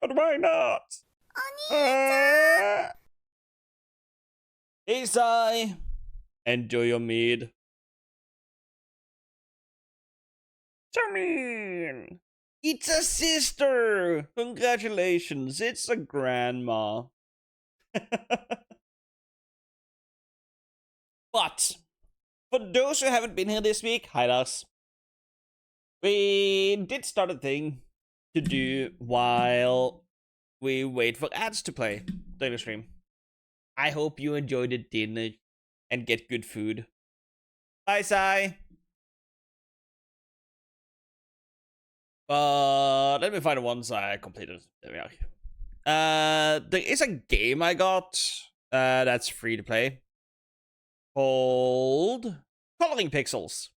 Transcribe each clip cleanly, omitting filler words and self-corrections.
But why not? お兄 Isai, enjoy your mead. Charmin! It's a sister! Congratulations, it's a grandma. But, for those who haven't been here this week, hi Lars. We did start a thing to do while we wait for ads to play during the stream. I hope you enjoy the dinner and get good food. Bye, Sai. But let me find the ones I completed. There we are. There is a game I got that's free to play called Coloring Pixels,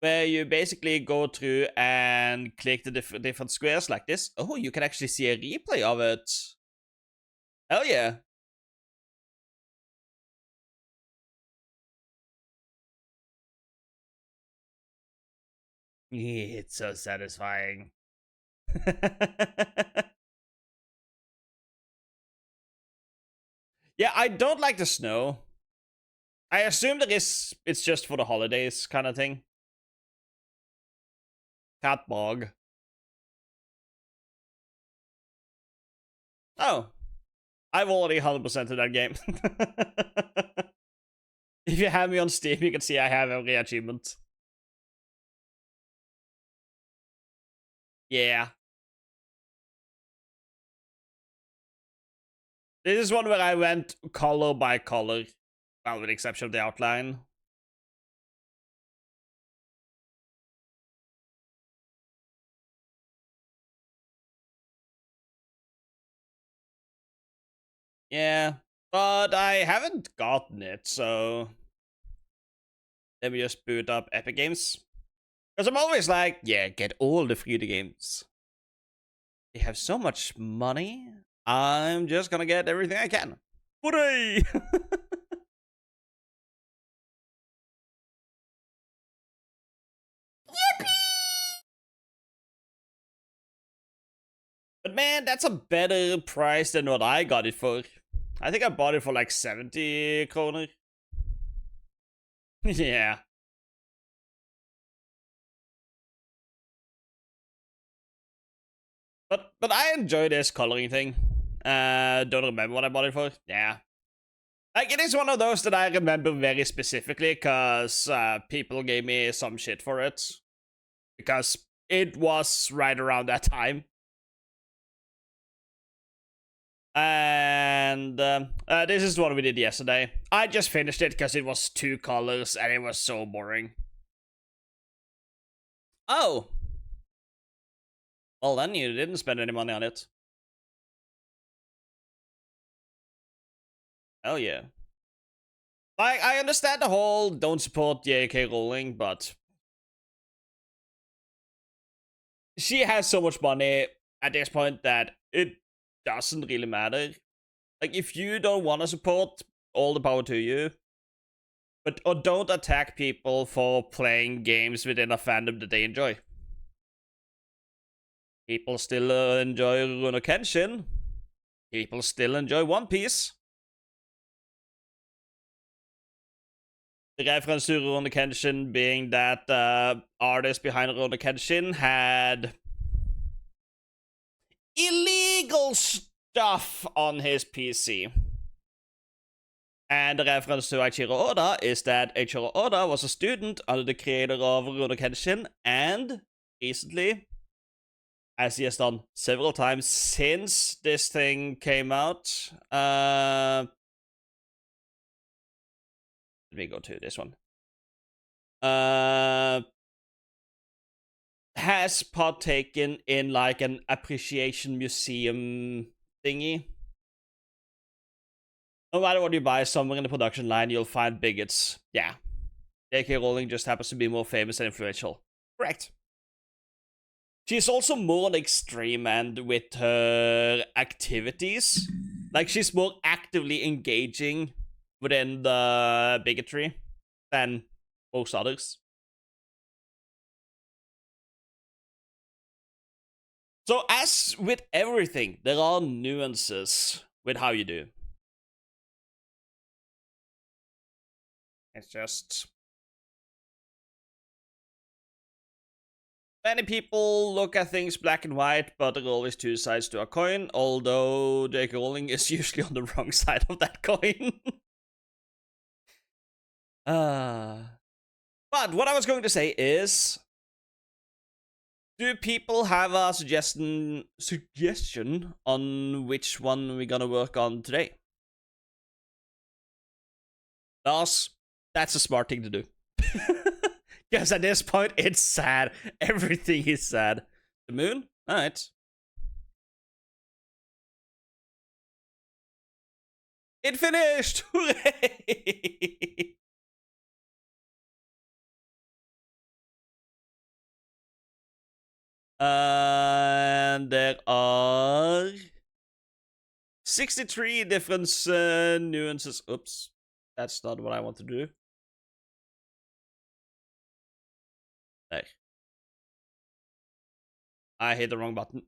where you basically go through and click the different squares like this. Oh, you can actually see a replay of it. Hell yeah. It's so satisfying. Yeah, I don't like the snow. I assume it's just for the holidays kind of thing. Cat bog. Oh. I've already 100%ed that game. If you have me on Steam, you can see I have every achievement. Yeah. This is one where I went color by color. Well, with the exception of the outline. Yeah. But I haven't gotten it, so... Let me just boot up Epic Games. Because I'm always like, yeah, get all the free games. They have so much money. I'm just gonna get everything I can. Hooray! But man, that's a better price than what I got it for. I think I bought it for like 70 kroner. Yeah. But I enjoy this coloring thing. Don't remember what I bought it for. Yeah. Like, it is one of those that I remember very specifically because people gave me some shit for it. Because it was right around that time. And this is what we did yesterday. I just finished it because it was 2 colors and it was so boring. Oh. Well, then you didn't spend any money on it. Hell yeah. Like, I understand the whole don't support J.K. Rowling, but she has so much money at this point that it doesn't really matter. Like, if you don't want to support, all the power to you. But or don't attack people for playing games within a fandom that they enjoy. People still enjoy Rurouni Kenshin. People still enjoy One Piece. The reference to Rurouni Kenshin being that artist behind Rurouni Kenshin had illegal stuff on his PC. And the reference to Eiichiro Oda is that Eiichiro Oda was a student under the creator of Rurouni Kenshin, and recently, as he has done several times since this thing came out, let me go to this one. Has partaken in like an appreciation museum thingy. No matter what you buy, somewhere in the production line, you'll find bigots. Yeah. J.K. Rowling just happens to be more famous and influential. Correct. She's also more on the extreme end with her activities. Like, she's more actively engaging within the bigotry than most others. So as with everything, there are nuances with how you do. It's just... Many people look at things black and white, but there are always two sides to a coin, although J.K. Rowling is usually on the wrong side of that coin. But what I was going to say is... Do people have a suggestion on which one we're gonna work on today? Lars, that's a smart thing to do. Because at this point, it's sad. Everything is sad. The moon? Alright. It finished! Hooray! And there are 63 different nuances. Oops. That's not what I want to do. There. I hit the wrong button.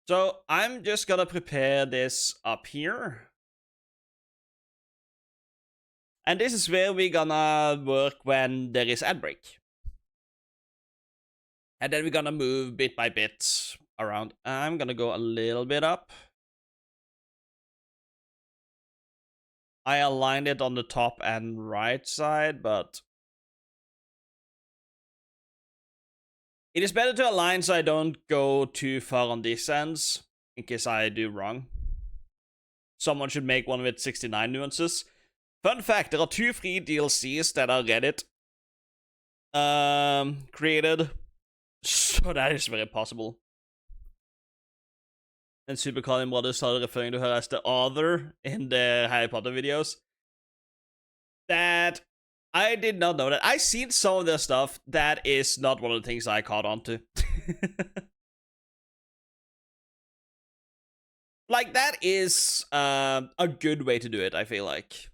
So I'm just gonna prepare this up here. And this is where we're gonna work when there is ad break. And then we're gonna move bit by bit around. I'm gonna go a little bit up. I aligned it on the top and right side, but it is better to align so I don't go too far on these ends, in case I do wrong. Someone should make one with 69 nuances. Fun fact, there are 2 free DLCs that are Reddit created. So that is very possible. And Super Colin Brothers started referring to her as the author in the Harry Potter videos. That I did not know that. I seen some of their stuff. That is not one of the things I caught on to. Like, that is a good way to do it, I feel like.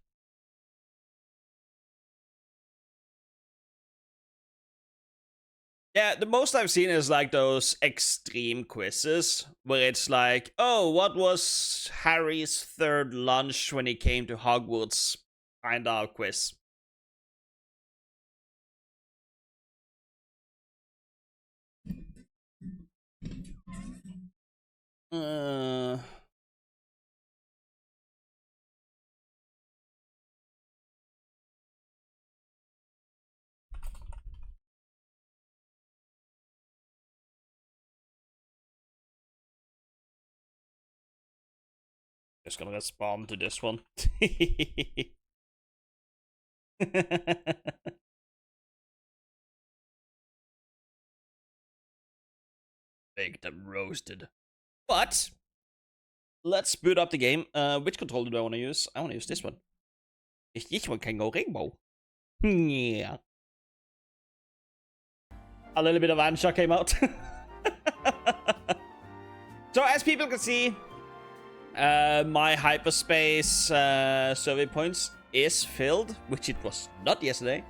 Yeah, the most I've seen is like those extreme quizzes where it's like, oh, what was Harry's third lunch when he came to Hogwarts? Kind of quiz. Just gonna respond to this one. Baked and roasted. But let's boot up the game. Which controller do I want to use? I want to use this one. This one can go rainbow. Yeah. A little bit of Ansha came out. So as people can see, my hyperspace survey points is filled, which it was not yesterday.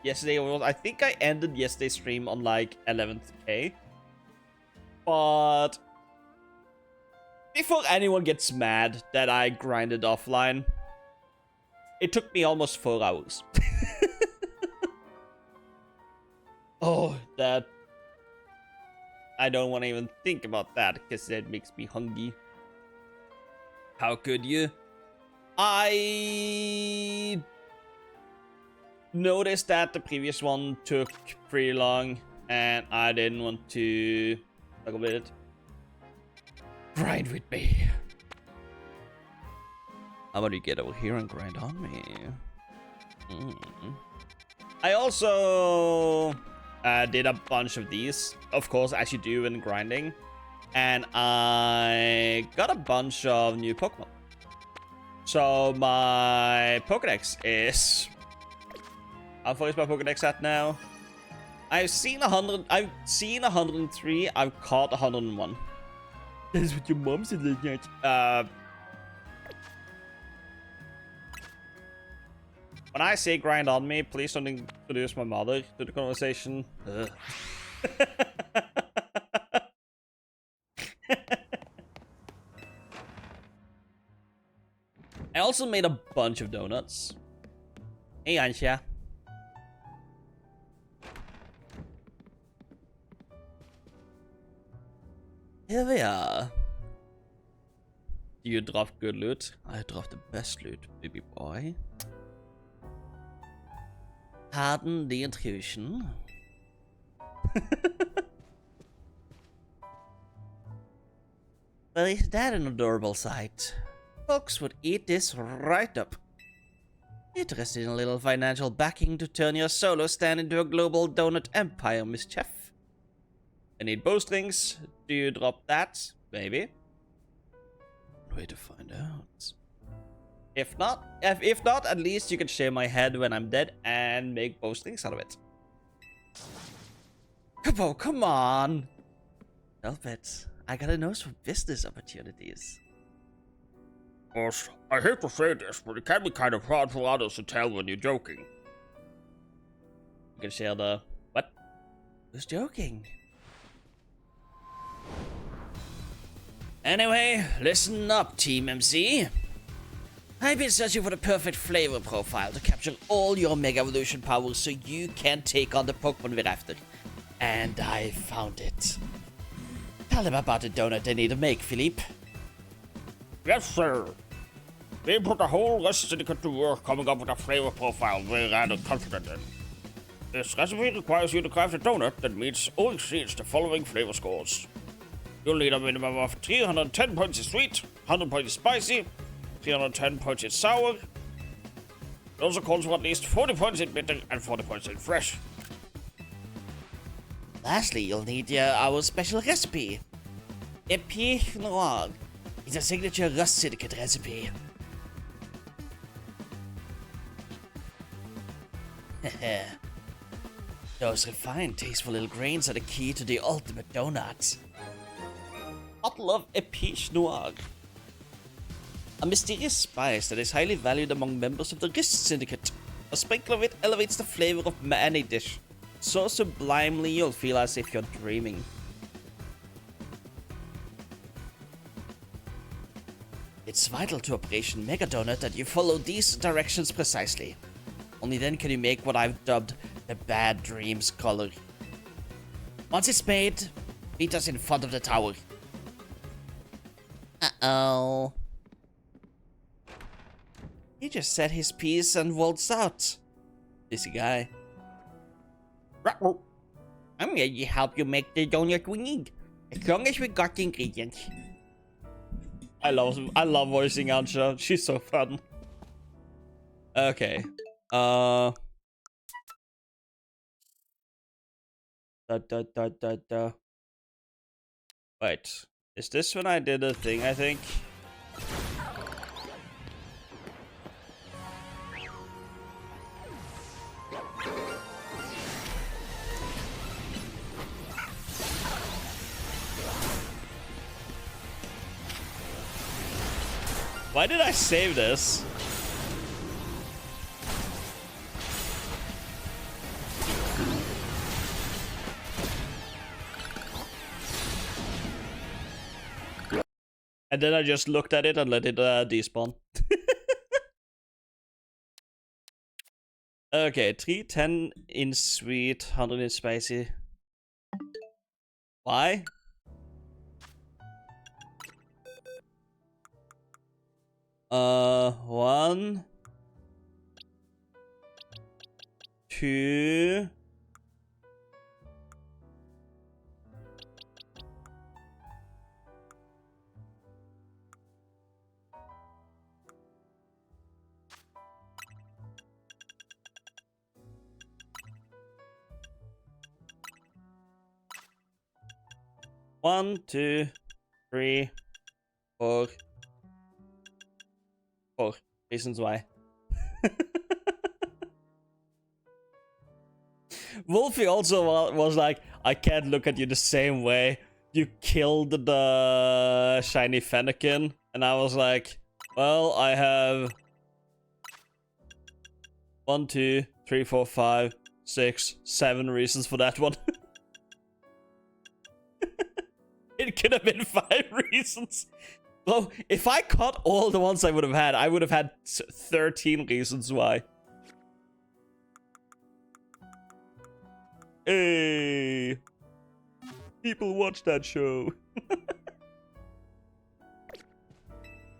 Yesterday was, I think I ended yesterday's stream on like 11th K. But before anyone gets mad that I grinded offline, it took me almost 4 hours. Oh, that... I don't want to even think about that, because that makes me hungry. How could you? I noticed that the previous one took pretty long, and I didn't want to talk about it. Grind with me. How about you get over here and grind on me? I also did a bunch of these, of course, as you do in grinding. And I got a bunch of new Pokemon. So my Pokedex is... How far is my Pokedex at now? I've seen 100... I've seen 103. I've caught 101. That's what your mom said last night. When I say grind on me, please don't introduce my mother to the conversation. I also made a bunch of donuts. Hey, Ansha. Here we are. You dropped good loot. I dropped the best loot, baby boy. Pardon the intrusion. Well, is that an adorable sight? Folks would eat this right up. Interested in a little financial backing to turn your solo stand into a global donut empire, Miss Chef? I need bowstrings. Do you drop that, baby? Way to find out. If not, at least you can shave my head when I'm dead and make bowstrings out of it. Capo, come on! Help it. I got a nose for business opportunities. Boss, I hate to say this, but it can be kind of hard for others to tell when you're joking. You can share the... What? Who's joking? Anyway, listen up, Team MC. I've been searching for the perfect flavor profile to capture all your Mega Evolution powers so you can take on the Pokemon we're after. And I found it. Tell them about the donut they need to make, Philippe. Yes, sir. We put a whole recipe to work coming up with a flavor profile we're rather confident in. This recipe requires you to craft a donut that meets or exceeds the following flavor scores. You'll need a minimum of 310 points in sweet, 100 points in spicy, 310 points in sour. It also calls for at least 40 points in bitter and 40 points in fresh. Lastly, you'll need our special recipe. Epic Noir. It's a signature Rust Syndicate recipe. Those refined, tasteful little grains are the key to the ultimate donut. Bottle of Epic Noir. A mysterious spice that is highly valued among members of the Rust Syndicate. A sprinkle of it elevates the flavor of any dish, so sublimely you'll feel as if you're dreaming. It's vital to Operation Mega Donut that you follow these directions precisely. Only then can you make what I've dubbed the Bad Dreams color. Once it's made, meet us in front of the tower. Uh-oh. He just said his piece and waltzed out. Busy guy. I'm ready to help you make the donut we need, as long as we got the ingredients. I love voicing Ansha. She's so fun. Okay. Da. Wait. Is this when I did a thing, I think? Why did I save this? And then I just looked at it and let it despawn. Okay, 310 in sweet, 100 in spicy. Why? One, two, one, two, three, four. Four reasons why. Wolfie also was like, I can't look at you the same way. You killed the shiny Fennekin. And I was like, well, I have 1, 2, 3, 4, 5, 6, 7 reasons for that one. It could have been 5 reasons. Bro, if I caught all the ones I would have had 13 reasons why. Hey. People watch that show.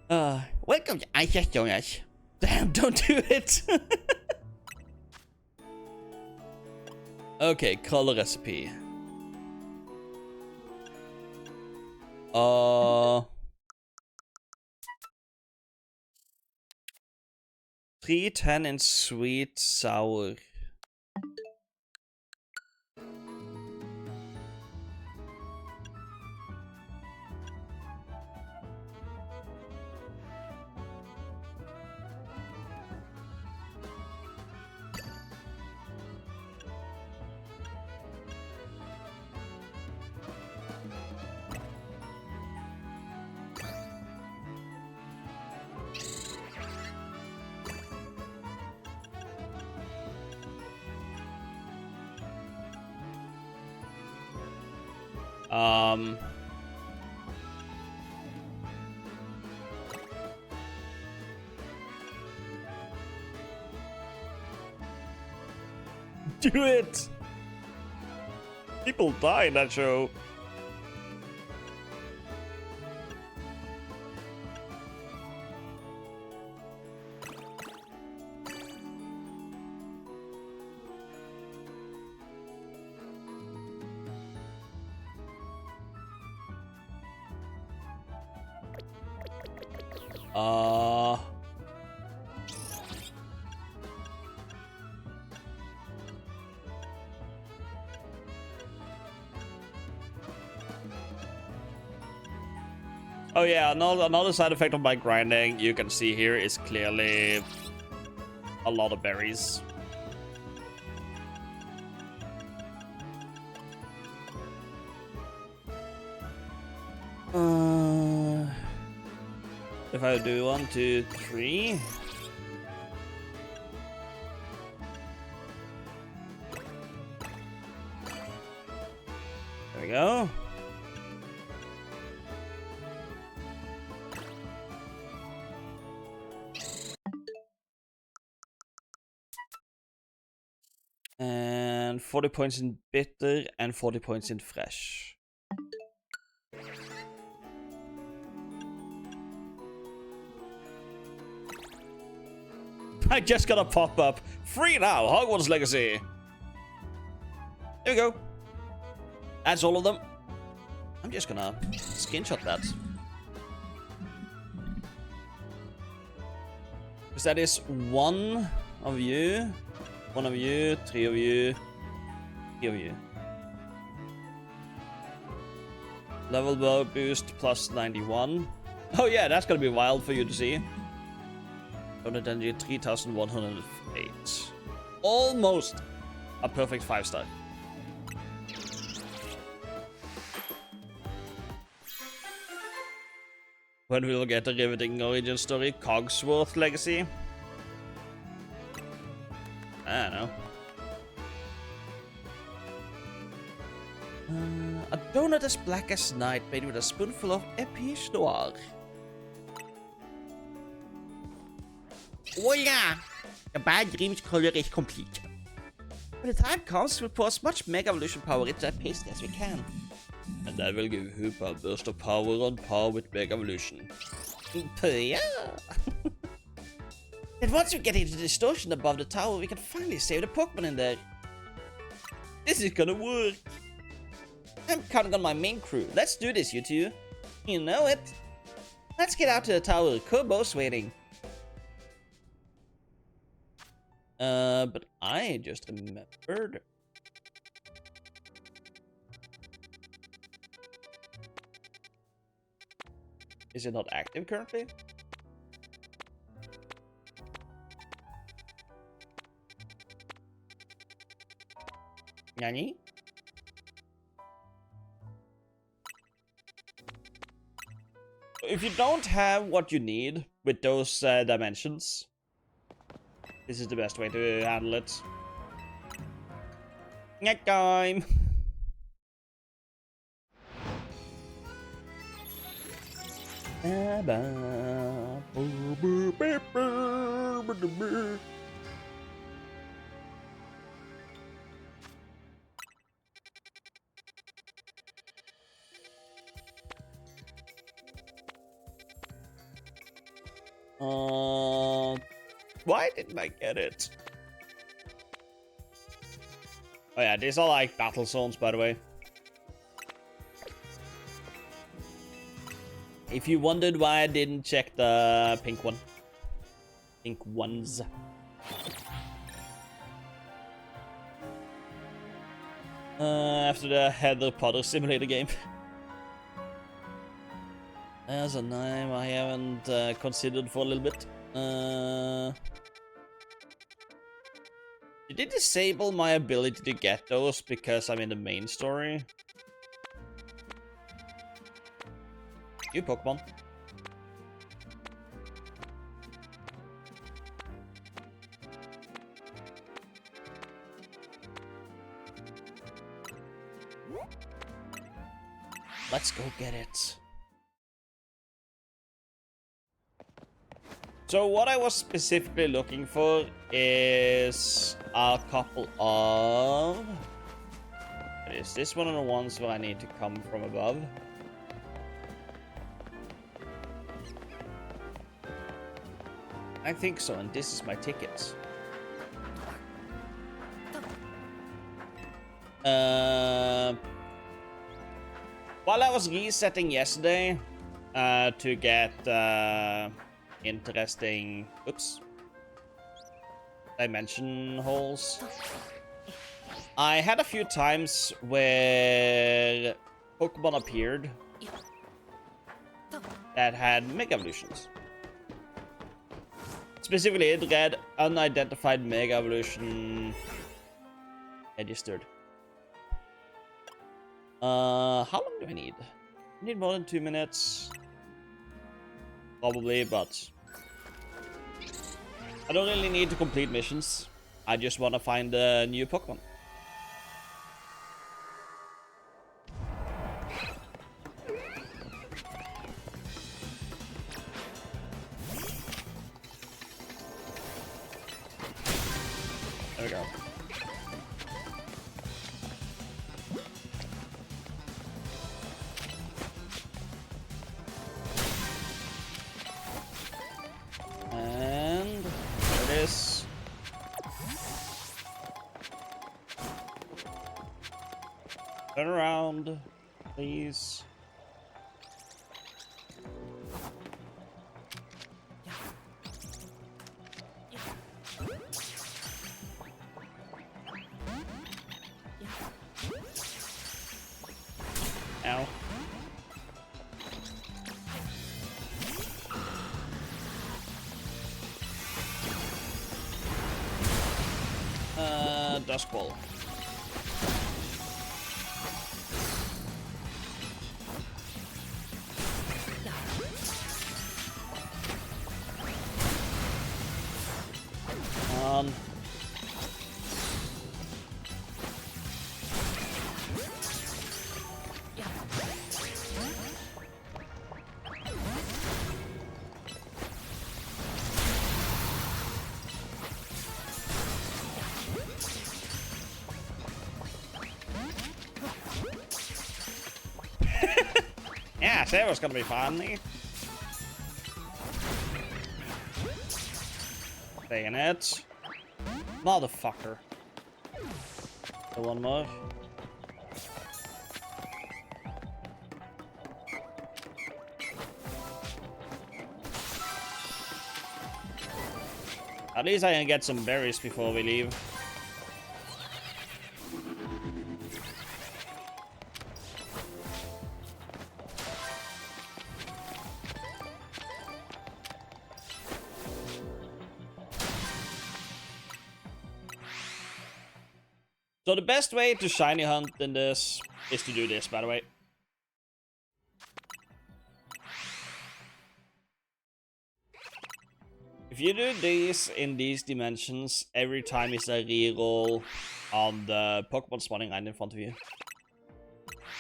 Welcome to Ice Donuts. Damn, don't do it. Okay, color recipe. 310 in sweet sour. Do it! People die in that show. Oh yeah, another side effect of my grinding you can see here is clearly a lot of berries. If I do 1, 2, 3. There we go. And 40 points in bitter and 40 points in fresh. I just got a pop-up. Free now, Hogwarts Legacy. There we go. That's all of them. I'm just gonna screenshot that. Because that is 1 of you, 1 of you, 3 of you, 3 of you. Level boost plus 91. Oh yeah, that's gonna be wild for you to see. Donut energy 3108. Almost a perfect 5-star. When we'll get a riveting origin story, Cogsworth Legacy. I don't know. A donut as black as night made with a spoonful of Epiche Noir. Oh yeah! The bad dreams color is complete. When the time comes, we'll pour as much Mega Evolution power into that paste as we can. And that will give Hoopa a burst of power on par with Mega Evolution. Yeah! And once we get into the distortion above the tower, we can finally save the Pokemon in there. This is gonna work! I'm counting on my main crew. Let's do this, you two. You know it. Let's get out to the tower. Kobo's waiting. But I just remembered. Is it not active currently? Nani? If you don't have what you need with those dimensions, this is the best way to handle it. Night time! Why didn't I get it? Oh yeah, these are like battle zones, by the way. If you wondered why I didn't check the pink one. Pink ones. After the Heather Potter Simulator game. There's a name I haven't considered for a little bit. Did it disable my ability to get those because I'm in the main story? You Pokemon. Let's go get it. So what I was specifically looking for is a couple of... Is this one of the ones where I need to come from above? I think so, and this is my ticket. While I was resetting yesterday to get interesting dimension holes, I had a few times where Pokemon appeared that had Mega Evolutions. Specifically, it read unidentified Mega Evolution registered. How long do I need? I need more than 2 minutes. Probably, but I don't really need to complete missions. I just want to find a new Pokemon. There we go. And there it is. Turn around, please. Ow. Dusk Ball. Yeah, I said it was gonna be fun. Dang it. Motherfucker. So one more. At least I can get some berries before we leave. So the best way to shiny hunt in this is to do this, by the way. If you do these in these dimensions, every time is a reroll on the Pokemon spawning right in front of you.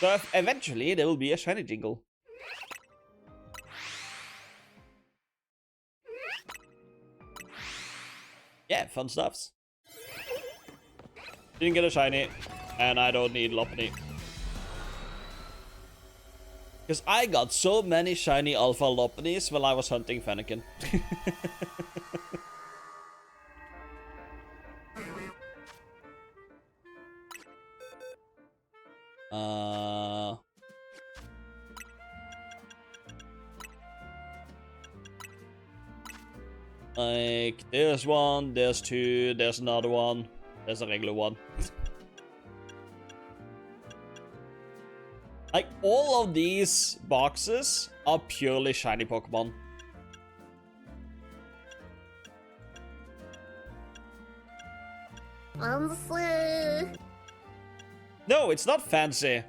So eventually there will be a shiny jingle. Yeah, fun stuffs. Didn't get a shiny, and I don't need Lopunny. Because I got so many shiny Alpha Lopunnies while I was hunting Fennekin. Like, there's one, there's two, there's another one, there's a regular one. Like, all of these boxes are purely shiny Pokemon. Fancy. No, it's not fancy.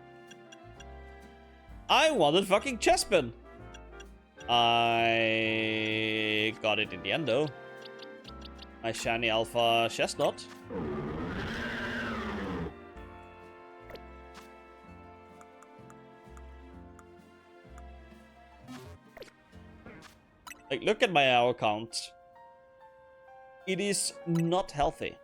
I wanted fucking Chespin. I got it in the end, though. My shiny Alpha Chestnut. Like, look at my hour count. It is not healthy.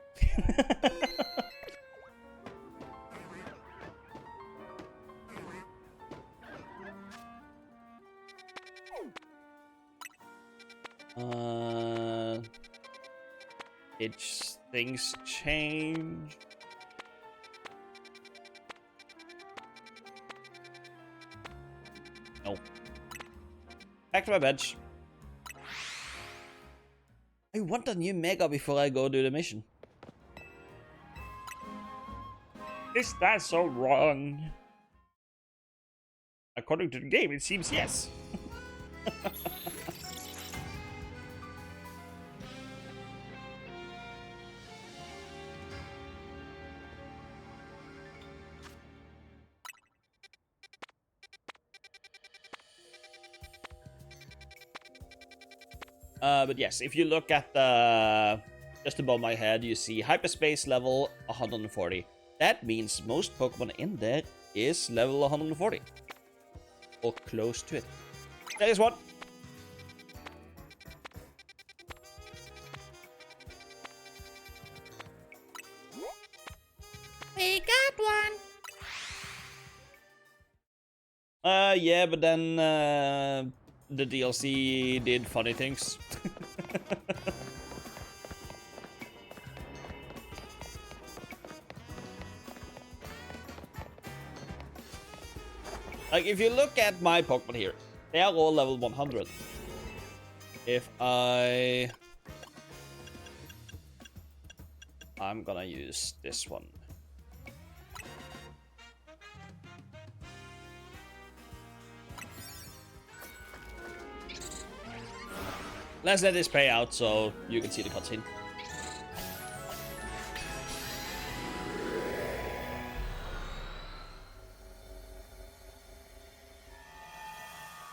Did things change? No. Back to my bench. I want a new Mega before I go do the mission. Is that so wrong? According to the game, it seems yes. But yes, if you look at the just above my head, you see hyperspace level 140. That means most Pokemon in there is level 140. Or close to it. There is one. We got one. Yeah, but then the DLC did funny things. Like, if you look at my Pokemon here, they are all level 100. If I'm gonna use this one. Let's let this play out so you can see the cutscene.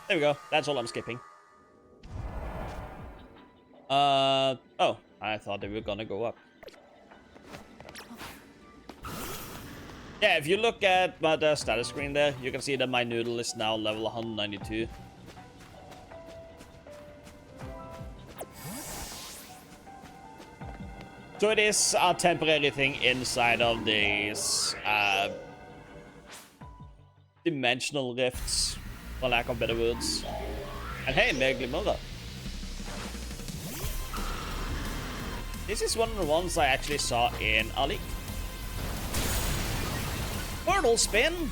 There we go. That's all I'm skipping. Oh, I thought they were gonna go up. Yeah, if you look at the status screen there, you can see that my noodle is now level 192. So it is a temporary thing inside of these dimensional rifts, for lack of better words. And hey, Meglimura. This is one of the ones I actually saw in a leak. Portal spin!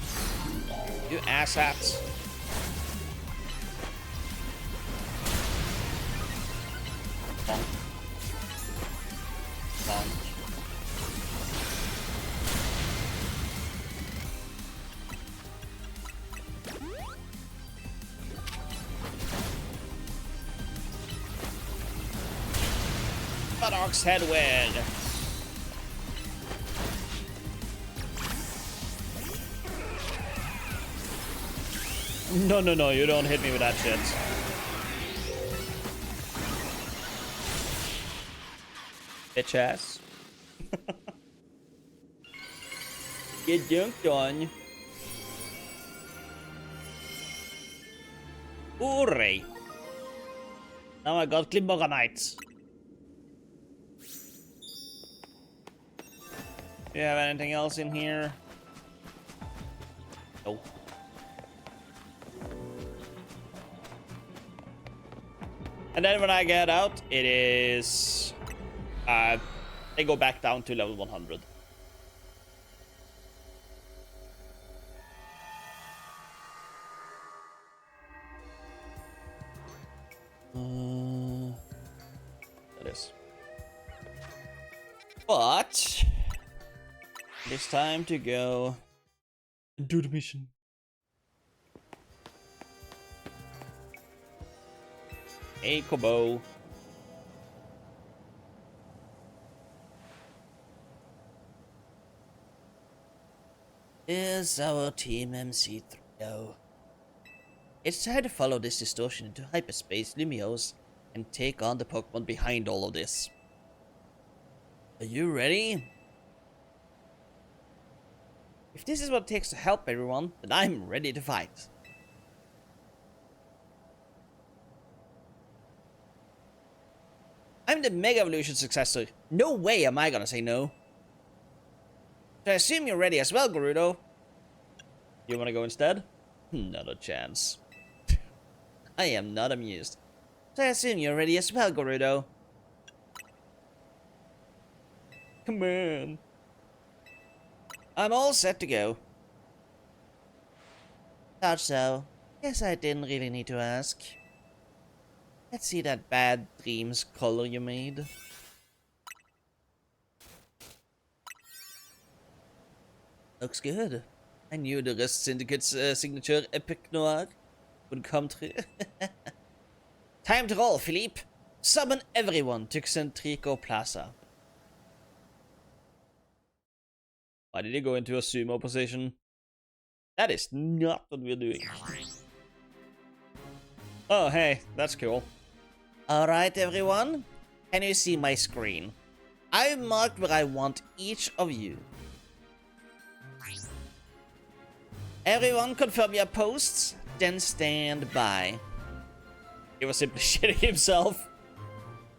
You asshats. Bonk. Bonk. Buttocks headwind. No, you don't hit me with that shit. Bitch ass. Get dunked on. Hooray. Now I got Glimmeronite. Do you have anything else in here? No. And then when I get out, it is... they go back down to level 100. That is. But... it's time to go... and do the mission. Hey, Kobo. Is our team MC3O. It's time to follow this distortion into hyperspace Lumiose and take on the Pokemon behind all of this. Are you ready? If this is what it takes to help everyone, then I'm ready to fight. I'm the Mega Evolution successor. No way am I gonna say no. So I assume you're ready as well, Gerudo. You wanna go instead? Not a chance. I am not amused. So I assume you're ready as well, Gerudo. Come on. I'm all set to go. Thought so. Guess I didn't really need to ask. Let's see that bad dreams color you made. Looks good. I knew the Rust Syndicate's signature Epic Noir would come true. Time to roll, Philippe. Summon everyone to Centrico Plaza. Why did he go into a sumo position? That is not what we're doing. Oh, hey, that's cool. Alright, everyone. Can you see my screen? I've marked where I want each of you. Everyone confirm your posts, then stand by. He was simply shitting himself.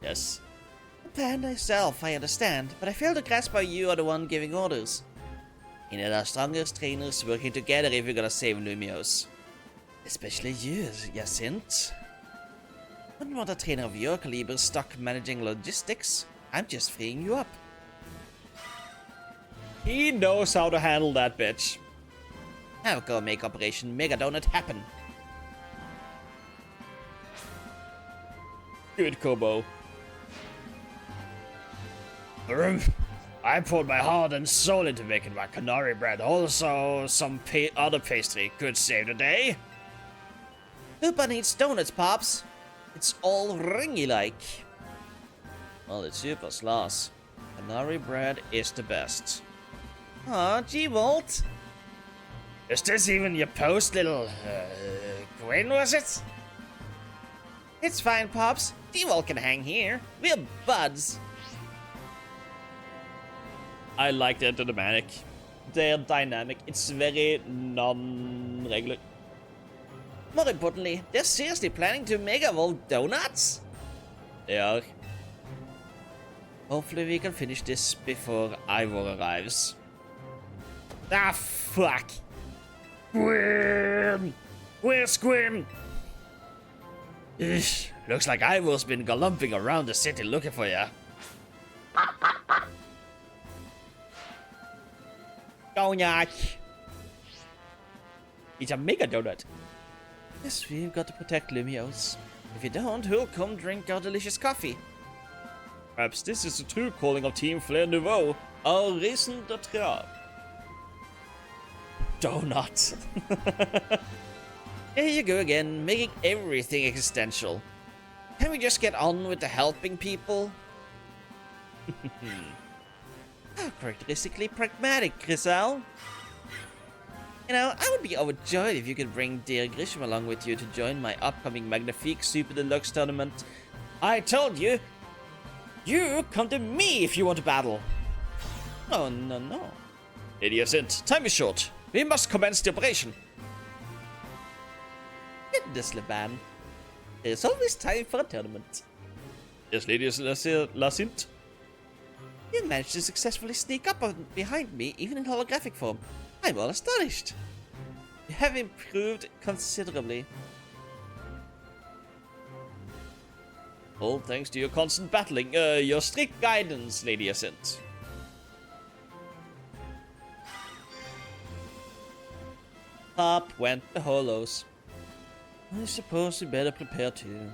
Yes. Plan myself, I understand, but I fail to grasp how you are the one giving orders. You need our strongest trainers working together if we're gonna save Lumiose. Especially you, Jacint. Wouldn't want a trainer of your caliber stuck managing logistics. I'm just freeing you up. He knows how to handle that bitch. I'll go make Operation Mega Donut happen. Good, Kobo. I poured my heart and soul into making my canary bread. Also, some other pastry could save the day. Hoopa needs donuts, Pops. It's all ringy-like. Well, it's Hoopa's loss. Canary bread is the best. Aw, G-Volt. Is this even your post, little... Gwen, was it? It's fine, Pops. G-Volt can hang here. We're buds. I like the dynamic. They're dynamic. It's very non-regular. More importantly, they're seriously planning to make evolve donuts? They are. Hopefully we can finish this before Ivor arrives. Ah, fuck. Gwen! Where's Gwen? Eesh, looks like Ivor's been galumphing around the city looking for ya. Donut! It's a mega donut. Yes, we've got to protect Lumiose. If you don't, who'll come drink our delicious coffee? Perhaps this is the true calling of Team Flare Nouveau, our raison d'être. Donut. Here you go again, making everything existential. Can we just get on with the helping people? How characteristically pragmatic, Grisel. You know, I would be overjoyed if you could bring dear Grisham along with you to join my upcoming Magnifique Super Deluxe tournament. I told you! You come to me if you want to battle! Oh, no. Idiot, time is short. We must commence the operation. Goodness, Leban. There's always time for a tournament. Yes, ladies, Lacint. You managed to successfully sneak up behind me, even in holographic form. I'm all astonished. You have improved considerably. All thanks to your constant battling, your strict guidance, Lady Ascent. Up went the hollows. I suppose we better prepare too.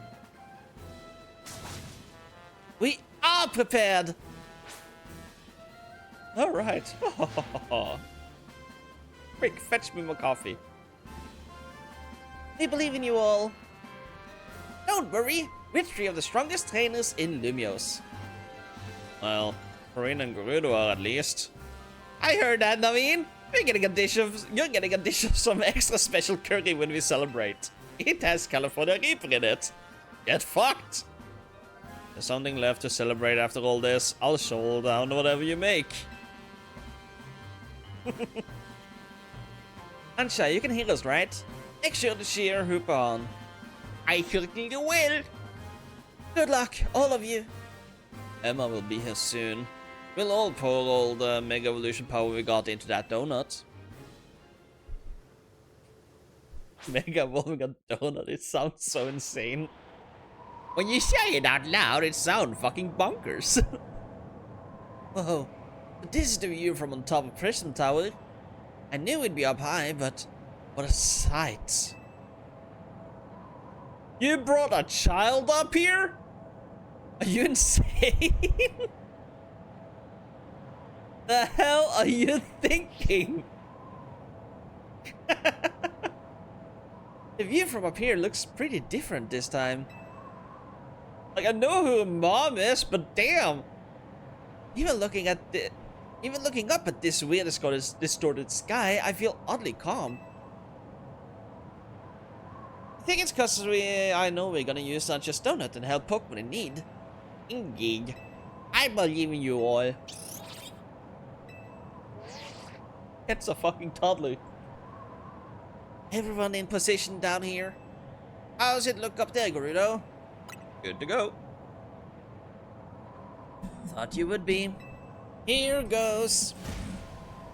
We are prepared! Alright. Quick, fetch me more coffee. We believe in you all. Don't worry, we're three of the strongest trainers in Lumios. Well, Corinne and Gerudo are at least. I heard that, Naveen. You're getting a dish of some extra special curry when we celebrate. It has California Reaper in it. Get fucked. There's something left to celebrate after all this. I'll shovel down whatever you make. Ansha, you can hear us, right? Make sure to cheer Hooper on. I certainly will. Good luck, all of you. Emma will be here soon. We'll all pour all the Mega Evolution power we got into that donut. Mega evolving a donut, it sounds so insane. When you say it out loud, it sounds fucking bonkers. Whoa, this is the view from on top of Prism Tower. I knew we'd be up high, but what a sight. You brought a child up here? Are you insane? The hell are you thinking? The view from up here looks pretty different this time. Like, I know who Mom is, but damn. Even looking up at this weird distorted sky, I feel oddly calm. I think it's cause I know we're gonna use Sancho's donut and help Pokemon in need. Indeed. I believe in you all. It's a fucking toddler. Everyone in position down here? How's it look up there, Gerudo? Good to go. Thought you would be. Here goes.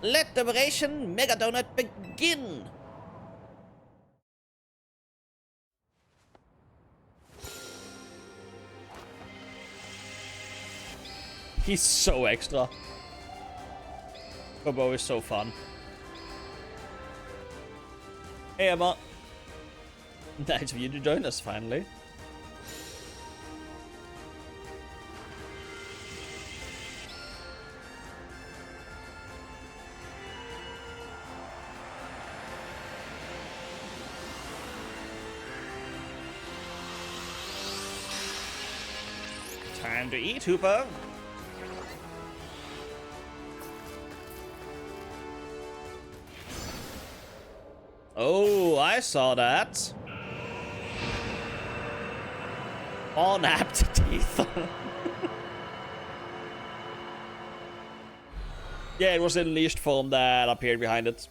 Let the Operation Mega Donut begin. He's so extra. Bobo is so fun. Hey Emma. Nice of you to join us finally. Time to eat, Hooper. Oh, I saw that. Unapt teeth. Yeah, it was in leashed form that appeared behind it.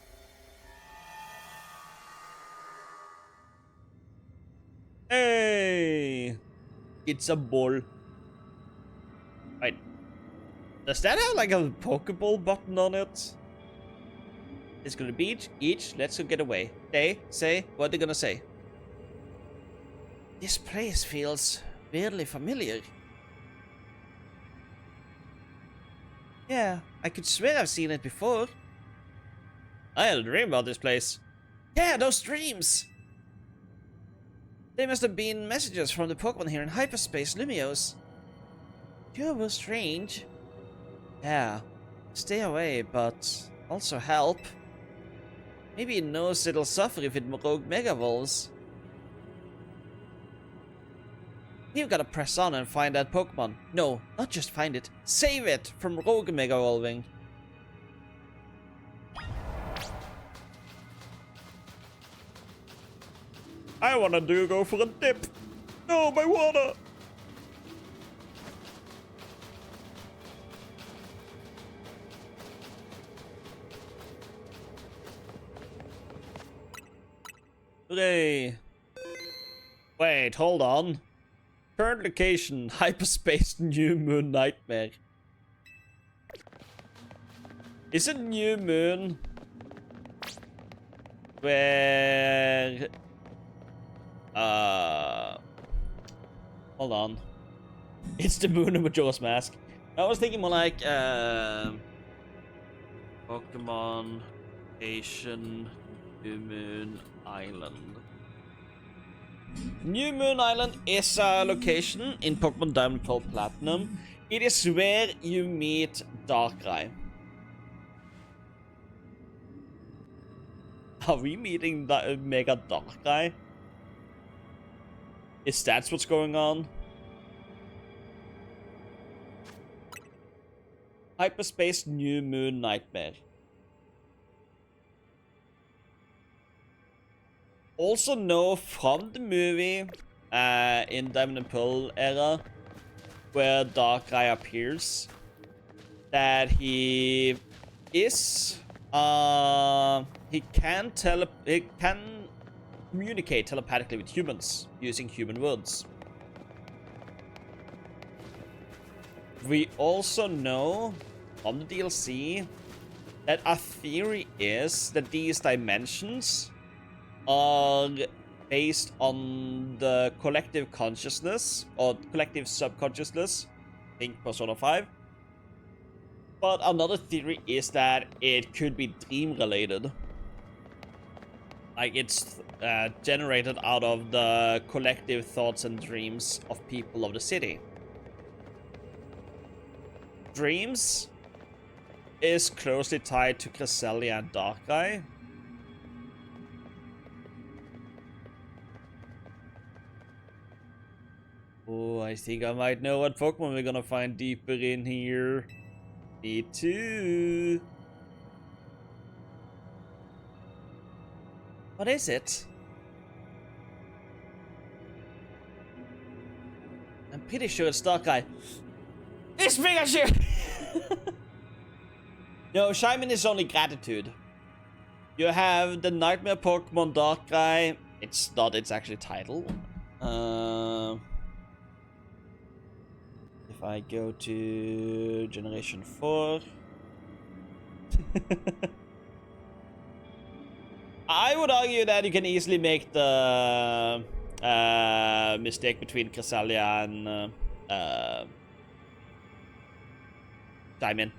Hey! It's a ball. Wait. Does that have like a Pokeball button on it? It's gonna be each, let's go get away. They say what they're gonna say. This place feels weirdly familiar. Yeah, I could swear I've seen it before. I had a dream about this place. Yeah, those dreams! They must have been messages from the Pokemon here in hyperspace Lumios. Sure was strange. Yeah, stay away, but also help. Maybe it knows it'll suffer if it rogue Mega Evolves. You've gotta press on and find that Pokemon. No, not just find it. Save it from rogue Mega Evolving. I wanna go for a dip. No, my water. Hooray. Wait, hold on. Current location, hyperspace New Moon Nightmare. Is it New Moon where hold on. It's the moon of Majora's Mask. I was thinking more like Pokemon Asian New Moon Island. New Moon Island is a location in Pokemon Diamond Pearl Platinum. It is where you meet Darkrai. Are we meeting the Mega Darkrai? Is that what's going on? Hyperspace New Moon Nightmare. Also know from the movie in Diamond and Pearl era where Darkrai appears that he is he can communicate telepathically with humans using human words. We also know from the DLC that a theory is that these dimensions are based on the collective consciousness or collective subconsciousness, think Persona 5. But another theory is that it could be dream related. Like it's generated out of the collective thoughts and dreams of people of the city. Dreams is closely tied to Cresselia and Darkrai. Oh, I think I might know what Pokemon we're gonna find deeper in here. Me too. What is it? I'm pretty sure it's Darkrai. It's Pikachu! No, Shaymin is only gratitude. You have the Nightmare Pokemon Darkrai. It's not its actual title. If I go to Generation 4. I would argue that you can easily make the mistake between Cresselia and Diamond.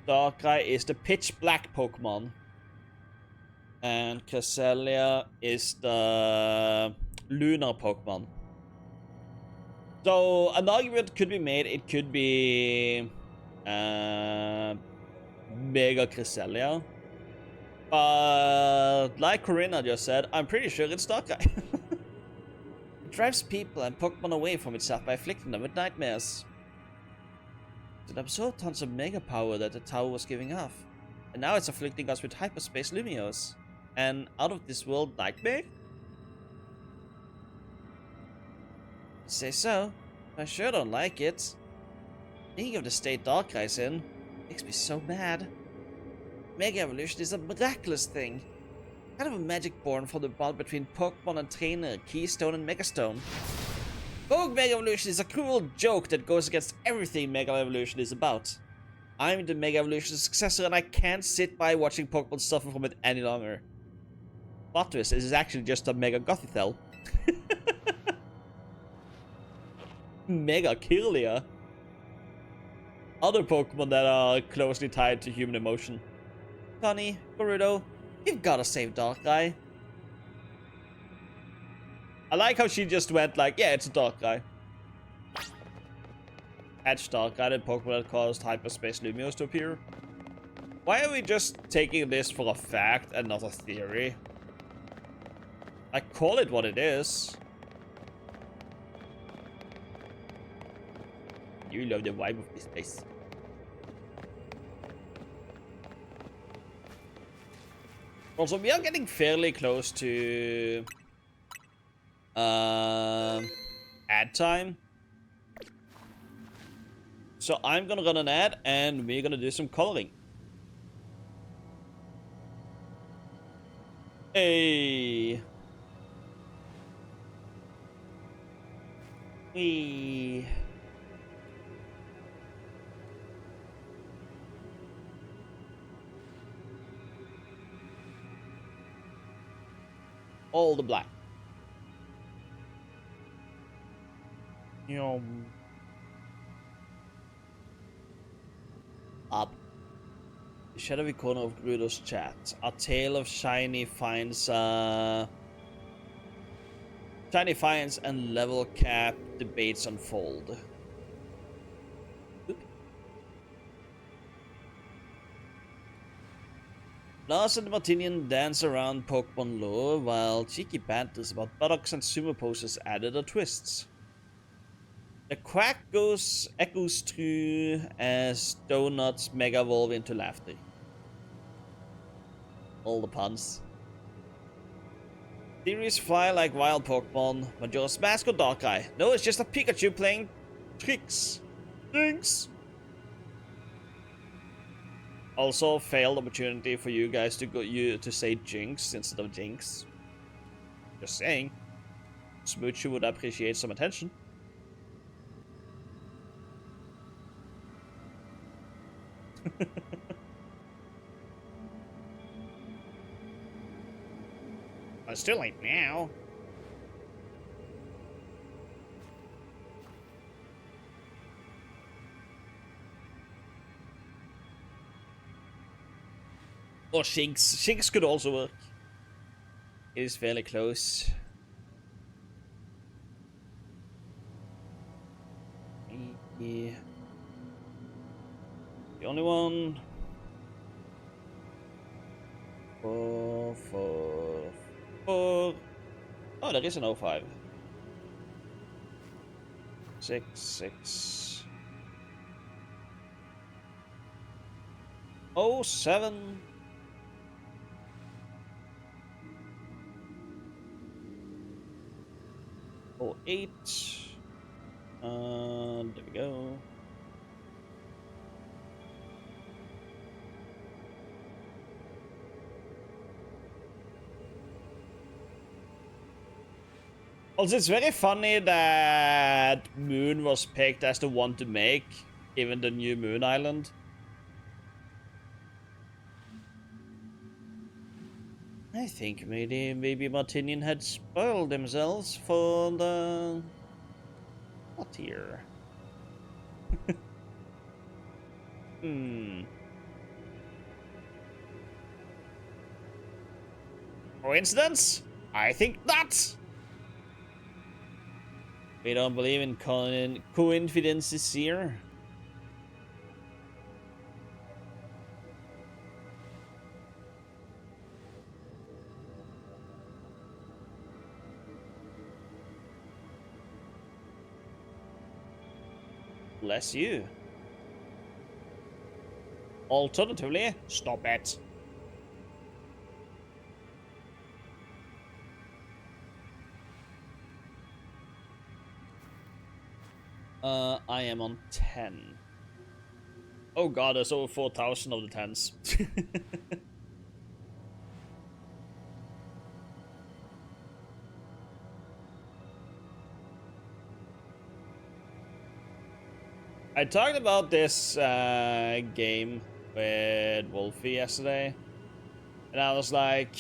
Darkrai is the pitch black Pokemon. And Cresselia is the lunar Pokemon. So an argument could be made, it could be Mega Cresselia. But like Corinna just said, I'm pretty sure it's Darkrai. It drives people and Pokemon away from itself by afflicting them with nightmares. It absorbed tons of mega power that the tower was giving off. And now it's afflicting us with hyperspace Lumios. And out of this world nightmare? You say so. I sure don't like it. Thinking of the state Darkrai's in makes me so mad. Mega Evolution is a miraculous thing. Kind of a magic born from the bond between Pokemon and Trainer, Keystone and Megastone. Vogue Mega Evolution is a cruel joke that goes against everything Mega Evolution is about. I'm the Mega Evolution successor and I can't sit by watching Pokemon suffer from it any longer. Plot twist, this is actually just a Mega Gothitelle. Mega Kirlia. Other Pokemon that are closely tied to human emotion. Connie, Gerudo, you've gotta save Darkrai. I like how she just went like, yeah, it's a Darkrai. Hatch Darkrai, the Pokemon that caused Hyperspace Lumios to appear. Why are we just taking this for a fact and not a theory? I call it what it is. You love the vibe of this place. Also, we are getting fairly close to ad time. So I'm gonna run an ad and we're gonna do some coloring. Hey. All the black. Up. The shadowy corner of Grudo's chat. A tale of shiny finds and level cap debates unfold. Oop. Lars and Martinian dance around Pokemon lore while cheeky banters about buttocks and sumo poses added a twist. The quack echoes through as donuts mega evolve into laughter. All the puns. Theories fly like wild Pokemon. Majora's Mask or Darkrai? No, it's just a Pikachu playing tricks. Thanks. Also, failed opportunity for you guys to say Jinx instead of Jinx. Just saying. Smoochie would appreciate some attention. It's too late now. Or Shinx. Shinx could also work. It is fairly close. Yeah. The only one. 4, 4, 4. Oh, there is an 05. 6, 6. 07. Oh, 8. There we go. Also, it's very funny that Moon was picked as the one to make, given the new Moon Island. I think maybe Martinian had spoiled themselves for the... What here? Coincidence? I think not! We don't believe in coincidences here. Bless you. Alternatively, stop it. I am on 10. Oh god, there's over 4,000 of the 10s. I talked about this game with Wolfie yesterday, and I was like,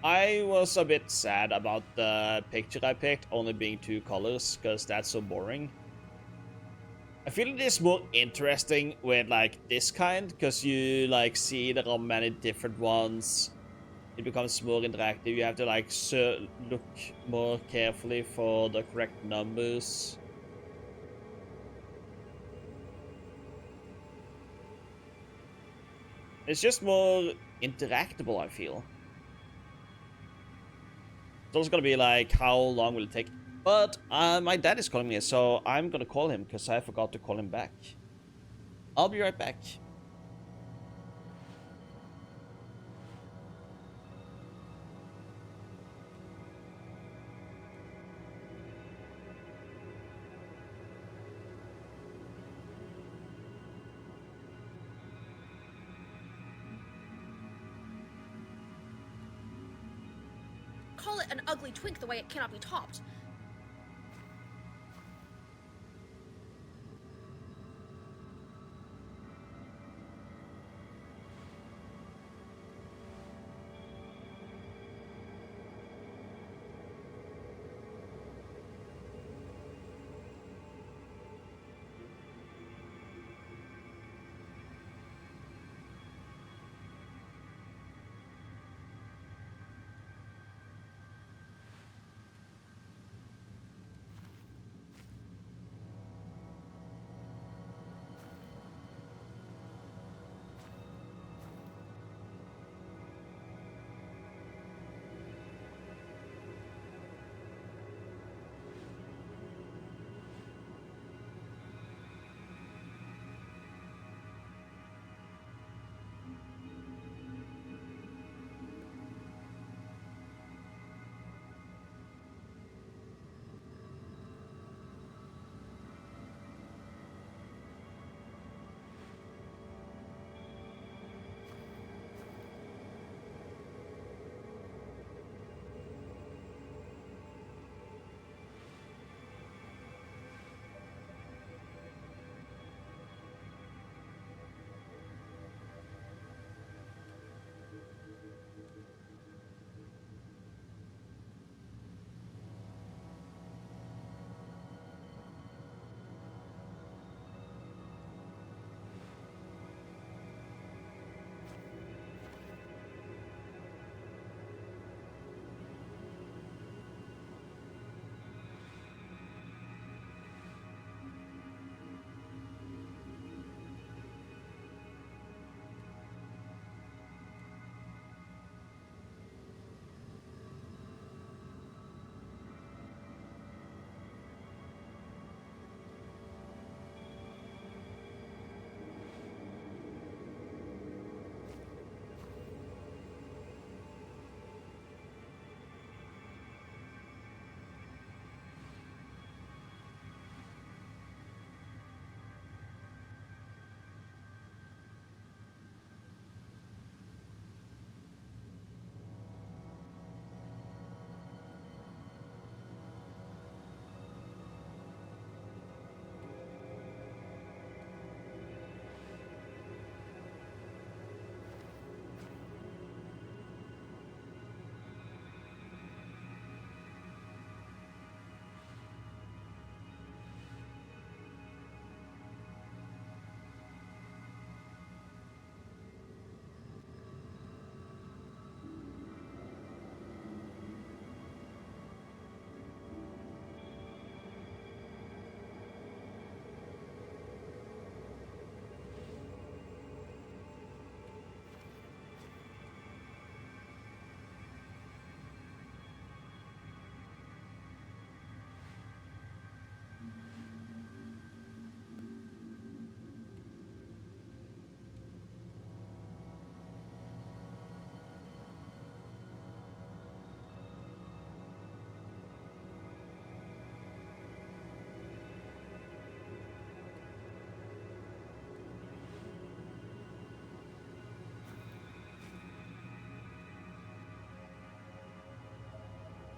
I was a bit sad about the picture I picked only being 2 colors, because that's so boring. I feel it is more interesting with like this kind, because you like see there are many different ones. It becomes more interactive. You have to like look more carefully for the correct numbers. It's just more interactable, I feel. It's also gonna be like, how long will it take? But my dad is calling me, so I'm gonna call him because I forgot to call him back. I'll be right back. Call it an ugly twink the way it cannot be topped.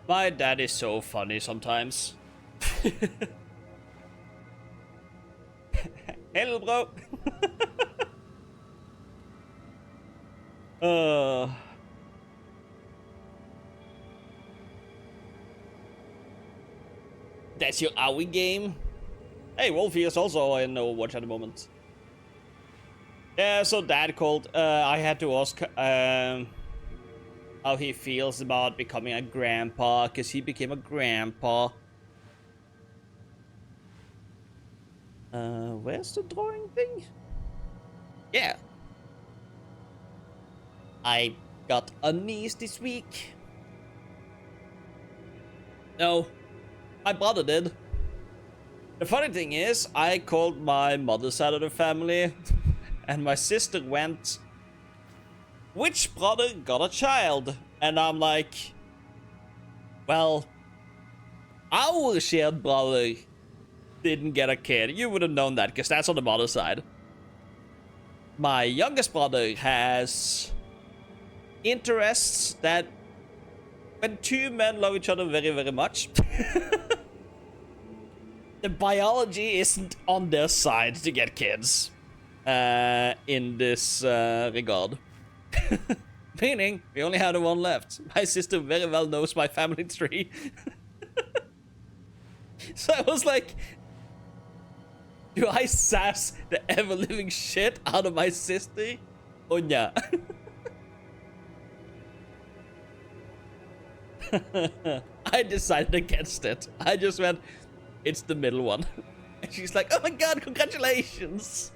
My dad is so funny sometimes. Hey, little bro. That's your Owie game? Hey, Wolfie is also in Overwatch at the moment. Yeah, so Dad called. I had to ask how he feels about becoming a grandpa, because he became a grandpa. Where's the drawing thing? Yeah. I got a niece this week. No, my brother did. The funny thing is, I called my mother's side of the family, and my sister went, which brother got a child? And I'm like, well, our shared brother didn't get a kid. You would have known that, because that's on the mother's side. My youngest brother has interests that, when two men love each other very, very much, the biology isn't on their side to get kids in this regard. Meaning, we only have the one left. My sister very well knows my family tree. So I was like, do I sass the ever-living shit out of my sister? Or yeah. I decided against it. I just went, it's the middle one. And she's like, oh my god, congratulations.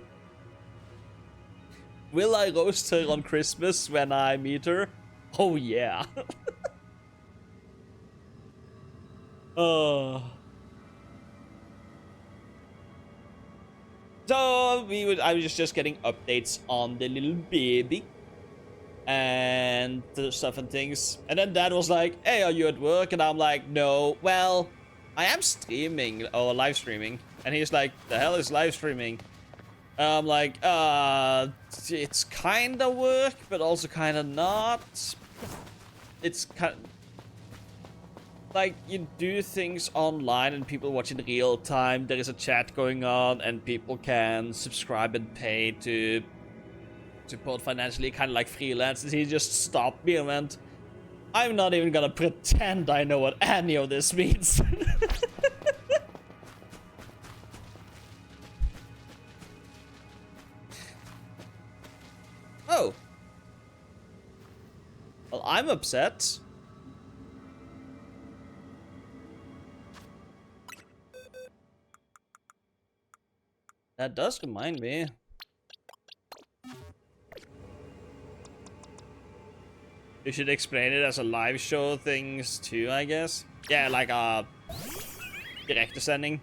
Will I roast her on Christmas when I meet her? Oh yeah. Oh. So I was just getting updates on the little baby and the stuff and things. And then Dad was like, hey, are you at work? And I'm like, no. Well, I am streaming or live streaming. And he's like, the hell is live streaming? I'm like, it's kind of work, but also kind of not. It's kind of like you do things online and people watch in real time. There is a chat going on and people can subscribe and pay to support financially, kind of like freelance. And he just stopped me and went, I'm not even gonna pretend I know what any of this means. Oh. Well, I'm upset. That does remind me. You should explain it as a live show things too, I guess. Yeah, like a direct sending.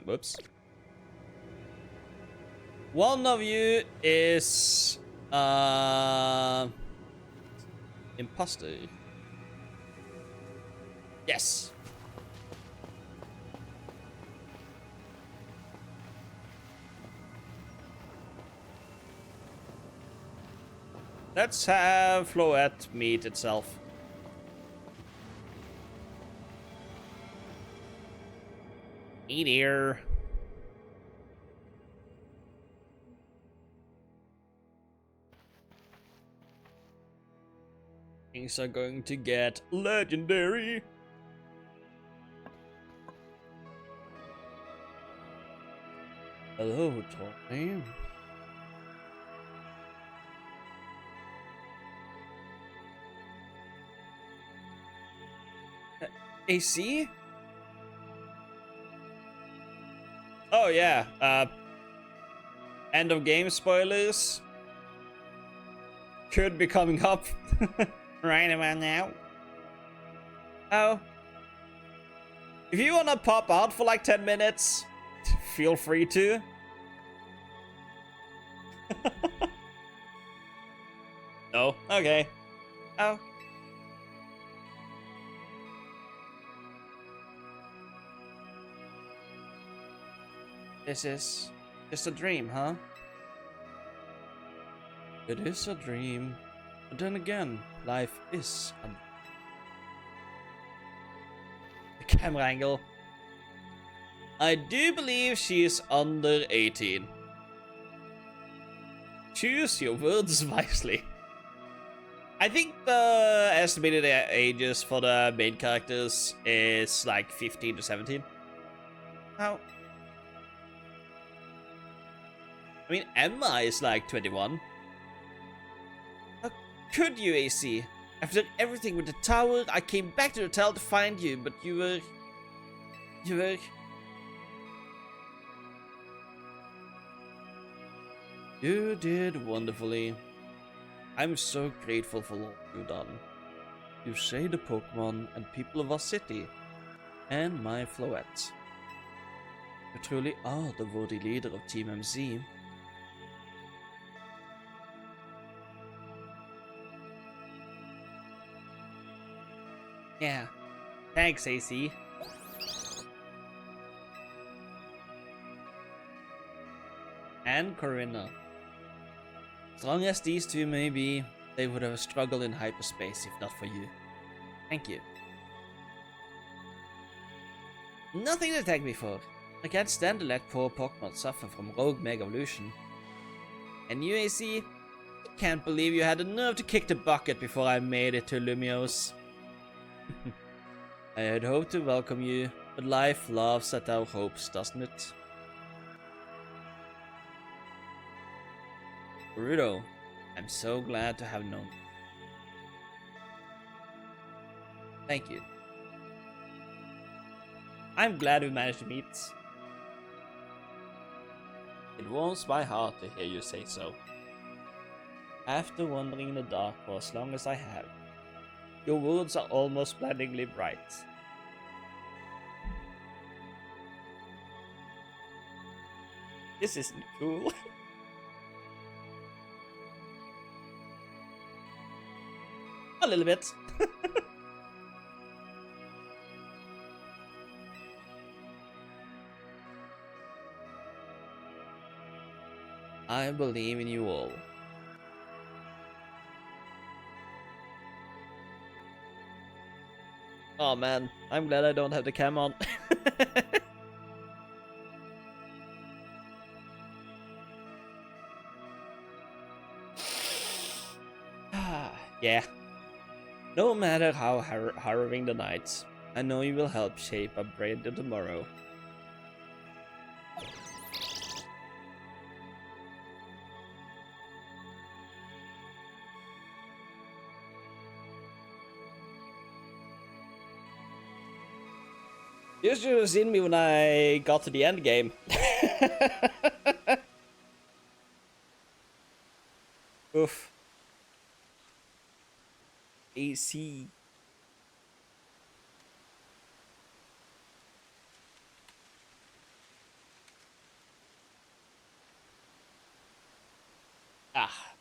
Whoops. One of you is imposter. Yes. Let's have Floette meet itself. Hey there. Things are going to get legendary. Hello, Tony. AC? Oh yeah, end of game spoilers could be coming up right about now. Oh. If you wanna pop out for like 10 minutes, feel free to. No? Okay. Oh. This is just a dream, huh? It is a dream. But then again, life is a... The camera angle. I do believe she is under 18. Choose your words wisely. I think the estimated ages for the main characters is like 15 to 17. How? I mean, Emma is like 21. How could you, AC? After everything with the tower, I came back to the tower to find you, but you were... You did wonderfully. I'm so grateful for all you've done. You saved the Pokemon and people of our city, and my Floette. You truly are the worthy leader of Team MZ. Yeah, thanks, AC. And Corinna. Strong as these two may be, they would have struggled in hyperspace if not for you. Thank you. Nothing to thank me for. I can't stand to let poor Pokemon suffer from rogue Mega Evolution. And you, AC, I can't believe you had the nerve to kick the bucket before I made it to Lumiose. I had hoped to welcome you, but life laughs at our hopes, doesn't it? Rudo, I'm so glad to have known you. Thank you. I'm glad we managed to meet. It warms my heart to hear you say so. After wandering in the dark for as long as I have, your words are almost blindingly bright. This isn't cool. A little bit. I believe in you all. Oh man, I'm glad I don't have the cam on. Yeah. No matter how harrowing the nights, I know you will help shape a brighter tomorrow. You should have seen me when I got to the end game. Oof. AC. Ah.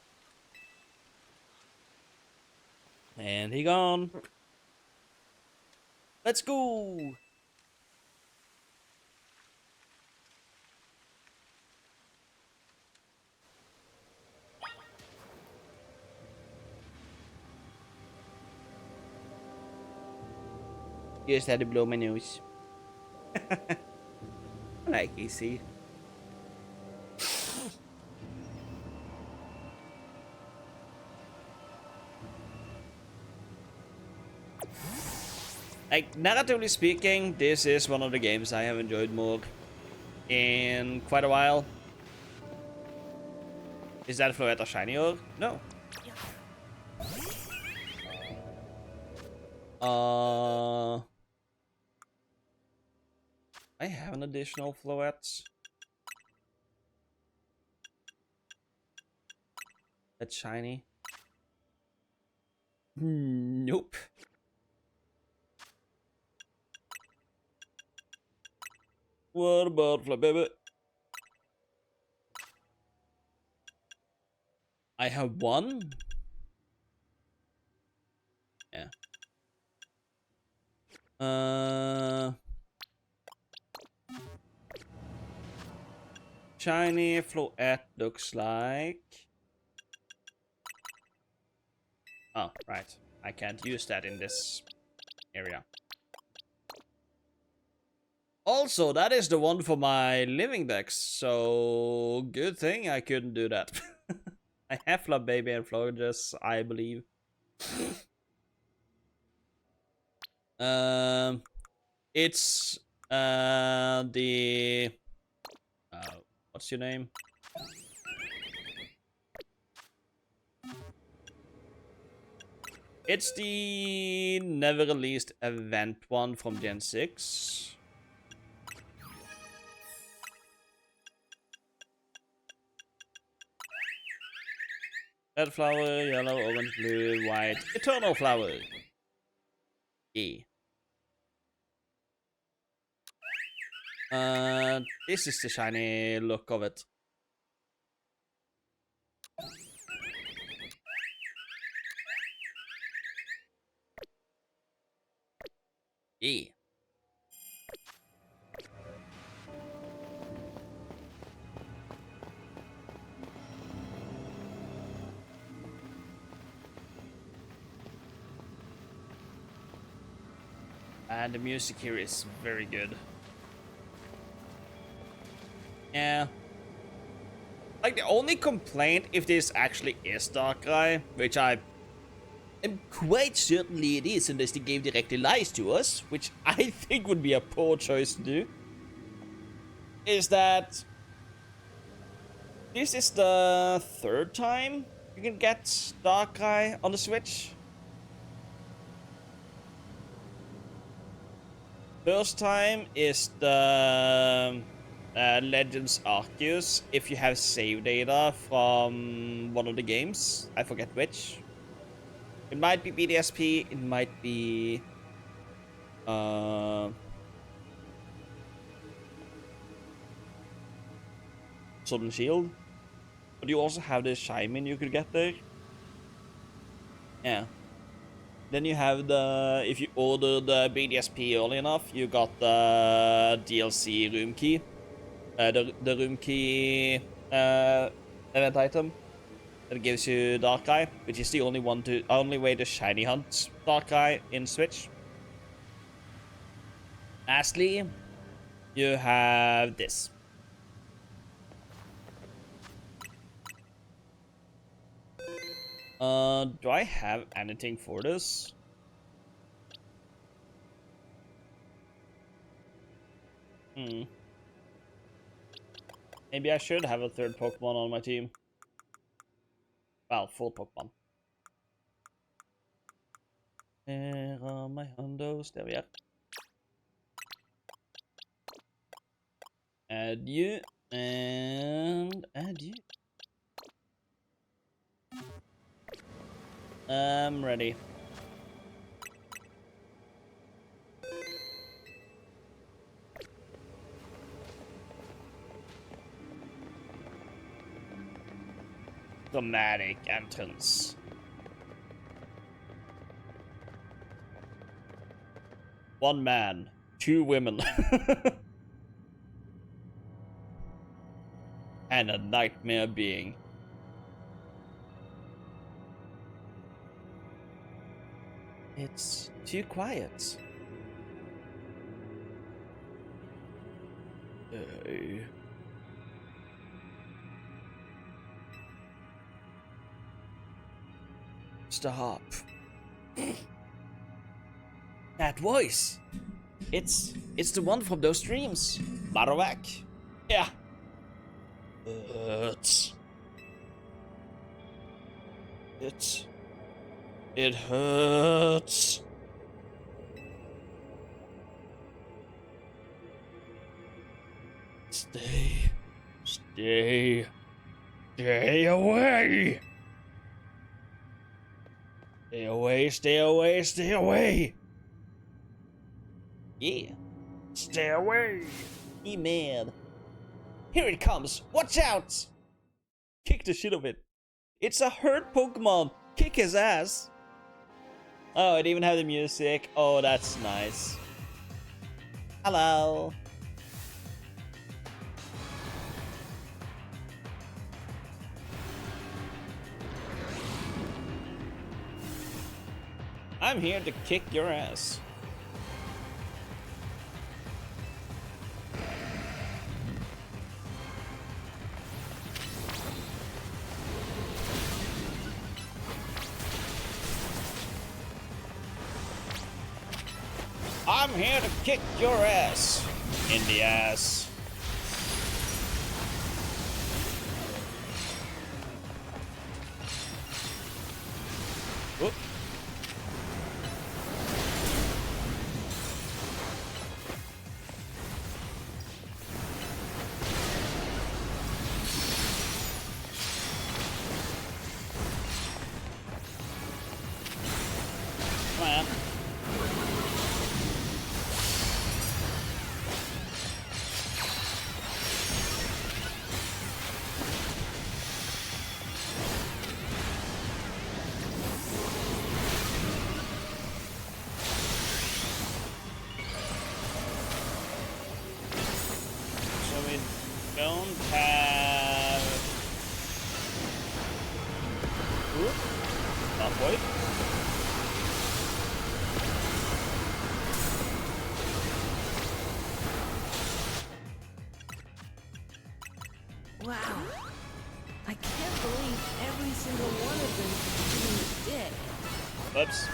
And he gone. Let's go. Just had to blow my nose. I like AC. Like, narratively speaking, this is one of the games I have enjoyed more in quite a while. Is that Floette shiny or no? I have an additional Floette. That's shiny. Nope. What about Flabébé? I have one? Yeah. shiny Floette looks like. Oh, right. I can't use that in this area. Also, that is the one for my living dex, so good thing I couldn't do that. I have Flabébé and Florges, I believe. It's the what's your name? It's the never released event one from Gen 6. Red flower, yellow, orange, blue, white, eternal flower. E. This is the shiny look of it. E. And the music here is very good. Yeah. Like, the only complaint, if this actually is Darkrai, which I am quite certainly it is, unless the game directly lies to us, which I think would be a poor choice to do, is that this is the third time you can get Darkrai on the Switch. First time is the Legends Arceus, if you have save data from one of the games. I forget which. It might be BDSP, it might be Sword and Shield. But you also have the Shaymin you could get there. Yeah. Then you have the, if you order the BDSP early enough, you got the DLC room key. The room key event item that gives you Darkrai, which is the only way to shiny hunt Darkrai in Switch. Lastly, you have this. Do I have anything for this? Maybe I should have a third Pokemon on my team. Well, full Pokemon. Where are my hundos? There we are. Add you and add you. I'm ready. Dramatic entrance. One man, two women. And a nightmare being. It's too quiet. Stop. That voice. It's the one from those streams. Marowak. Yeah. It hurts. Stay away. Stay away. Yeah. Stay away. E-man. Here it comes. Watch out. Kick the shit of it. It's a hurt Pokemon. Kick his ass. Oh, it even had the music. Oh, that's nice. Hello. I'm here to kick your ass. I'm here to kick your ass. In the ass. Whoop. Come on. Don't have... Ooh. Not quite. Wow. I can't believe every single one of them is dead. Oops.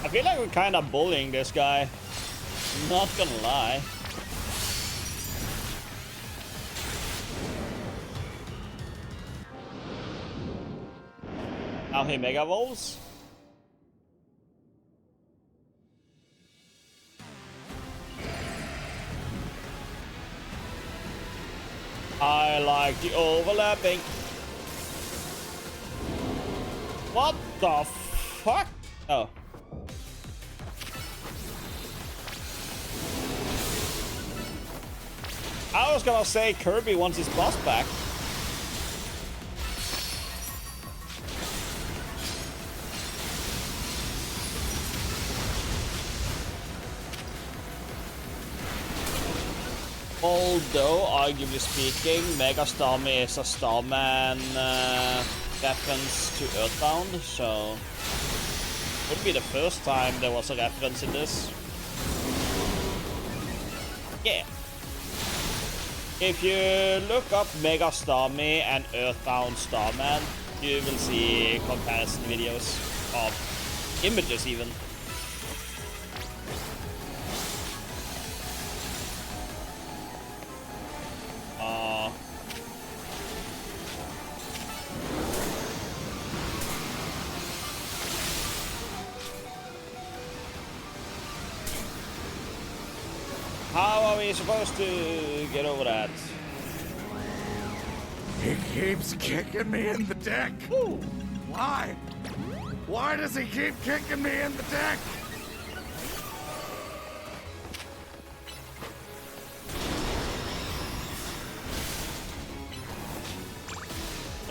I feel like we're kind of bullying this guy. Not gonna lie. Now he mega evolves. I like the overlapping. What the fuck? Oh. I was gonna say Kirby wants his boss back. Although, arguably speaking, Mega Starmie is a Starman reference to Earthbound, so would be the first time there was a reference in this. Yeah. If you look up Mega Starmie and Earthbound Starman, you will see comparison videos of images even. How are we supposed to get over that? He keeps kicking me in the dick. Ooh. Why? Why does he keep kicking me in the dick?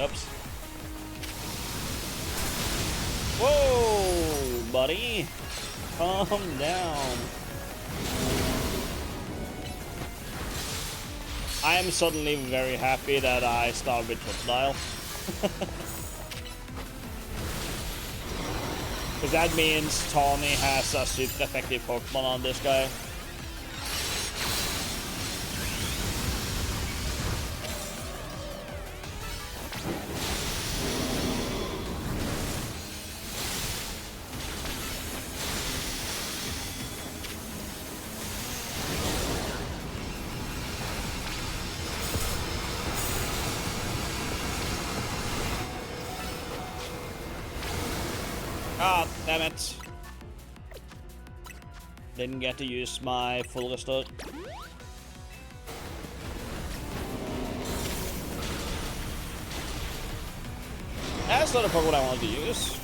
Oops. Whoa, buddy. Calm down. I am suddenly very happy that I started with Totodile. Because that means Tawny has a super effective Pokemon on this guy. Ah, damn it. Didn't get to use my full restore. That's not a Pokemon I wanted to use.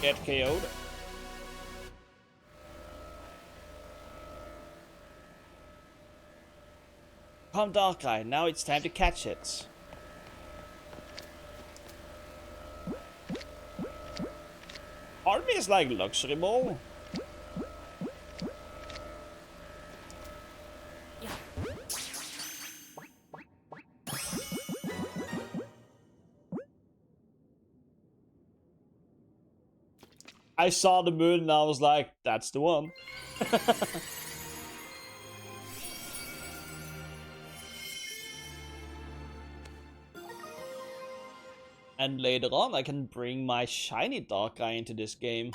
Get KO'd. Come Darkrai, now it's time to catch it. Part of me is like luxury ball. I saw the moon and I was like, that's the one. And later on, I can bring my shiny Darkrai into this game.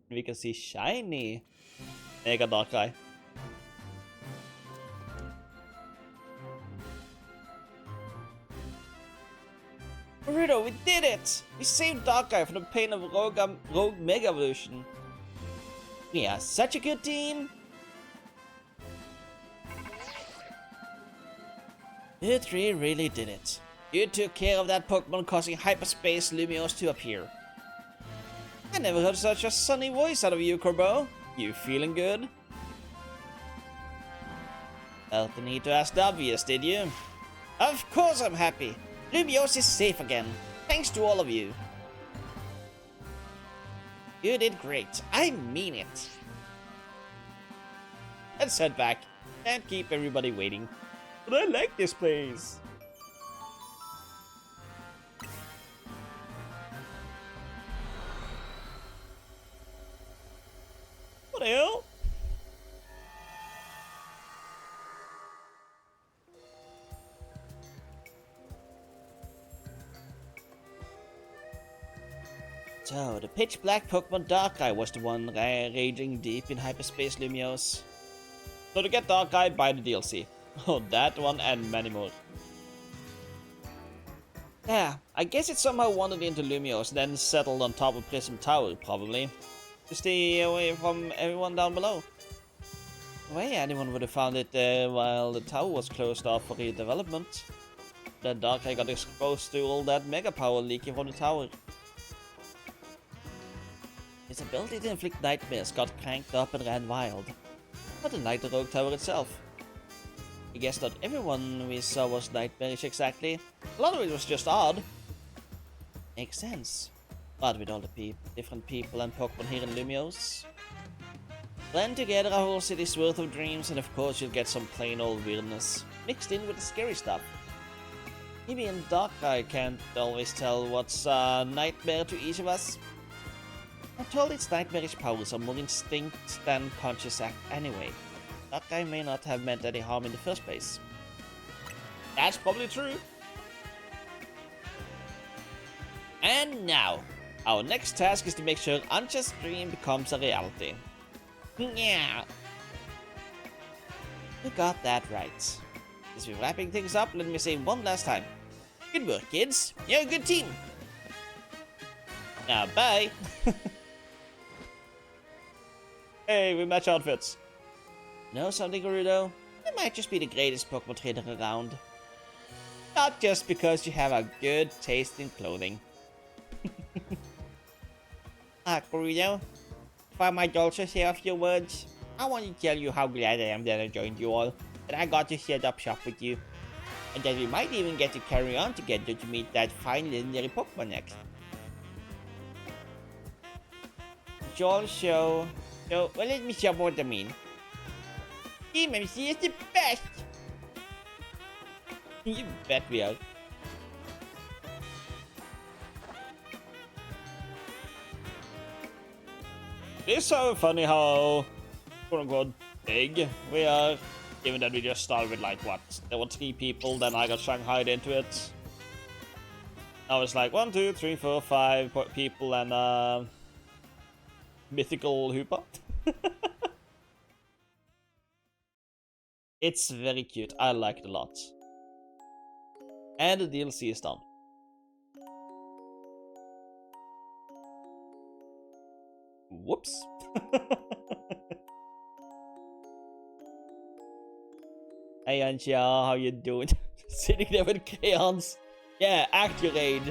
We can see shiny Mega Darkrai. Burrito, we did it! We saved Darkrai from the pain of Rogue Mega Evolution. We are such a good team! You three really did it. You took care of that Pokemon causing Hyperspace Lumiose to appear. I never heard such a sunny voice out of you, Corbo. You feeling good? Felt the need to ask the obvious, did you? Of course I'm happy. Lumiose is safe again. Thanks to all of you. You did great. I mean it. Let's head back. Can't keep everybody waiting. But I like this place. What the hell? So, the pitch black Pokemon Darkrai was the one raging deep in Hyperspace Lumiose. So to get Darkrai, buy the DLC. Oh, that one and many more. Yeah, I guess it somehow wandered into Lumiose and then settled on top of Prism Tower, probably. To stay away from everyone down below. Why anyone would have found it there while the tower was closed off for redevelopment. Then Darkrai got exposed to all that mega power leaking from the tower. Its ability to inflict nightmares got cranked up and ran wild. Not unlike the Rogue Tower itself. I guess not everyone we saw was nightmarish exactly. A lot of it was just odd. Makes sense. But with all the different people and Pokemon here in Lumiose. Blend together a whole city's worth of dreams and of course you'll get some plain old weirdness, mixed in with the scary stuff. Maybe in Darkrai can't always tell what's a nightmare to each of us. I'm told its nightmarish powers are more instinct than conscious act anyway. Darkrai may not have meant any harm in the first place. That's probably true. And now, our next task is to make sure Ancha's dream becomes a reality. Yeah. You got that right. As we're wrapping things up, let me say one last time. Good work, kids. You're a good team. Now, bye. Hey, we match outfits. Know something, Gerudo? You might just be the greatest Pokemon trainer around. Not just because you have a good taste in clothing. Gerudo, if I might also say a few words, I want to tell you how glad I am that I joined you all, that I got to set up shop with you, and that we might even get to carry on together to meet that fine legendary Pokemon next. Joel show. So, well, let me show what I mean. Team MC is the best! You bet we are. It's so funny how, quote-unquote, big we are, given that we just started with, like, what? There were 3 people, then I got shanghaied into it. Now it's like 1, 2, 3, 4, 5 people and, mythical Hoopa. It's very cute. I like it a lot. And the DLC is done. Whoops. Hey Ancha, how you doing? Sitting there with crayons. Yeah, Accurate.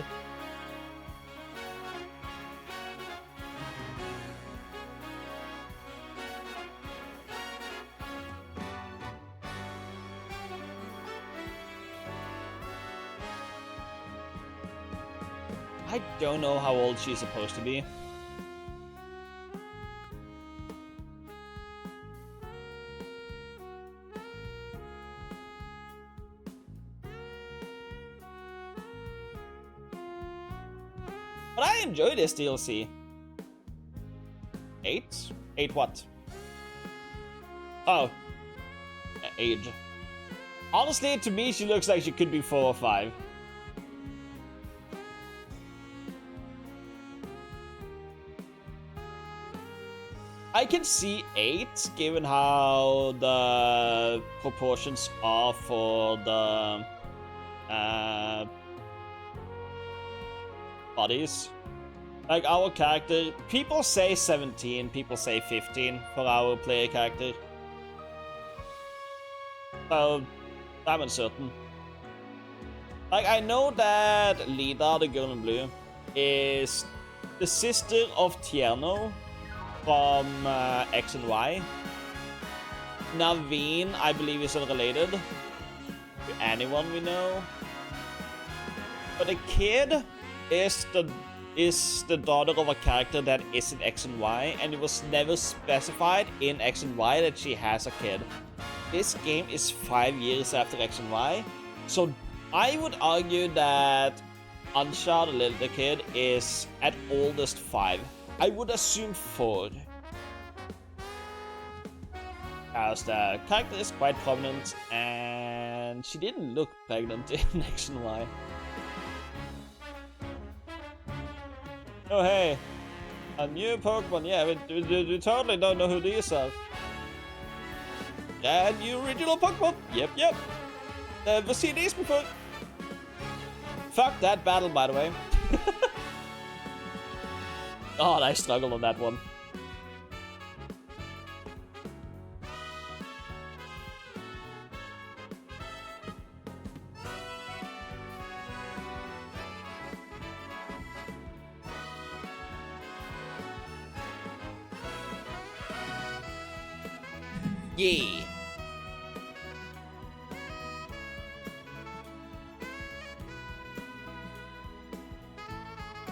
I don't know how old she's supposed to be. But I enjoy this DLC. 8? 8 what? Oh. Age. Honestly, to me, she looks like she could be 4 or 5. I can see 8, given how the proportions are for the bodies. Like our character, people say 17, people say 15 for our player character. So, I'm uncertain. Like, I know that Lida, the girl in blue, is the sister of Tierno from X and Y. Naveen, I believe, is unrelated to anyone we know. But the kid is the daughter of a character that is in X and Y, and it was never specified in X and Y that she has a kid. This game is 5 years after X and Y, so I would argue that Ansha, the little kid, is at oldest 5. I would assume 4. As the character is quite prominent, and she didn't look pregnant in X and Y. Oh hey, a new Pokemon, yeah, we totally don't know who these are. Yeah, new original Pokemon, yep. Never seen these before. Fuck that battle, by the way. God, I struggled on that one. Yeah.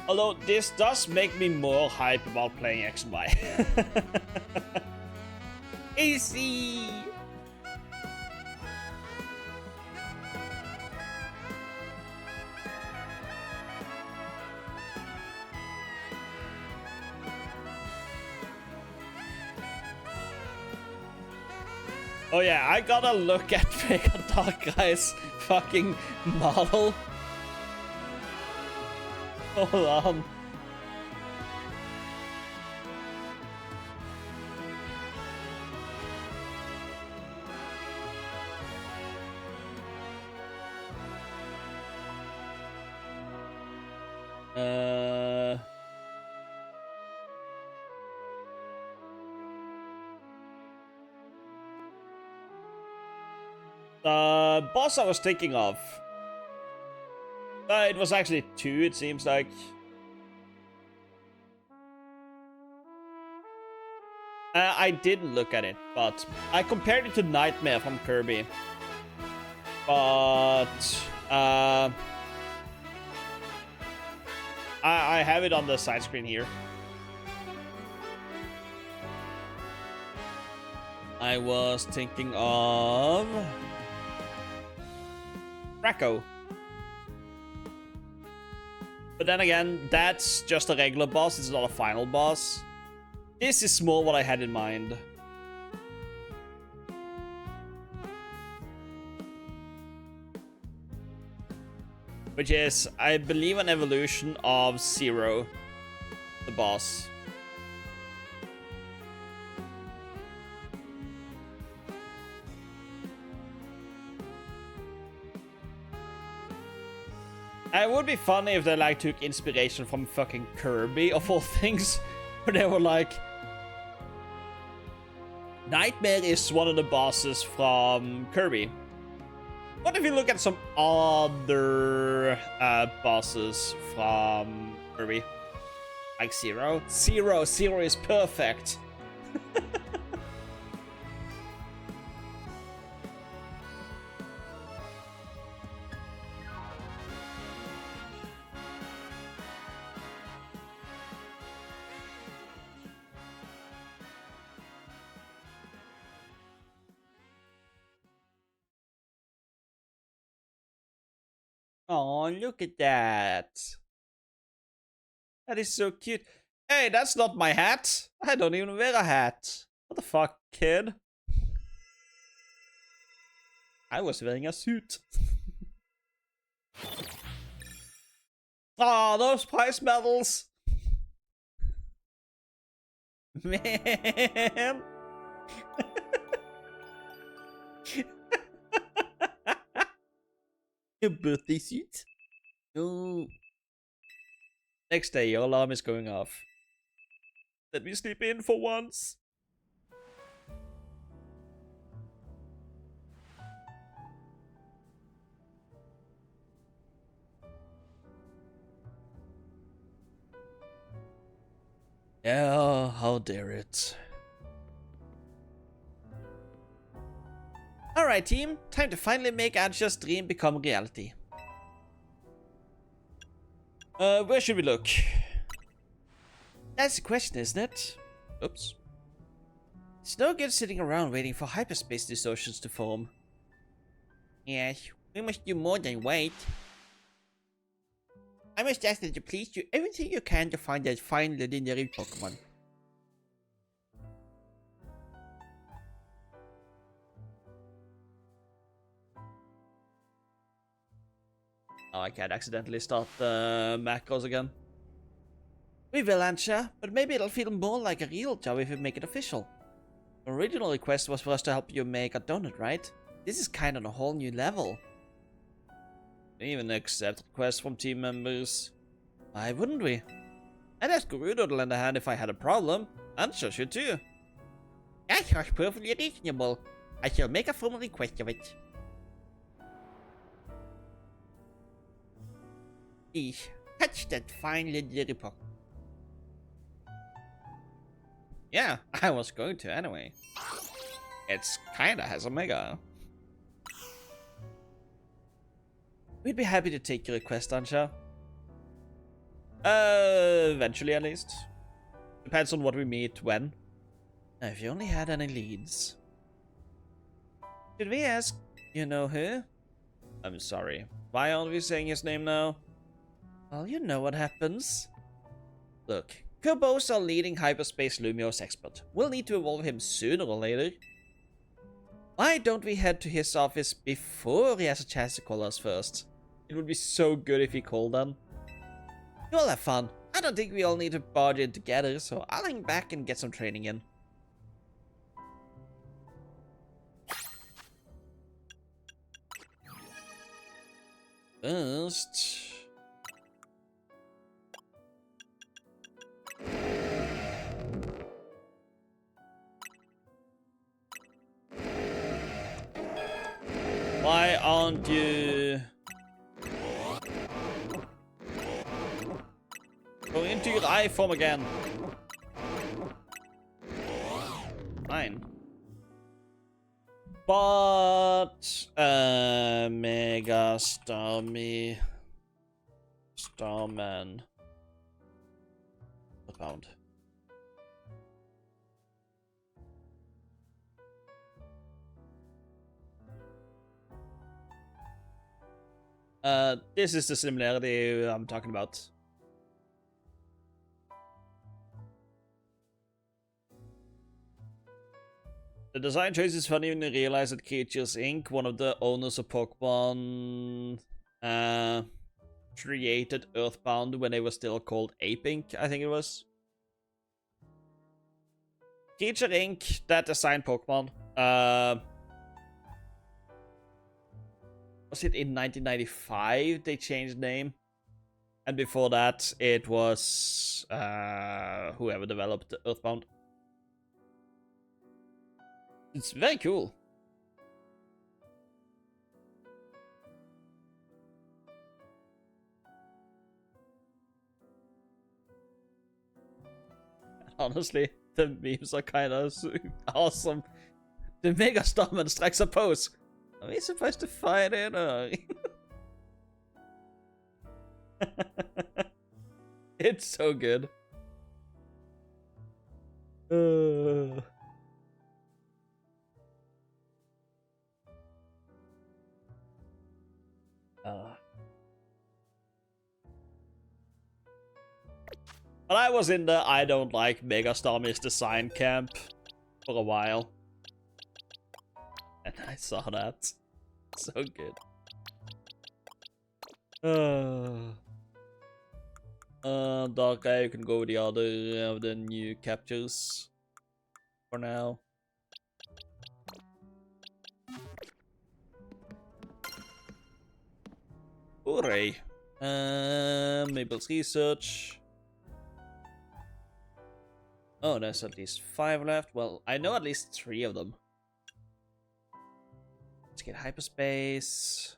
Although this does make me more hype about playing X and Y. Easy. Oh yeah, I gotta look at Mega Dark Guy's fucking model. Hold on. The boss I was thinking of. It was actually 2, it seems like. I didn't look at it, but I compared it to Nightmare from Kirby. But I have it on the side screen here. I was thinking of Racco. But then again, that's just a regular boss, it's not a final boss. This is more what I had in mind. Which is, I believe, an evolution of Zero, the boss. It would be funny if they like took inspiration from fucking Kirby of all things, where they were like, Nightmare is one of the bosses from Kirby. What if you look at some other bosses from Kirby? Like Zero? Zero is perfect. Oh, look at that. That is so cute. Hey, that's not my hat. I don't even wear a hat. What the fuck, kid? I was wearing a suit. Oh, those prize medals. Man. A birthday suit? No. Next day, your alarm is going off. Let me sleep in for once. Yeah, how dare it. Alright team, time to finally make Ansha's dream become reality. Where should we look? That's the question, isn't it? Oops. It's no good sitting around waiting for hyperspace distortions to form. Yes, we must do more than wait. I must ask that you please do everything you can to find that fine legendary Pokemon. Oh, I can't accidentally start the macros again. We will, Ansha, but maybe it'll feel more like a real job if we make it official. The original request was for us to help you make a donut, right? This is kind of a whole new level. We even accept requests from team members. Why wouldn't we? I'd ask Gerudo to lend a hand if I had a problem. Ansha should too. That sounds perfectly reasonable. I shall make a formal request of it. Please, touch that fine legendary Pokemon. Yeah, I was going to anyway. It's kinda has a mega. We'd be happy to take your request, Ansha. Eventually at least. Depends on what we meet when. If you only had any leads. Should we ask, you know who? I'm sorry. Why aren't we saying his name now? Well, you know what happens. Look, Kubo's our leading hyperspace Lumiose expert. We'll need to evolve him sooner or later. Why don't we head to his office before he has a chance to call us first? It would be so good if he called then. You'll have fun. I don't think we all need to barge in together, so I'll hang back and get some training in. First... Why aren't you... Go into your eye form again. Fine. But... Mega Starmie... Starman... Found. This is the similarity I'm talking about. The design choice is funny when you realize that Creatures Inc., one of the owners of Pokemon, created Earthbound when they were still called Ape Inc., I think it was. Creature Inc., that designed Pokemon, was it in 1995 they changed name? And before that, it was whoever developed Earthbound. It's very cool. Honestly, the memes are kind of awesome. The Mega Starman strikes a pose. Are we supposed to fight it or... It's so good. But I was in the I don't like Megastar Misdesign camp for a while. And I saw that. So good. Darkrai, you can go with the other of the new captures for now. Hooray. Mabel's research. Oh, there's at least 5 left. Well, I know at least 3 of them. Let's get hyperspace.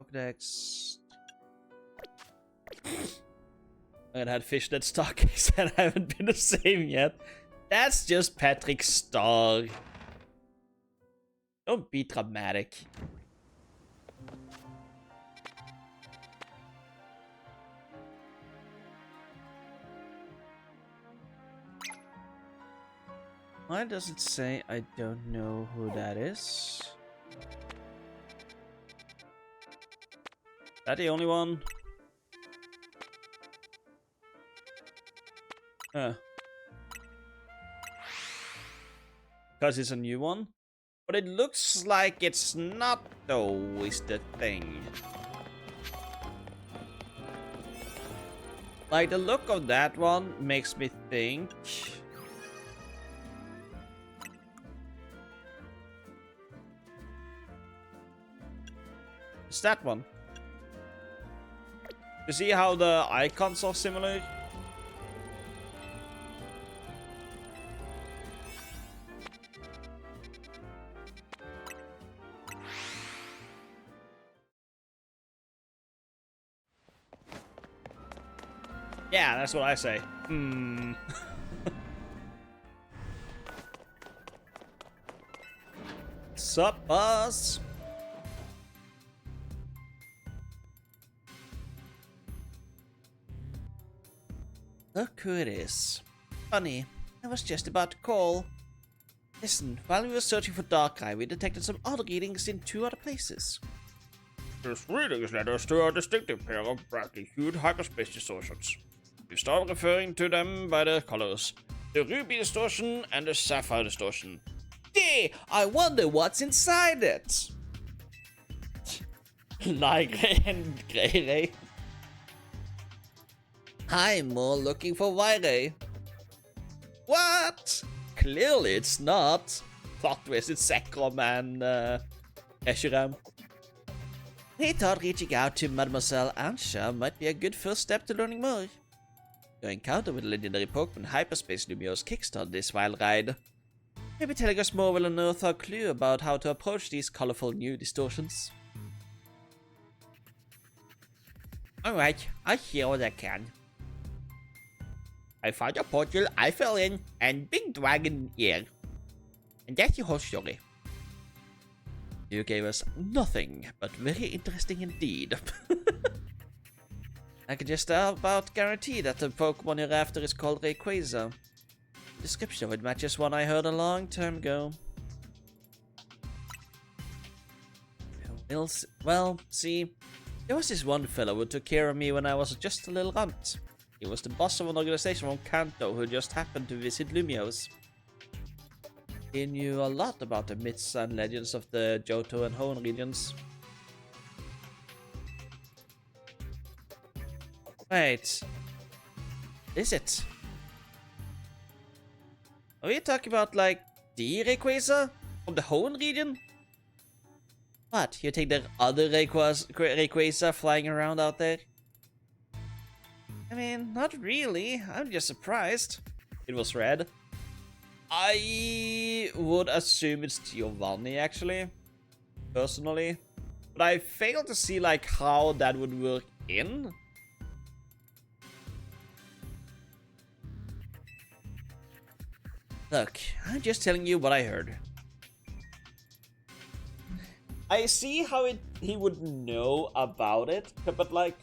Pokedex. I had Fishnet Stargaze and I haven't been the same yet. That's just Patrick Star. Don't be dramatic. Why does it say I don't know who that is? That the only one? Huh. Because it's a new one? But it looks like it's not though, is the thing. Like the look of that one makes me think... It's that one. You see how the icons are similar? Yeah, that's what I say. Sup, boss? Look who it is. Funny, I was just about to call. Listen, while we were searching for Darkrai, we detected some odd readings in 2 other places. This readings led us to a distinctive pair of brightly hued hyperspace distortions. We start referring to them by their colors. The ruby distortion and the sapphire distortion. Gee, I wonder what's inside it. Like and Grey. I'm more looking for Wairei. What? Clearly it's not. Plot twist, it's Zekrom and Reshiram. He thought reaching out to Mademoiselle Ansha might be a good first step to learning more. Your encounter with legendary Pokemon Hyperspace Lumiose kickstarted this wild ride. Maybe telling us more will unearth our clue about how to approach these colorful new distortions. Alright, I'll hear what I can. I found a portal, I fell in, and big dragon here. And that's the whole story. You gave us nothing, but very interesting indeed. I can just about guarantee that the Pokemon you're after is called Rayquaza. Description of it matches one I heard a long time ago. Well, see, there was this one fellow who took care of me when I was just a little runt. He was the boss of an organization from Kanto who just happened to visit Lumiose. He knew a lot about the myths and legends of the Johto and Hoenn regions. Wait. Is it? Are we talking about, like, the Rayquaza from the Hoenn region? What, you think there are other Rayquaza flying around out there? I mean, not really. I'm just surprised. It was red. I would assume it's Giovanni, actually. Personally. But I fail to see, like, how that would work in. Look, I'm just telling you what I heard. I see how he would know about it, but like...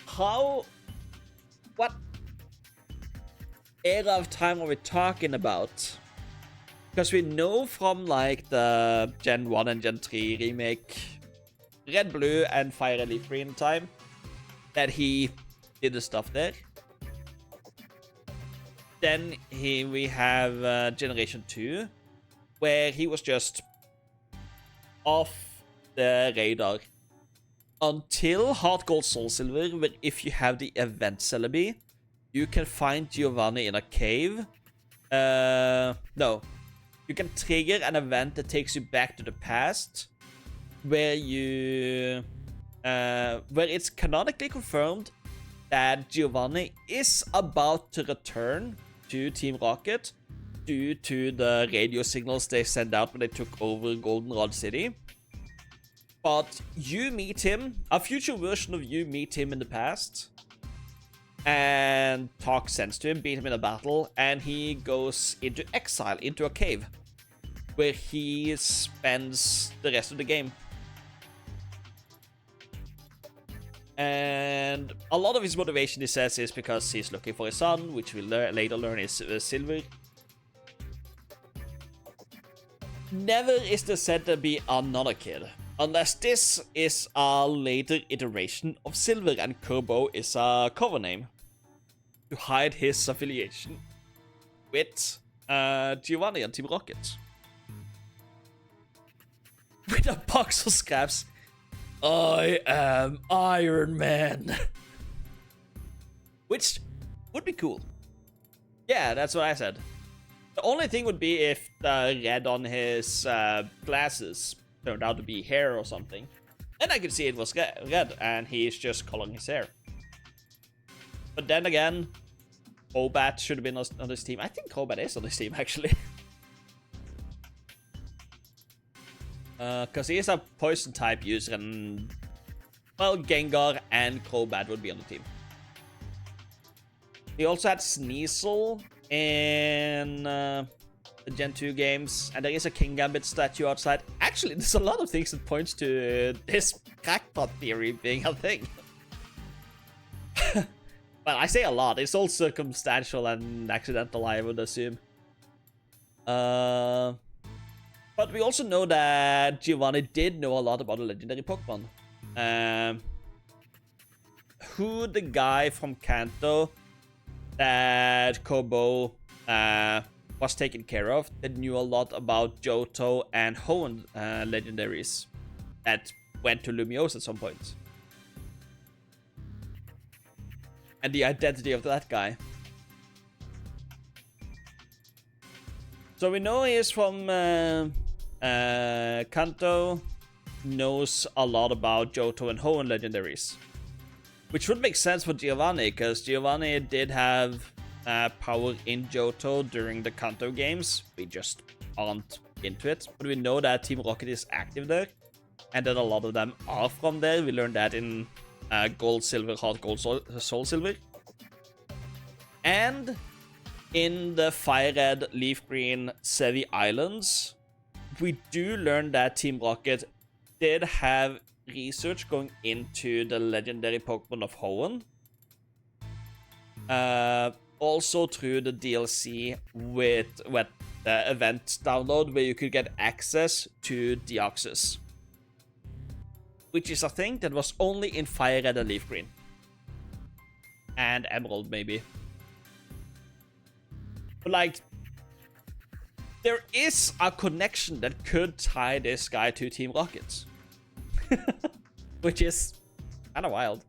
How... What era of time are we talking about? Because we know from like the Gen 1 and Gen 3 remake Red, Blue, and Fire and Leaf Green time that he did the stuff there. Then we have Generation 2, where he was just off the radar until Heart Gold Soul Silver, where if you have the event Celebi, you can find Giovanni in a cave. No. You can trigger an event that takes you back to the past, where it's canonically confirmed that Giovanni is about to return to Team Rocket due to the radio signals they sent out when they took over Goldenrod City. But you meet him, a future version of you meet him in the past, and talk sense to him, beat him in a battle, and he goes into exile, into a cave, where he spends the rest of the game. And a lot of his motivation, he says, is because he's looking for his son, which we'll later learn is Silver. Never is there said to be another kid, unless this is a later iteration of Silver and Kerbo is a cover name to hide his affiliation with Giovanni and Team Rocket. With a box of scraps. I am Iron Man. Which would be cool. Yeah, that's what I said. The only thing would be if the red on his glasses turned out to be hair or something. Then I could see it was red and he's just coloring his hair. But then again, Crobat should have been on this team. I think Crobat is on this team actually. Because he is a poison type user and, well, Gengar and Crobat would be on the team. He also had Sneasel in the Gen 2 games, and there is a King Gambit statue outside. Actually, there's a lot of things that points to this crackpot theory being a thing. Well, I say a lot. It's all circumstantial and accidental, I would assume. But we also know that Giovanni did know a lot about a legendary Pokemon. Who the guy from Kanto that Kobo was taken care of that knew a lot about Johto and Hoenn legendaries that went to Lumiose at some point. And the identity of that guy. So we know he is from Kanto, knows a lot about Johto and Hoenn legendaries. Which would make sense for Giovanni, because Giovanni did have power in Johto during the Kanto games. We just aren't into it. But we know that Team Rocket is active there, and that a lot of them are from there. We learned that in Gold, Silver, Heart Gold, Soul Silver. And in the Fire Red, Leaf Green, Sevi Islands, we do learn that Team Rocket did have research going into the legendary Pokemon of Hoenn. Also through the DLC with the event download where you could get access to Deoxys. Which is a thing that was only in Fire Red and Leaf Green. And Emerald, maybe. But like, there is a connection that could tie this guy to Team Rocket. Which is kind of wild.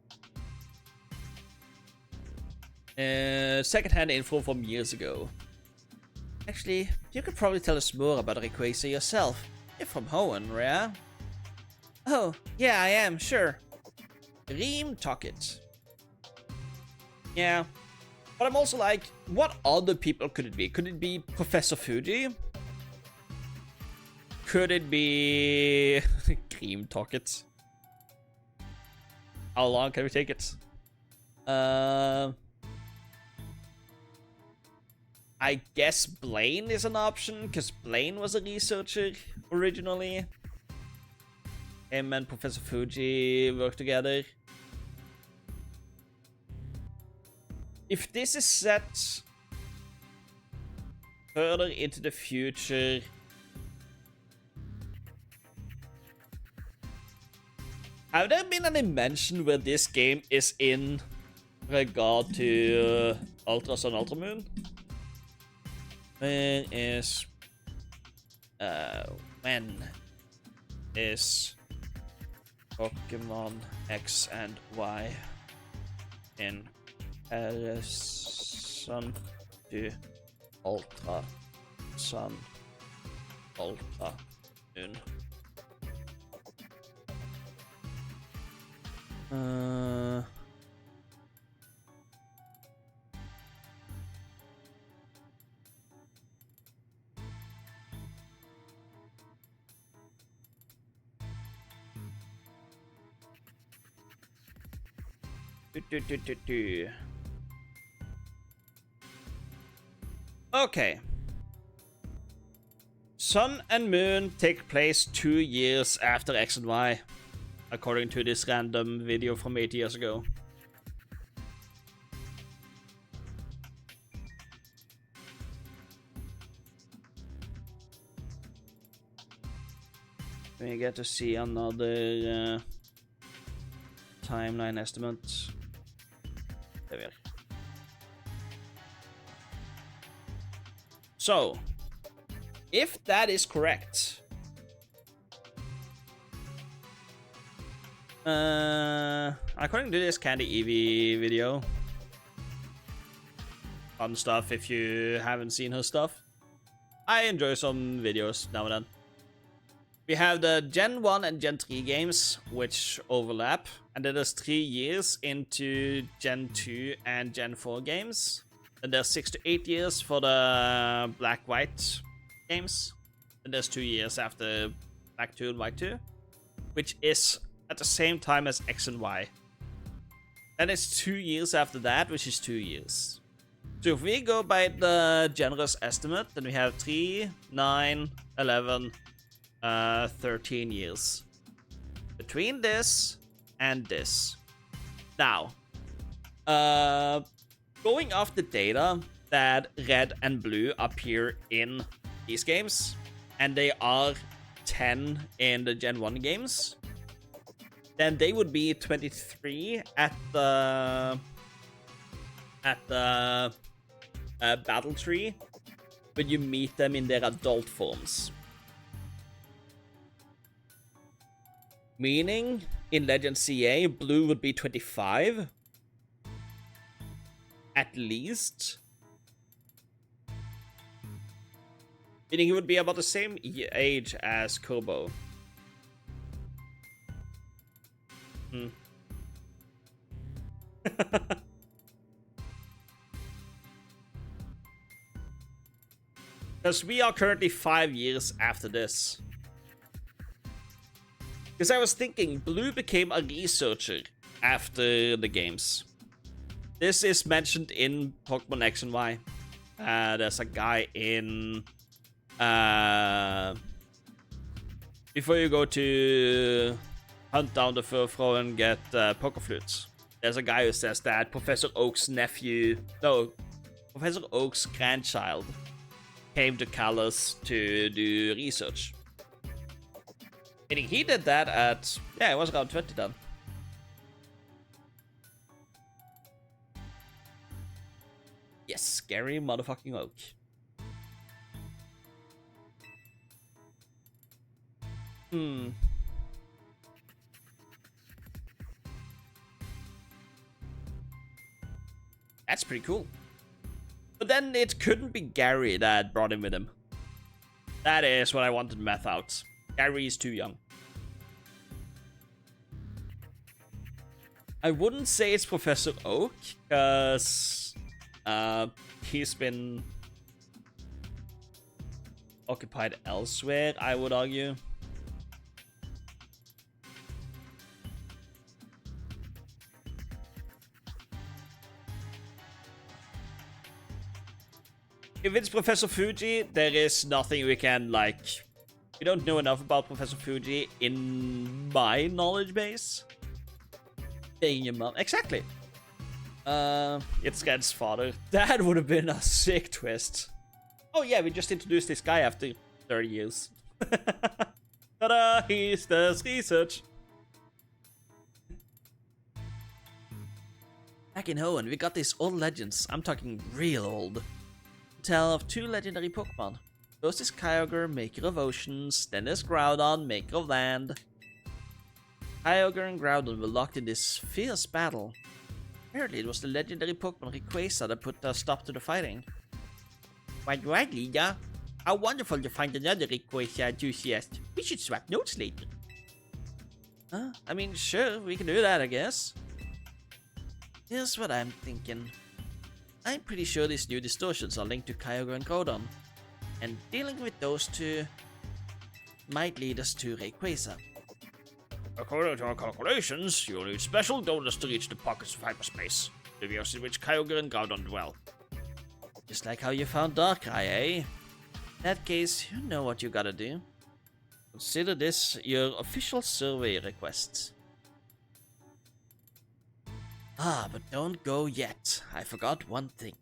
Secondhand info from years ago. Actually, you could probably tell us more about Rayquaza yourself. You're from Hoenn, Rhea. Oh, yeah, I am, sure. Reem Tocket. Yeah. But I'm also like, what other people could it be? Could it be Professor Fuji? Could it be Cream Tocket? How long can we take it? I guess Blaine is an option, because Blaine was a researcher originally. Him and Professor Fuji work together. If this is set further into the future, Have there been any mention where this game is in regard to Ultra Sun, Ultra Moon? When is Pokemon X and Y in comparison to Ultra Sun, Ultra Moon? Okay. Sun and Moon take place 2 years after X and Y, according to this random video from 8 years ago. We get to see another timeline estimate. There we are. So, if that is correct, according to this Candy Eevee video, fun stuff if you haven't seen her stuff. I enjoy some videos now and then. We have the Gen 1 and Gen 3 games, which overlap, and then there's 3 years into Gen 2 and Gen 4 games. And there's 6 to 8 years for the Black-White games. And there's 2 years after Black 2 and White 2, which is at the same time as X and Y. Then it's 2 years after that, which is 2 years. So if we go by the generous estimate, then we have 3, 9, 11, 13 years between this and this. Now, going off the data that red and blue appear in these games, and they are 10 in the Gen 1 games, then they would be 23 at the battle tree when you meet them in their adult forms. Meaning, in Legend CA, blue would be 25. At least. Meaning he would be about the same age as Kurbo. Because we are currently 5 years after this. Because I was thinking, Blue became a researcher after the games. This is mentioned in Pokemon X and Y. There's a guy in... before you go to hunt down the Furfrou and get Pokeflutes, there's a guy who says that Professor Oak's Professor Oak's grandchild came to Kalos to do research. Meaning he did that at... yeah, it was around 20 then. Yes, scary motherfucking Oak. That's pretty cool. But then it couldn't be Gary that brought him with him. That is what I wanted to math out. Gary is too young. I wouldn't say it's Professor Oak, because he's been occupied elsewhere, I would argue. If it's Professor Fuji, there is nothing we can, like... we don't know enough about Professor Fuji in my knowledge base. Being your mom. Exactly. It's Red's father. That would have been a sick twist. Oh yeah, we just introduced this guy after 30 years. Ta-da! He does research. Back in Hoenn, we got these old legends, I'm talking real old, tell of 2 legendary Pokemon. First is Kyogre, maker of oceans, then there's Groudon, maker of land. Kyogre and Groudon were locked in this fierce battle. Apparently it was the legendary Pokemon Rayquaza that put a stop to the fighting. Quite right, Lida. How wonderful to find another Rayquaza enthusiast. We should swap notes later. I mean, sure, we can do that, I guess. Here's what I'm thinking. I'm pretty sure these new distortions are linked to Kyogre and Groudon, and dealing with those 2 might lead us to Rayquaza. According to our calculations, you'll need special donuts to reach the pockets of hyperspace, the areas in which Kyogre and Groudon dwell. Just like how you found Darkrai, eh? In that case, you know what you gotta do. Consider this your official survey request. But don't go yet. I forgot one thing.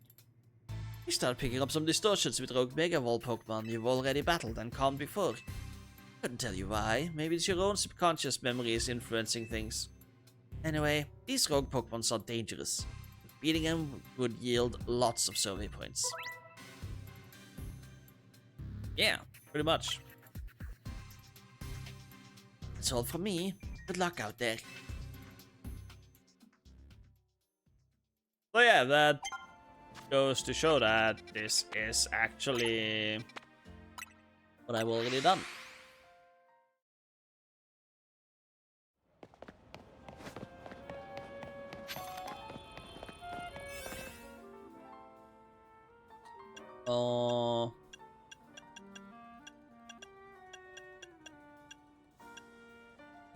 You start picking up some distortions with Rogue Mega Evolved Pokemon you've already battled and calmed before. Couldn't tell you why. Maybe it's your own subconscious memories influencing things. Anyway, these rogue Pokemons are dangerous. Beating them would yield lots of survey points. Yeah, pretty much. That's all from me. Good luck out there. So yeah, that goes to show that this is actually what I've already done. Oh.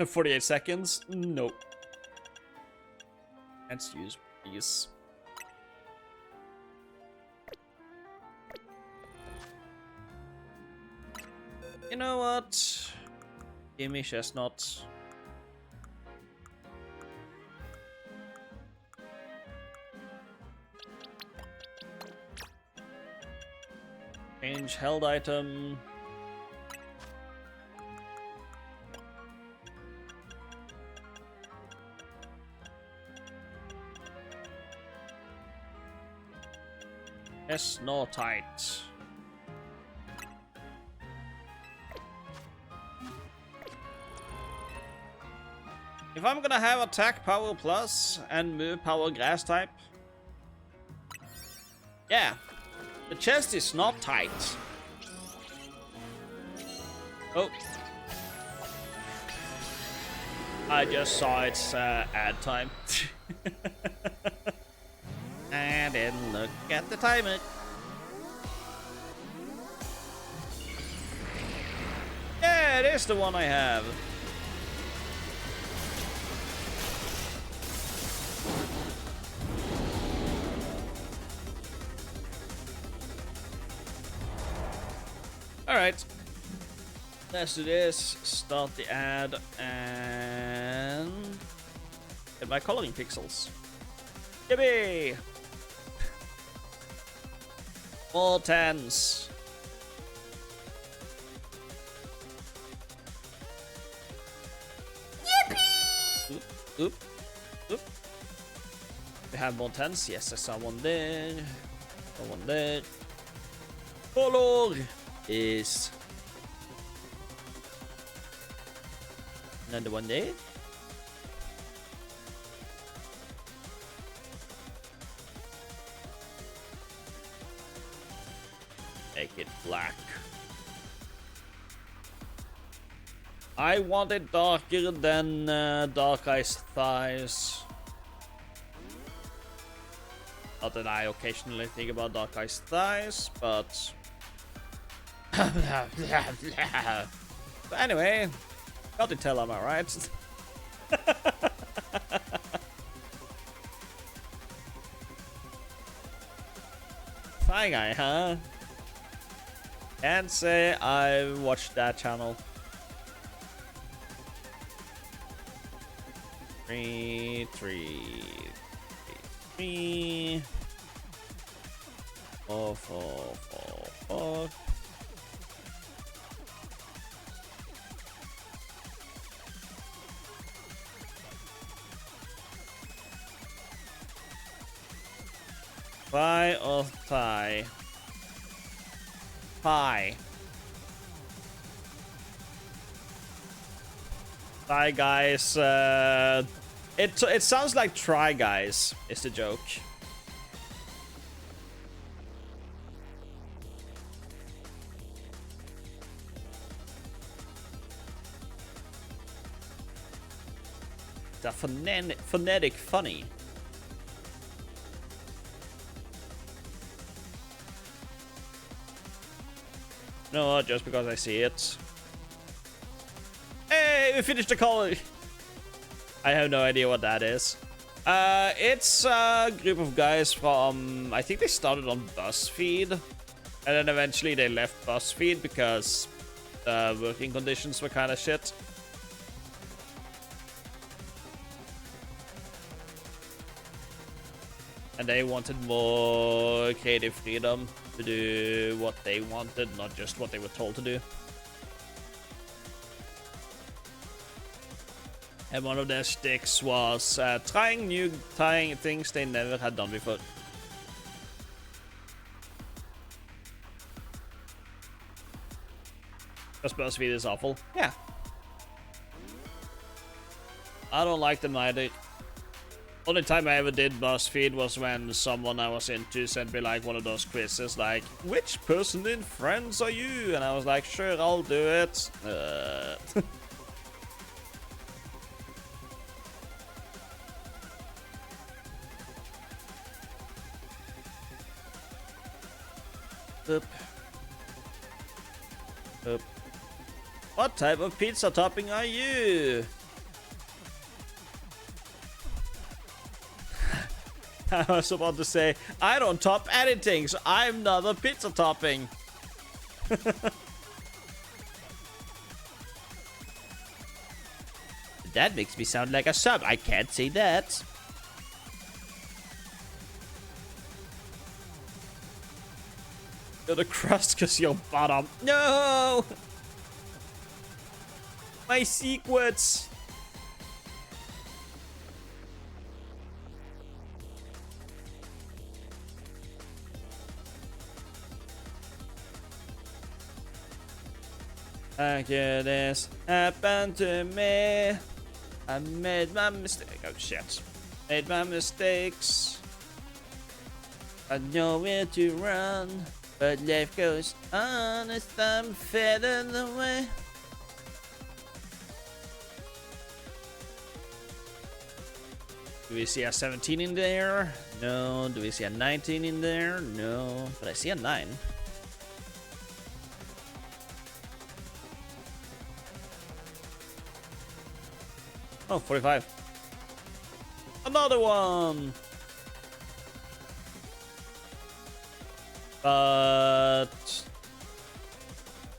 48 seconds? Nope. Let's use these. You know what? Give me Chestnut. Change held item. Snortite. If I'm gonna have attack power plus and move power grass type, yeah, the chest is not tight. Oh, I just saw its ad time. I didn't look at the timer. Yeah, it is the one I have. Alright. Let's do this. Start the ad and get my coloring pixels. Yippee! All 10s. Yippee! Oop. We have more 10s. Yes, I saw one there. Saw one there. Color is another one there. Make it black. I want it darker than Darkrai's thighs. Not that I occasionally think about Darkrai's thighs, but but anyway, got to tell, am I right? Thigh guy, huh? Can't say I watched that channel. 3, 3, 3, 4, 4, 4, 4. Pie or thigh? Pie. Thigh guys. It sounds like Try Guys is the joke. The phonetic funny. No, just because I see it. Hey, we finished the call. I have no idea what that is. It's a group of guys from, I think they started on BuzzFeed. And then eventually they left BuzzFeed because the working conditions were kind of shit. And they wanted more creative freedom to do what they wanted, not just what they were told to do. And one of their sticks was trying things they never had done before. Because BuzzFeed is awful. Yeah. I don't like them either. Only time I ever did BuzzFeed was when someone I was into sent me like one of those quizzes like, which person in Friends are you? And I was like, sure, I'll do it. Oop. Oop. What type of pizza topping are you? I was about to say, I don't top anything, so I'm not a pizza topping. That makes me sound like a sub. I can't say that. You're the crust because you're bottom. No! My secrets. How could this happen to me? I made my mistake. Oh shit. Made my mistakes. I know where to run, but life goes on as I'm fading away. Do we see a 17 in there? No. Do we see a 19 in there? No. But I see a 9. Oh, 45. Another one! But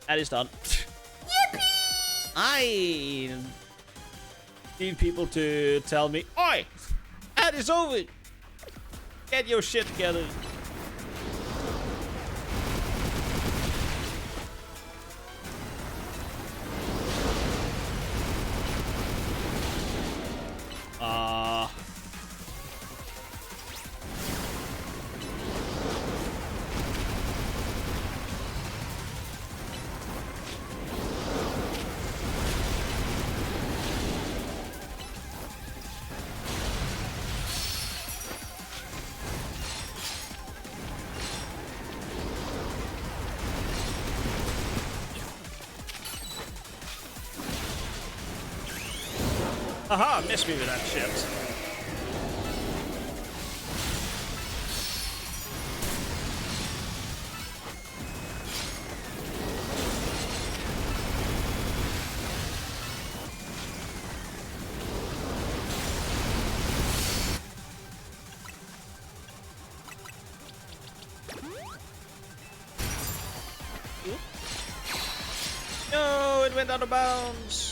that is done. Yippee! I need people to tell me, oi! That is over! Get your shit together. Aha, missed me with that shit. No, it went out of bounds.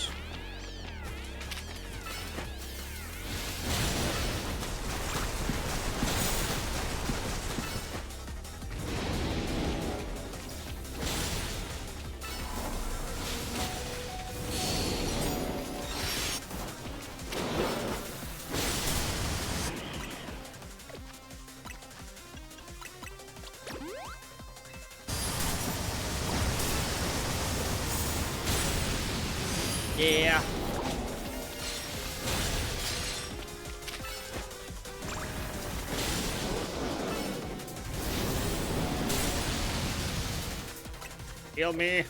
Kill me.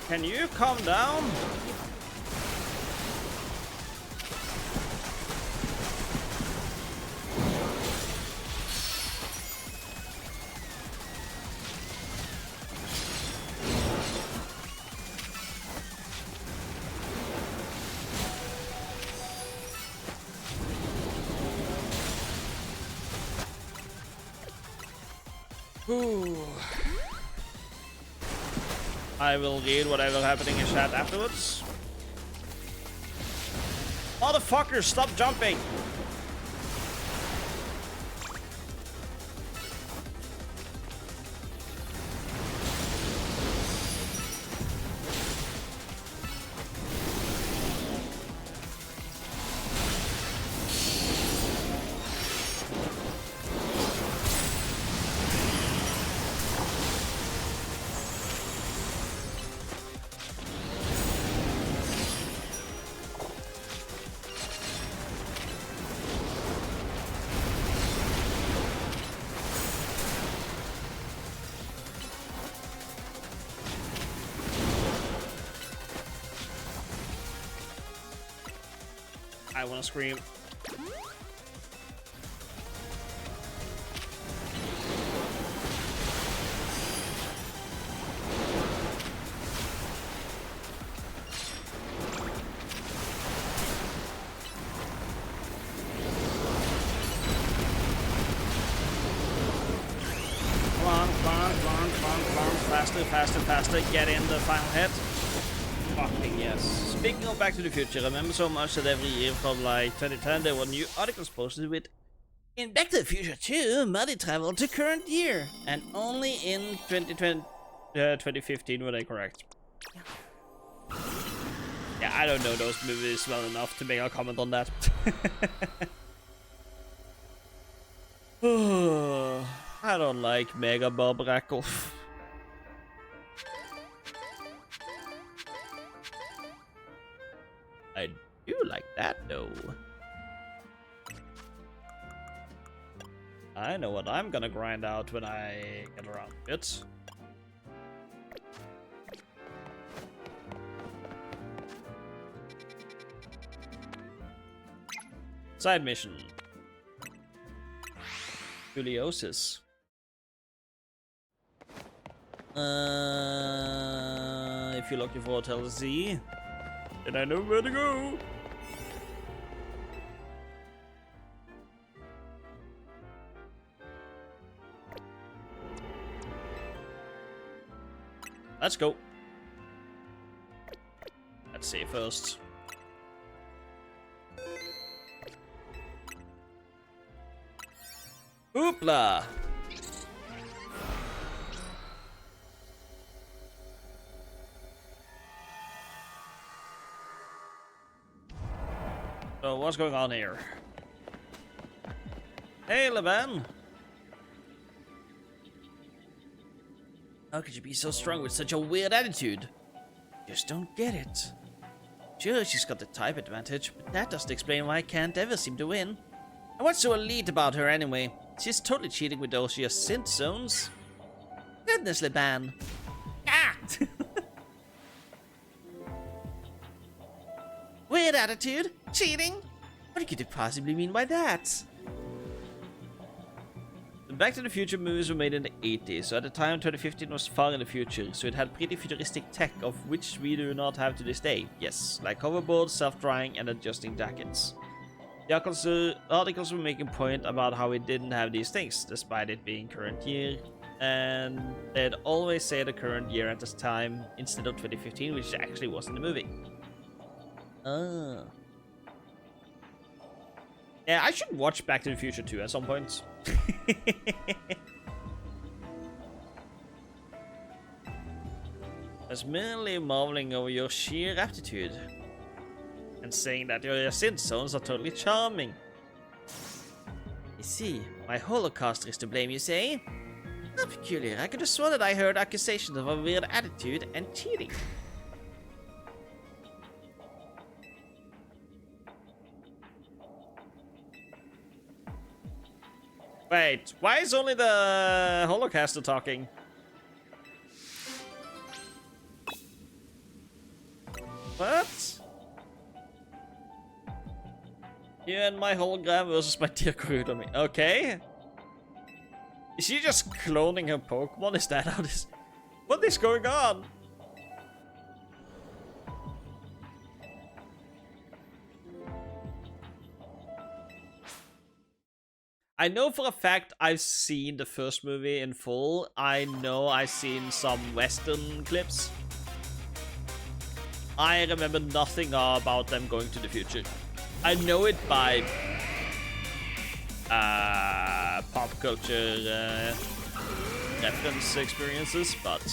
Can you calm down? Ooh. I will read whatever happening in chat afterwards. Motherfucker, stop jumping! I wanna scream. Come on, faster, faster, faster, get in the final hit. Fucking yes. Speaking of Back to the Future, remember so much that every year from like 2010 there were new articles posted with in Back to the Future 2, Marty traveled to current year. And only in 2015 were they correct. Yeah, I don't know those movies well enough to make a comment on that. I don't like Mega Bob Rackle. I do like that though. I know what I'm gonna grind out when I get around it. Side mission. Juliosis. If you're looking for Hotel Z, then I know where to go. Let's go. Let's see first. Hoopla! So what's going on here? Hey, Levan! How could you be so strong with such a weird attitude? Just don't get it. Sure, she's got the type advantage, but that doesn't explain why I can't ever seem to win. And what's so elite about her anyway? She's totally cheating with those your synth zones. Goodness, Levan. Ah! Weird attitude? Cheating? What could you possibly mean by that? Back to the Future movies were made in the 80s, so at the time 2015 was far in the future, so it had pretty futuristic tech of which we do not have to this day. Yes, like hoverboards, self-drying and adjusting jackets. The articles were making point about how we didn't have these things, despite it being current year, and they'd always say the current year at this time instead of 2015, which actually was in the movie. Yeah, I should watch Back to the Future 2 at some point. I was merely marveling over your sheer aptitude and saying that your synth zones are totally charming. You see, my Holocaster is to blame, you say? How peculiar. I could have sworn that I heard accusations of a weird attitude and cheating. Wait, why is only the Holocaster talking? What? You and my hologram versus my dear Kurudami. Okay. Is she just cloning her Pokemon? Is that how this... What is going on? I know for a fact I've seen the first movie in full. I know I've seen some Western clips. I remember nothing about them going to the future. I know it by pop culture reference experiences, but...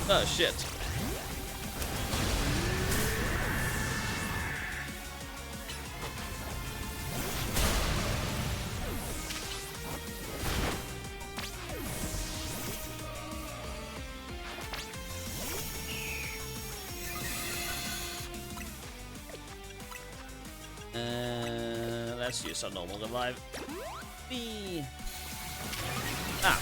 Oh shit. Let's use our normal revive. B. Ah.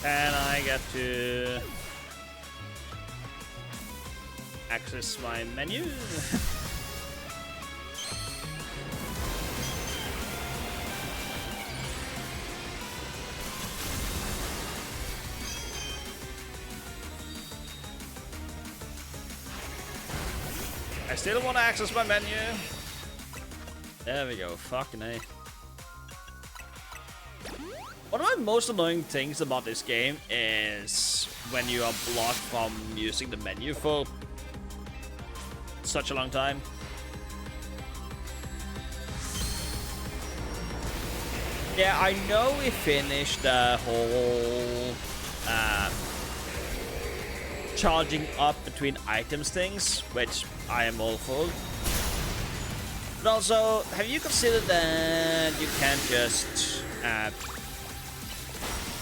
And I get to access my menu. I still want to access my menu. There we go. Fucking A. One of the most annoying things about this game is when you are blocked from using the menu for such a long time. Yeah, I know we finished the whole charging up between items things, which I am all for. But also, have you considered that you can't just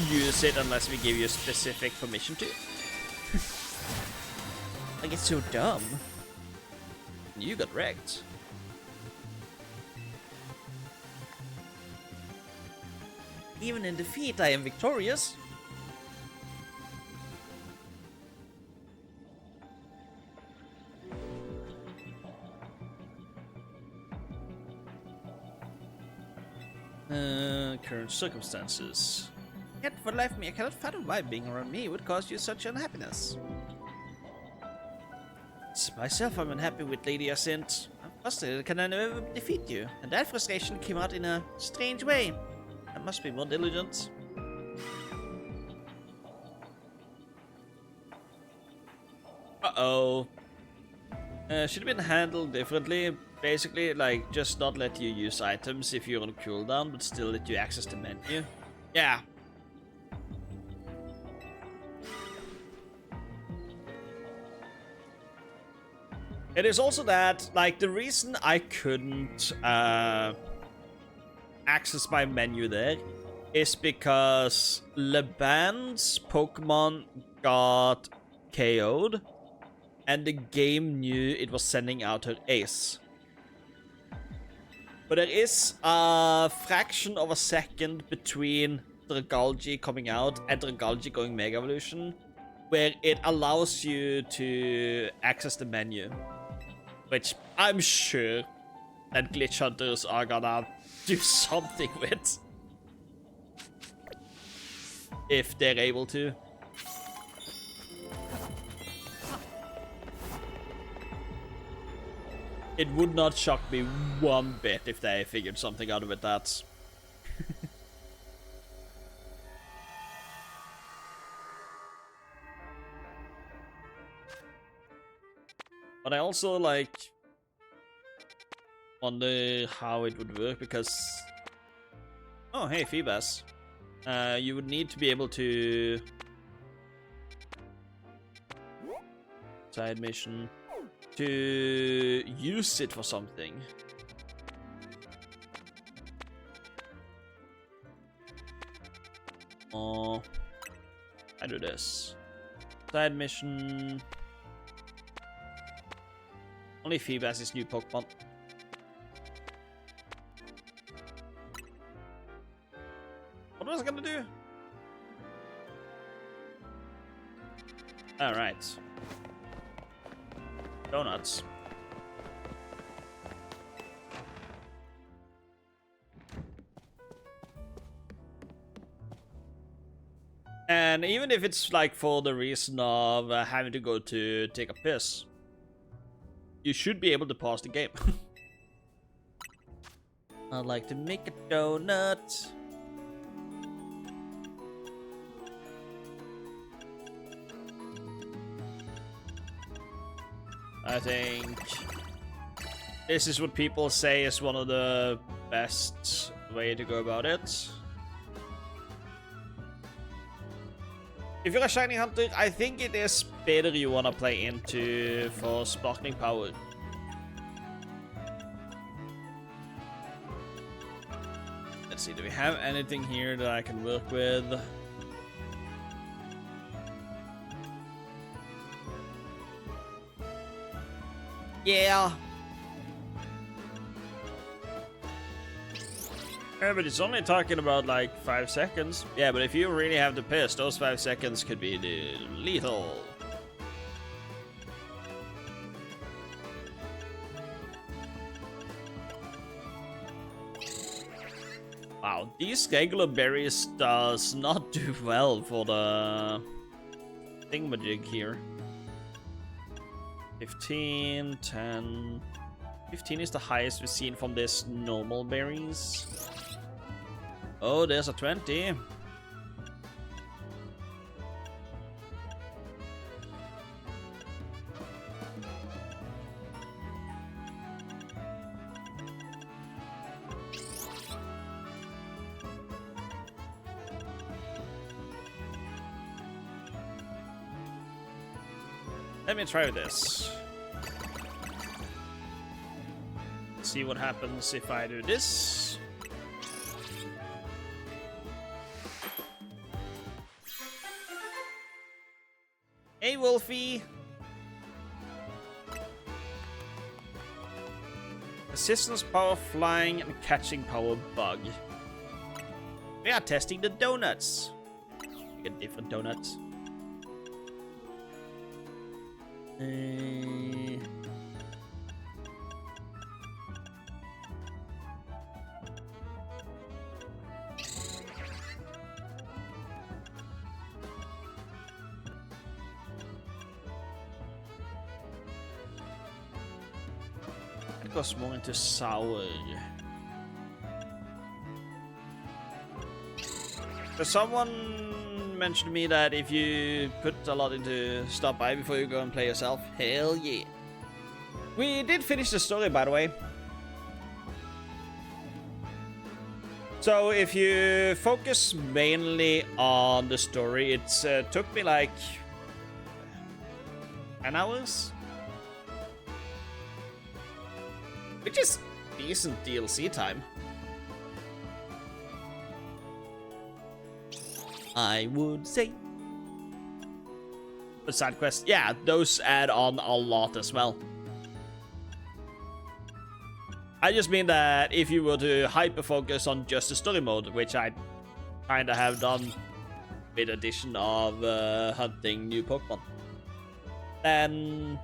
use it unless we give you specific permission to? Like, it's so dumb. You got wrecked. Even in defeat, I am victorious. Current circumstances. Yet for the life of me, I cannot fathom why being around me would cause you such unhappiness. It's myself I'm unhappy with, Lady Ascent. I'm frustrated can I never defeat you, and that frustration came out in a strange way. I must be more diligent. Uh-oh. Should have been handled differently. Basically, like, just not let you use items if you're on cooldown, but still let you access the menu. Yeah. It is also that, like, the reason I couldn't access my menu there is because Leban's Pokemon got KO'd, and the game knew it was sending out her ace. But there is a fraction of a second between Dragalge coming out and Dragalge going Mega Evolution, where it allows you to access the menu, which I'm sure that glitch hunters are gonna do something with, if they're able to. It would not shock me one bit if they figured something out with that. But I also, like, wonder how it would work, because... Oh, hey, Phoebus. You would need to be able to... Side mission... to use it for something. Oh, I do this. Side mission. Only Phoebus is new Pokemon. What was I gonna do? Alright. Donuts. And even if it's like for the reason of having to go to take a piss, you should be able to pause the game. I'd like to make a donut. I think this is what people say is one of the best way to go about it. If you're a shiny hunter, I think it is better you wanna play into for sparkling power. Let's see, do we have anything here that I can work with? Yeah. Yeah, but it's only talking about like 5 seconds. Yeah, but if you really have to piss, those 5 seconds could be lethal. Wow, these regular berries does not do well for the thingamajig here. 15, 10... 15 is the highest we've seen from this normal berries. Oh, there's a 20. Let me try this. See what happens if I do this. Hey, Wolfie. Assistance power, flying, and catching power, bug. We are testing the donuts. We get different donuts. It goes more into sour. So someone mentioned to me that if you put a lot into stop by before you go and play yourself, hell yeah. We did finish the story, by the way. So if you focus mainly on the story, it took me like 10 hours. Which is decent DLC time. I would say. The side quests, yeah, those add on a lot as well. I just mean that if you were to hyper focus on just the story mode, which I kind of have done with addition of hunting new Pokemon, then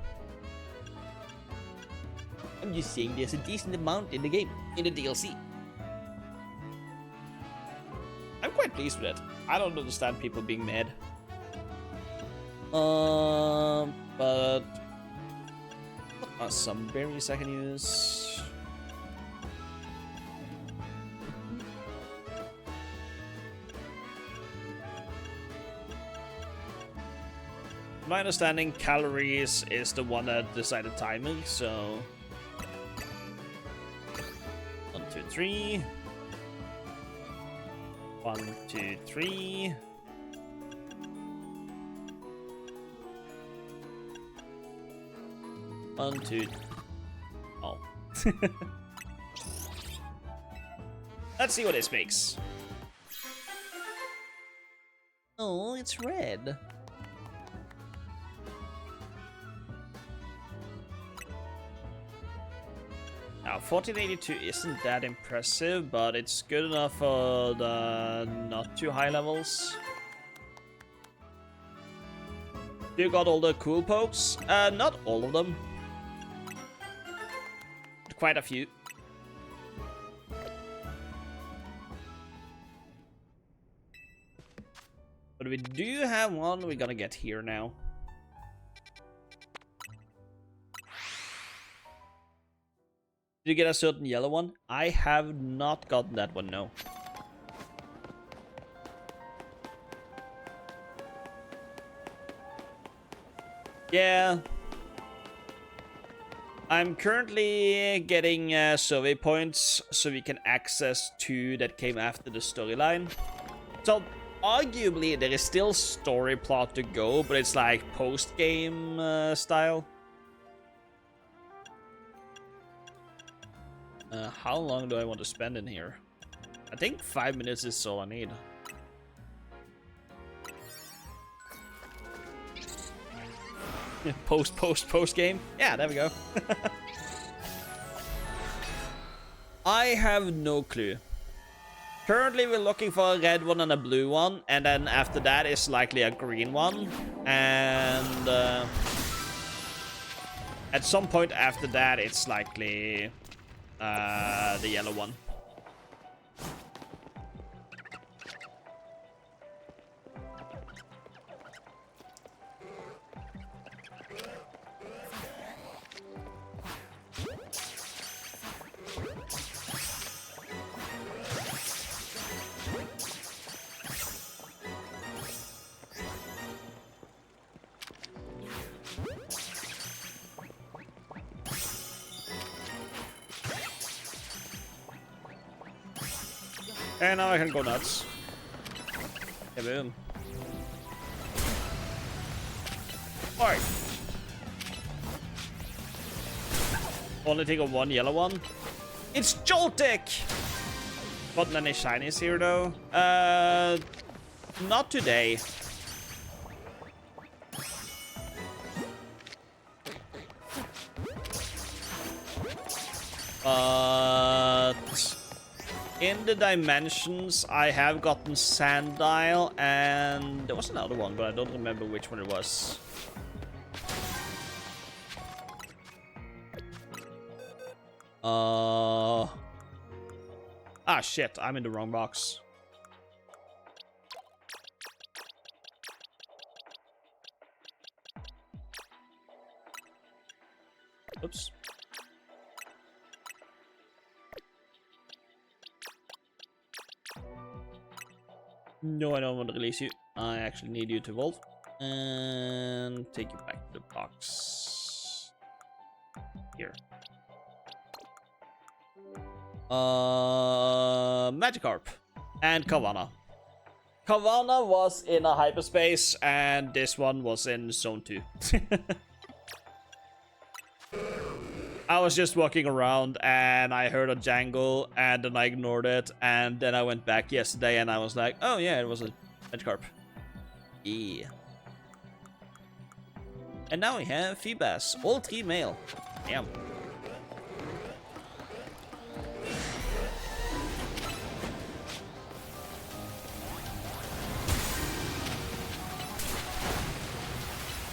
I'm just saying there's a decent amount in the game, in the DLC. I'm quite pleased with it. I don't understand people being mad. But what are some berries I can use? My understanding, calories is the one that decided timing, so 1, 2, 3. 1, 2, 3. One, two. Oh. Let's see what this makes. Oh, it's red. Now, 1482 isn't that impressive, but it's good enough for the not too high levels. You got all the cool pokes? Not all of them. Quite a few. But we do have one we're gonna get here now. Did you get a certain yellow one? I have not gotten that one, no. Yeah. I'm currently getting survey points so we can access 2 that came after the storyline. So, arguably, there is still story plot to go, but it's like post-game style. How long do I want to spend in here? I think 5 minutes is all I need. Post game? Yeah, there we go. I have no clue. Currently we're looking for a red one and a blue one, and then after that is likely a green one, and at some point after that it's likely the yellow one. And now I can go nuts. Yeah, boom. Alright. Only take a 1 yellow one. It's Joltik! Gotten any shinies here though? Not today. In the dimensions, I have gotten Sandile, and there was another one, but I don't remember which one it was. Ah, shit, I'm in the wrong box. Oops. No, I don't want to release you. I actually need you to evolve. And take you back to the box. Here. Magikarp. And Kavana. Kavana was in a hyperspace, and this one was in Zone 2. I was just walking around and I heard a jangle and then I ignored it, and then I went back yesterday and I was like, oh yeah, it was a Magikarp. Yeah. And now we have Feebas, all 3 male. Damn.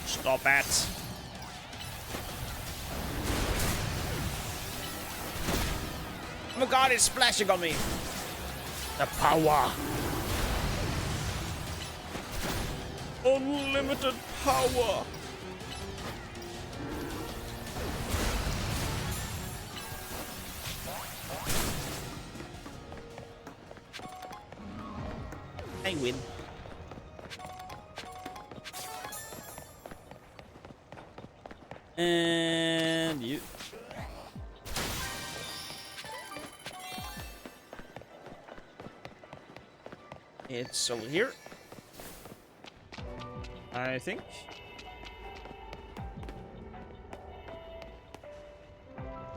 Stop it. Oh my god, it's splashing on me. The power. Unlimited power. I win. And you. It's over here, I think.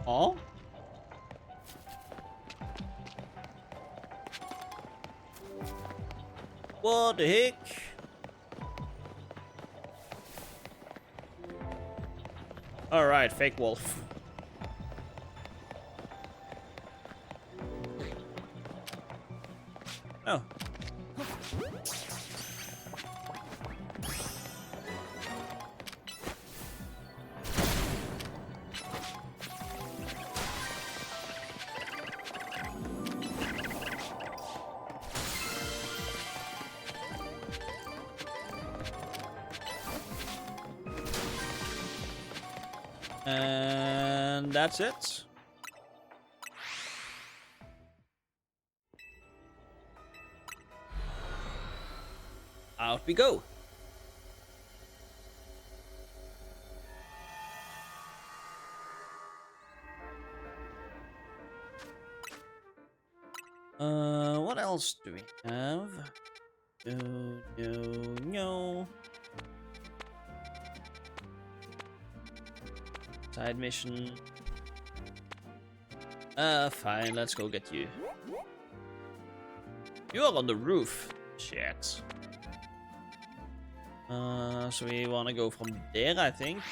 Oh? What the heck? Alright, fake wolf. Oh. And that's it. Out we go. What else do we have? No. Side mission. Fine, let's go get you. You are on the roof. Shit. So we wanna go from there, I think.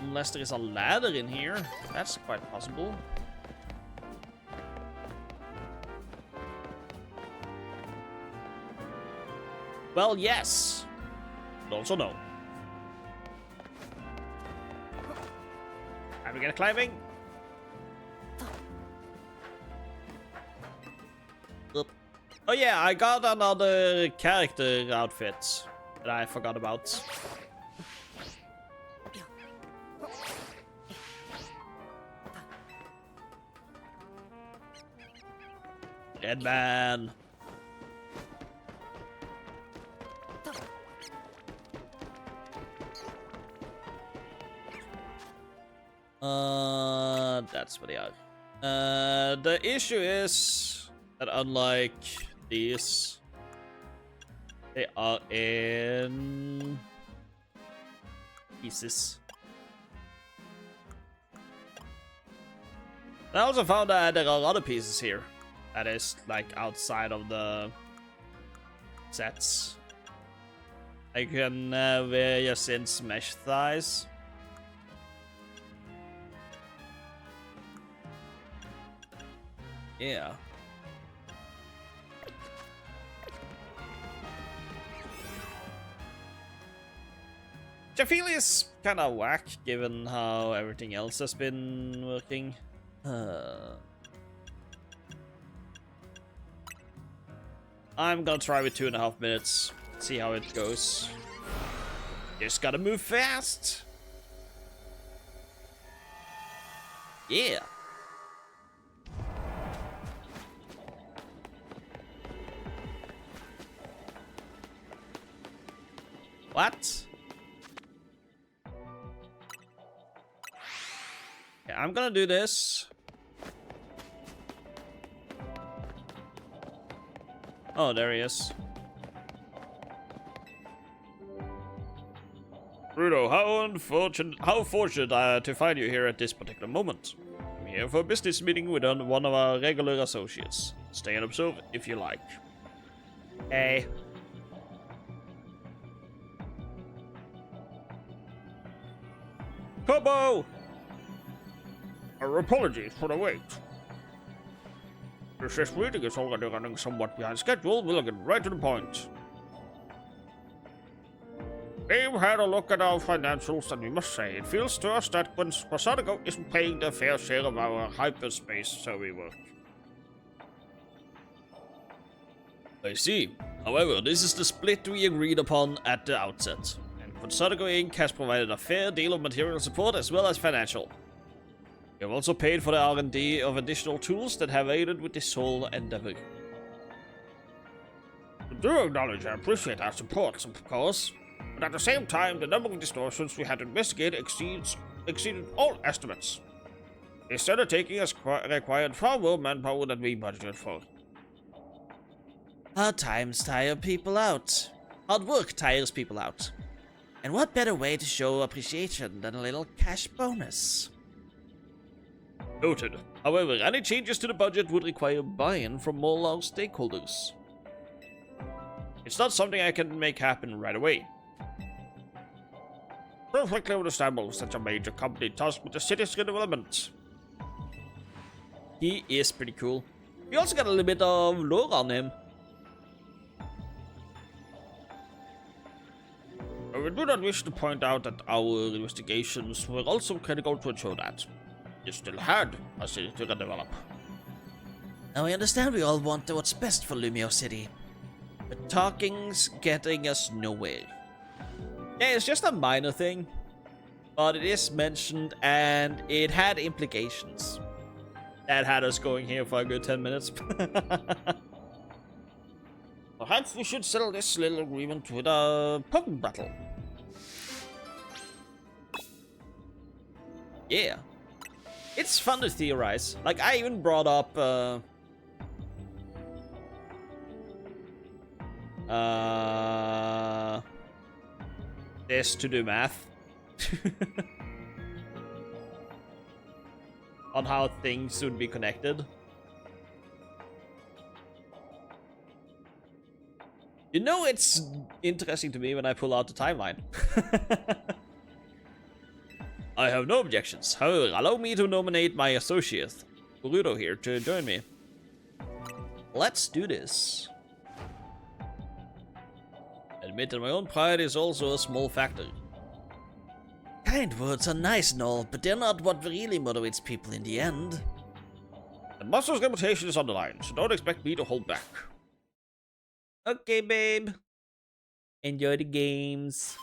Unless there is a ladder in here. That's quite possible. Well, yes. But also no. Have we got climbing? Oop. Oh yeah, I got another character outfit that I forgot about. Dead man. That's what they are. The issue is that unlike these, they are in pieces. I also found that there are other pieces here that is like outside of the sets. I can wear Yacin's mesh thighs. Yeah. Which I feel is kind of whack given how everything else has been working. I'm gonna try with 2.5 minutes, see how it goes. Just gotta move fast. Yeah. What? Okay, I'm gonna do this. Oh, there he is. Rudo, how fortunate to find you here at this particular moment. here for a business meeting with one of our regular associates. Stay and observe if you like. Hey. Kobo! Our apologies for the wait. This meeting is already running somewhat behind schedule. We'll get right to the point. We've had a look at our financials, and we must say, it feels to us that Quasarigo isn't paying their fair share of our hyperspace survey work. I see. However, this is the split we agreed upon at the outset, and Quasarigo Inc. has provided a fair deal of material support as well as financial. We have also paid for the R&D of additional tools that have aided with this whole endeavor. We do acknowledge and appreciate our support, of course, but at the same time, the number of distortions we had to investigate exceeded all estimates. This undertaking has required far more manpower than we budgeted for. Hard times tire people out. Hard work tires people out. And what better way to show appreciation than a little cash bonus? Noted. However, any changes to the budget would require buy-in from all our stakeholders. It's not something I can make happen right away. Perfectly understandable, such a major company tasked with the city's redevelopment. He is pretty cool. We also got a little bit of lore on him. We do not wish to point out that our investigations were also critical to ensure that you still had a city to redevelop. Now I understand we all want what's best for Lumio City, but talking's getting us nowhere. Yeah, it's just a minor thing, but it is mentioned and it had implications. That had us going here for a good 10 minutes. Perhaps we should settle this little agreement with a Pokemon battle. Yeah. It's fun to theorize. Like, I even brought up, this to do math. On how things would be connected. You know, it's interesting to me when I pull out the timeline. I have no objections. However, allow me to nominate my associate, Boruto here, to join me. Let's do this. Admit that my own pride is also a small factor. Kind words are nice and all, but they're not what really motivates people in the end. The master's reputation is on the line, so don't expect me to hold back. Okay, babe. Enjoy the games.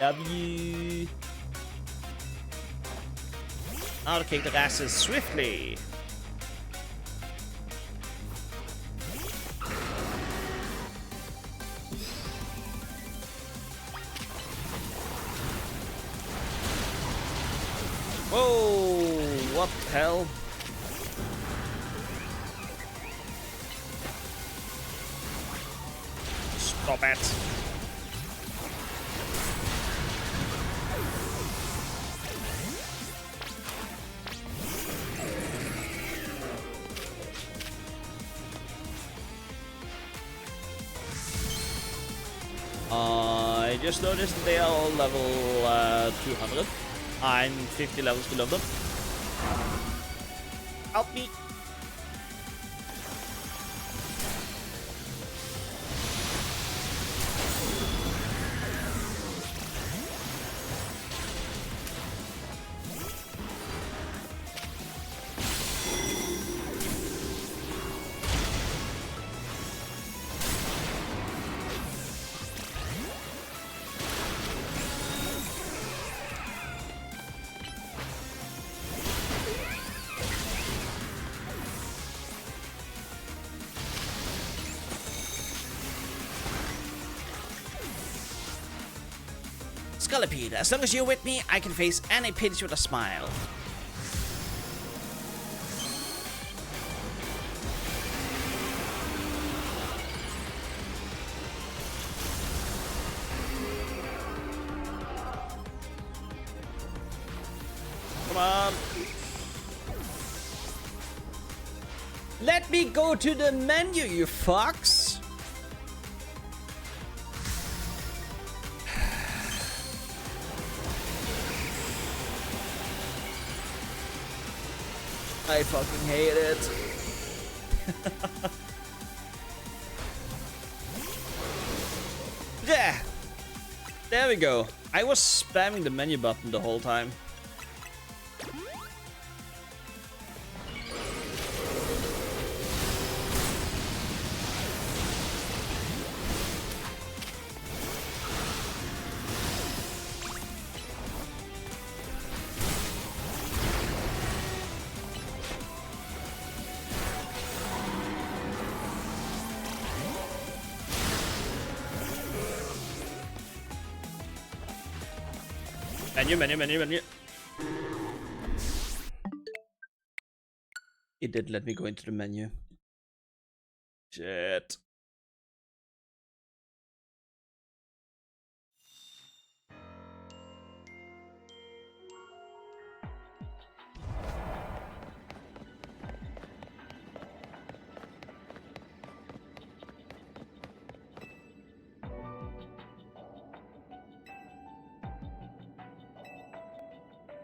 Love you. Now to kick the asses swiftly. Whoa! What the hell? Stop it. I just noticed they are all level 200. I'm 50 levels below them. Help me. Scolipede, as long as you're with me, I can face any pinch with a smile. Come on. Let me go to the menu, you fucks! I fucking hate it. Yeah! There we go. I was spamming the menu button the whole time. Menu. It did let me go into the menu. Shit.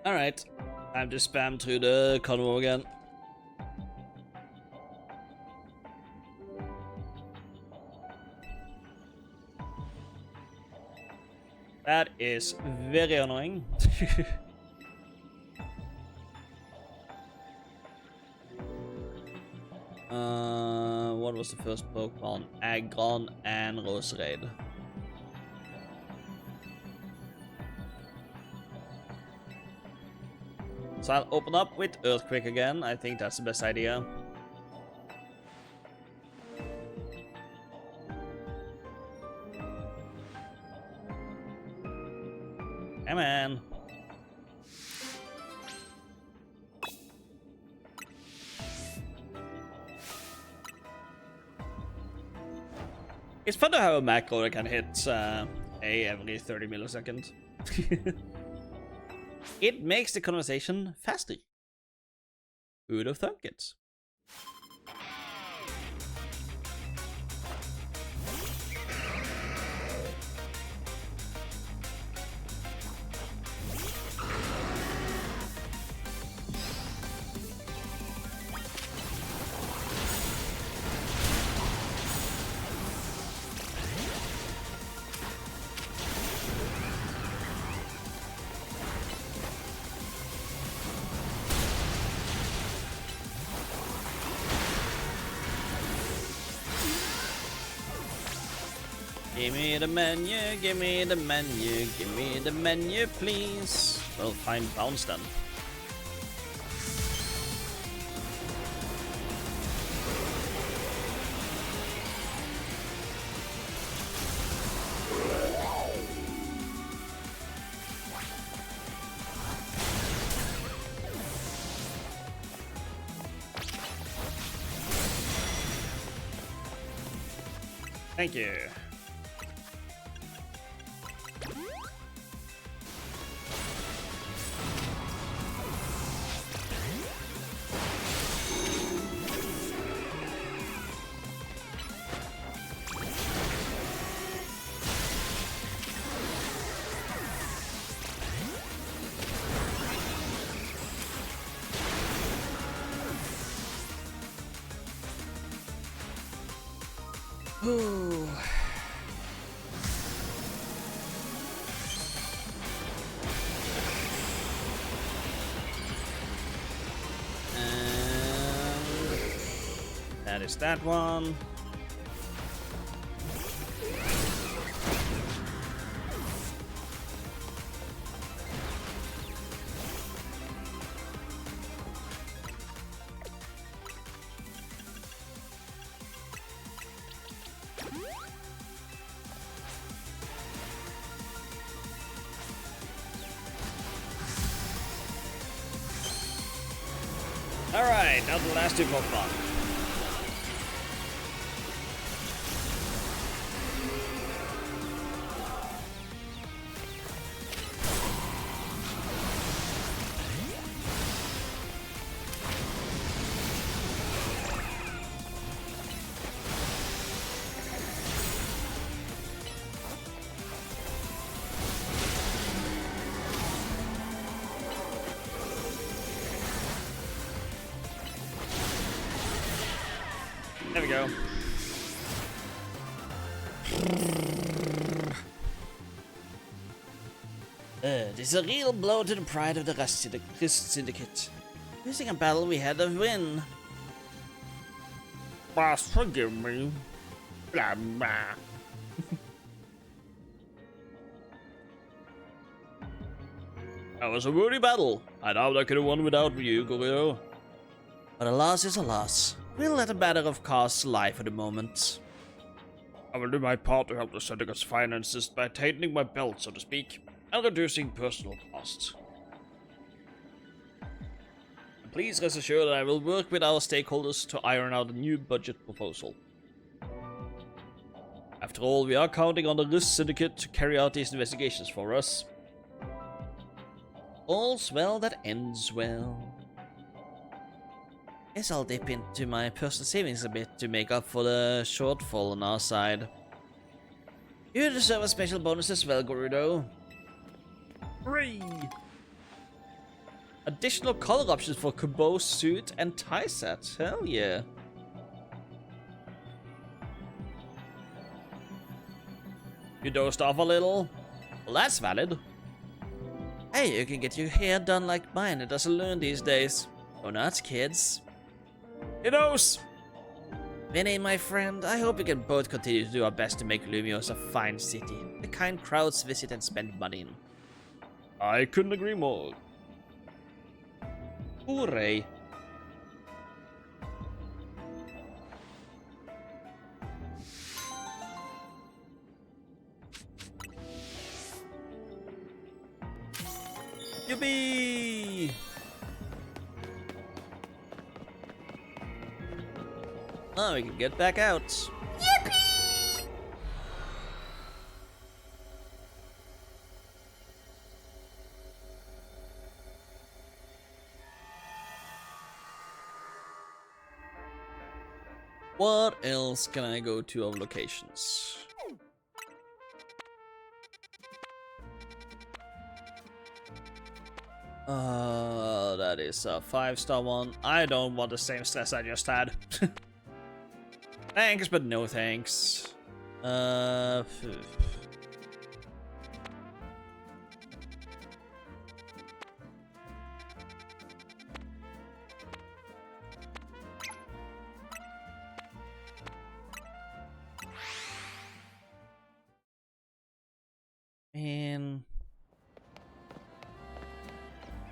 Alright, time to spam through the convo again. That is very annoying. What was the first Pokemon? Aggron and Roserade. So I'll open up with Earthquake again. I think that's the best idea. Come on. It's fun to have a macro that can hit A every 30 milliseconds. It makes the conversation faster. Who would have thunk it? Give me the menu, give me the menu, give me the menu, please. Well, fine, bounce then. Thank you. Ooh. That is that one. Alright, now the last two Pokemon. There we go. This is a real blow to the pride of the Rust Syndicate. Losing a battle we had to win. Boss, forgive me. Blah, blah. That was a worthy battle. I doubt I could have won without you, Goryo. But a loss is a loss. We'll let a matter of cost slide for the moment. I will do my part to help the Syndicate's finances by tightening my belt, so to speak, and reducing personal costs. Please rest assured that I will work with our stakeholders to iron out a new budget proposal. After all, we are counting on the Rust Syndicate to carry out these investigations for us. All's well that ends well. Guess I'll dip into my personal savings a bit to make up for the shortfall on our side. You deserve a special bonus as well, Gerudo. Hooray! Additional color options for Kubo's suit and tie set. Hell yeah. You dozed off a little? Well, that's valid. Hey, you can get your hair done like mine at a saloon these days. Or not, kids. Kiddos! Vinny, my friend, I hope we can both continue to do our best to make Lumiose a fine city. The kind crowds visit and spend money in. I couldn't agree more. Hooray. Yippee! Now we can get back out. Yippee! What else can I go to of locations? That is a 5-star one. I don't want the same stress I just had. Thanks, but no thanks. Man.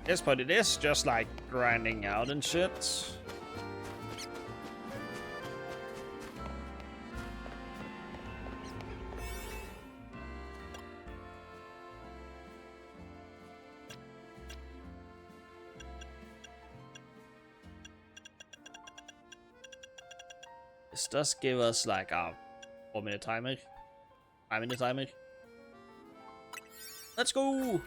Yes, but it is just like grinding out and shit. This does give us like a 4-minute timer. 5-minute timer. Let's go!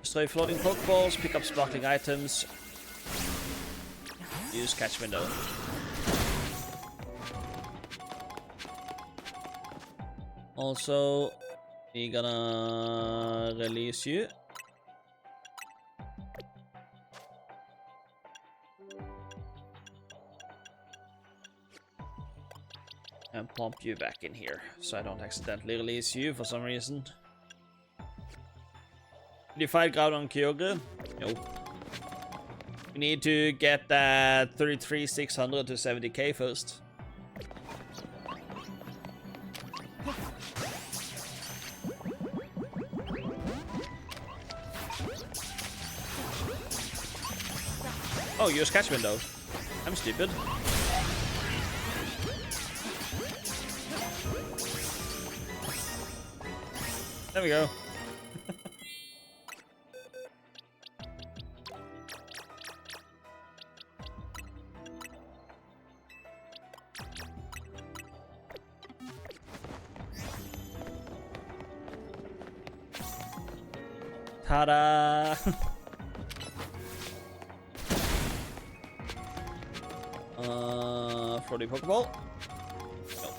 Destroy floating Pokeballs, pick up sparkling items. Use catch window. Also, we're gonna release you. And plump you back in here, so I don't accidentally release you for some reason. Did you fight Groudon Kyogre? No. We need to get that 33,600 to 70k first. Oh, use catch window. I'm stupid. There we go. Ta-da! Floating Pokeball. No.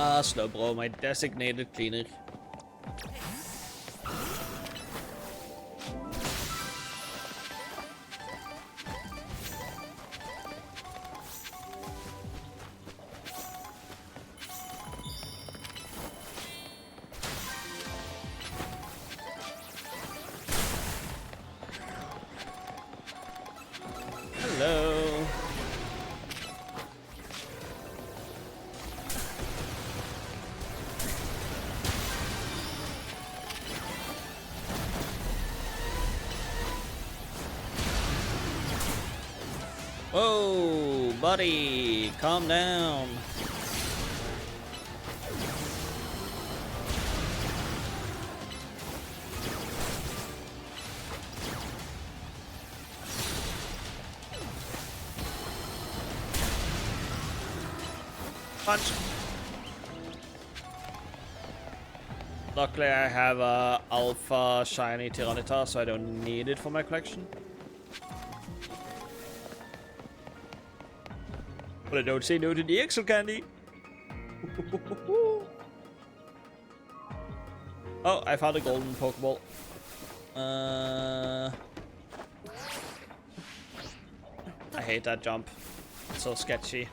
Slowbro, my designated cleaner. Hello. Whoa, buddy, calm down. Punch. Luckily, I have a alpha shiny Tyranitar, so I don't need it for my collection. But I don't say no to the Excel candy. Oh, I found a golden Pokeball. I hate that jump. It's so sketchy.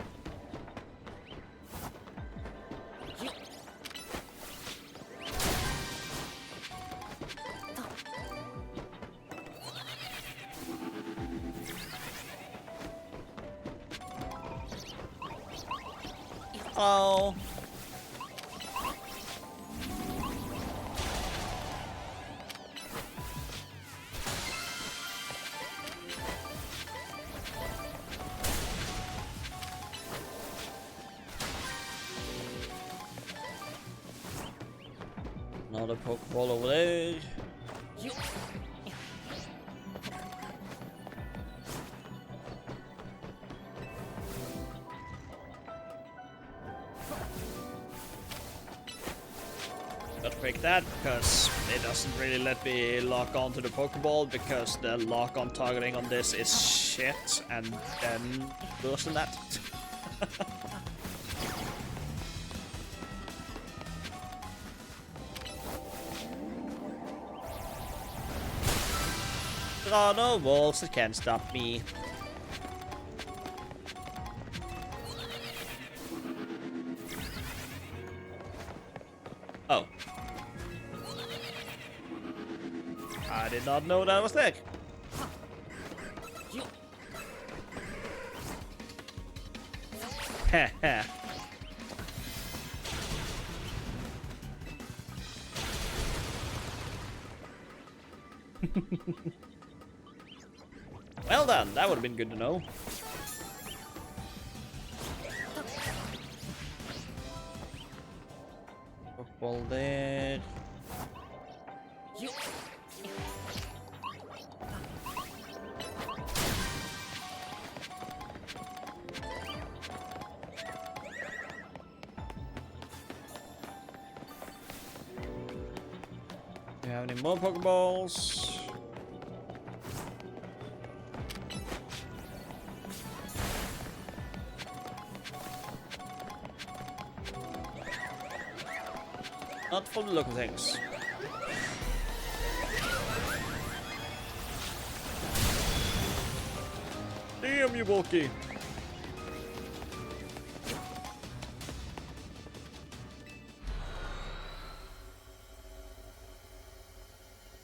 Oh. Another Pokeball over there. Gotta break that because it doesn't really let me lock onto the Pokeball because the lock on targeting on this is shit and then worse than that. There are no walls that can stop me. Oh. I did not know that was there. Heh. Well done, that would have been good to know. Ball there. Do you have any more Pokeballs? Not for the look of things. Damn you, Bulky.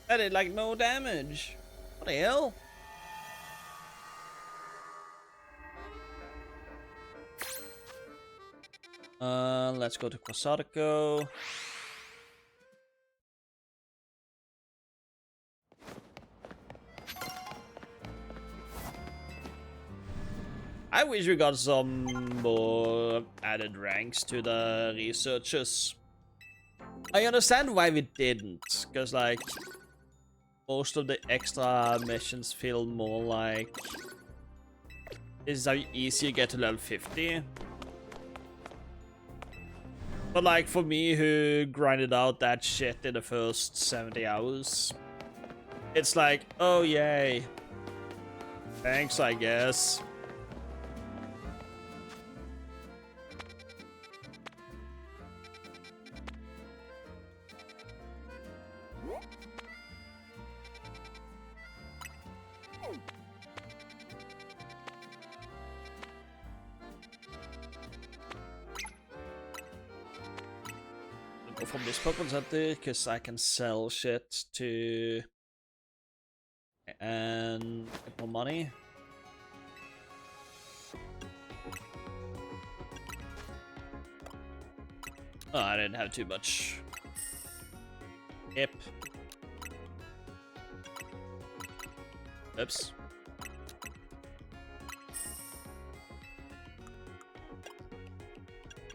That did like no damage. What the hell? Let's go to Quasarco. I wish we got some more added ranks to the researchers. I understand why we didn't, because like most of the extra missions feel more like this is how easy you get to level 50. But like for me who grinded out that shit in the first 70 hours, it's like, oh yay. Thanks, I guess. go from this Pokemon Center because I can sell shit to and get more money. Oh, I didn't have too much. Yep. Oops.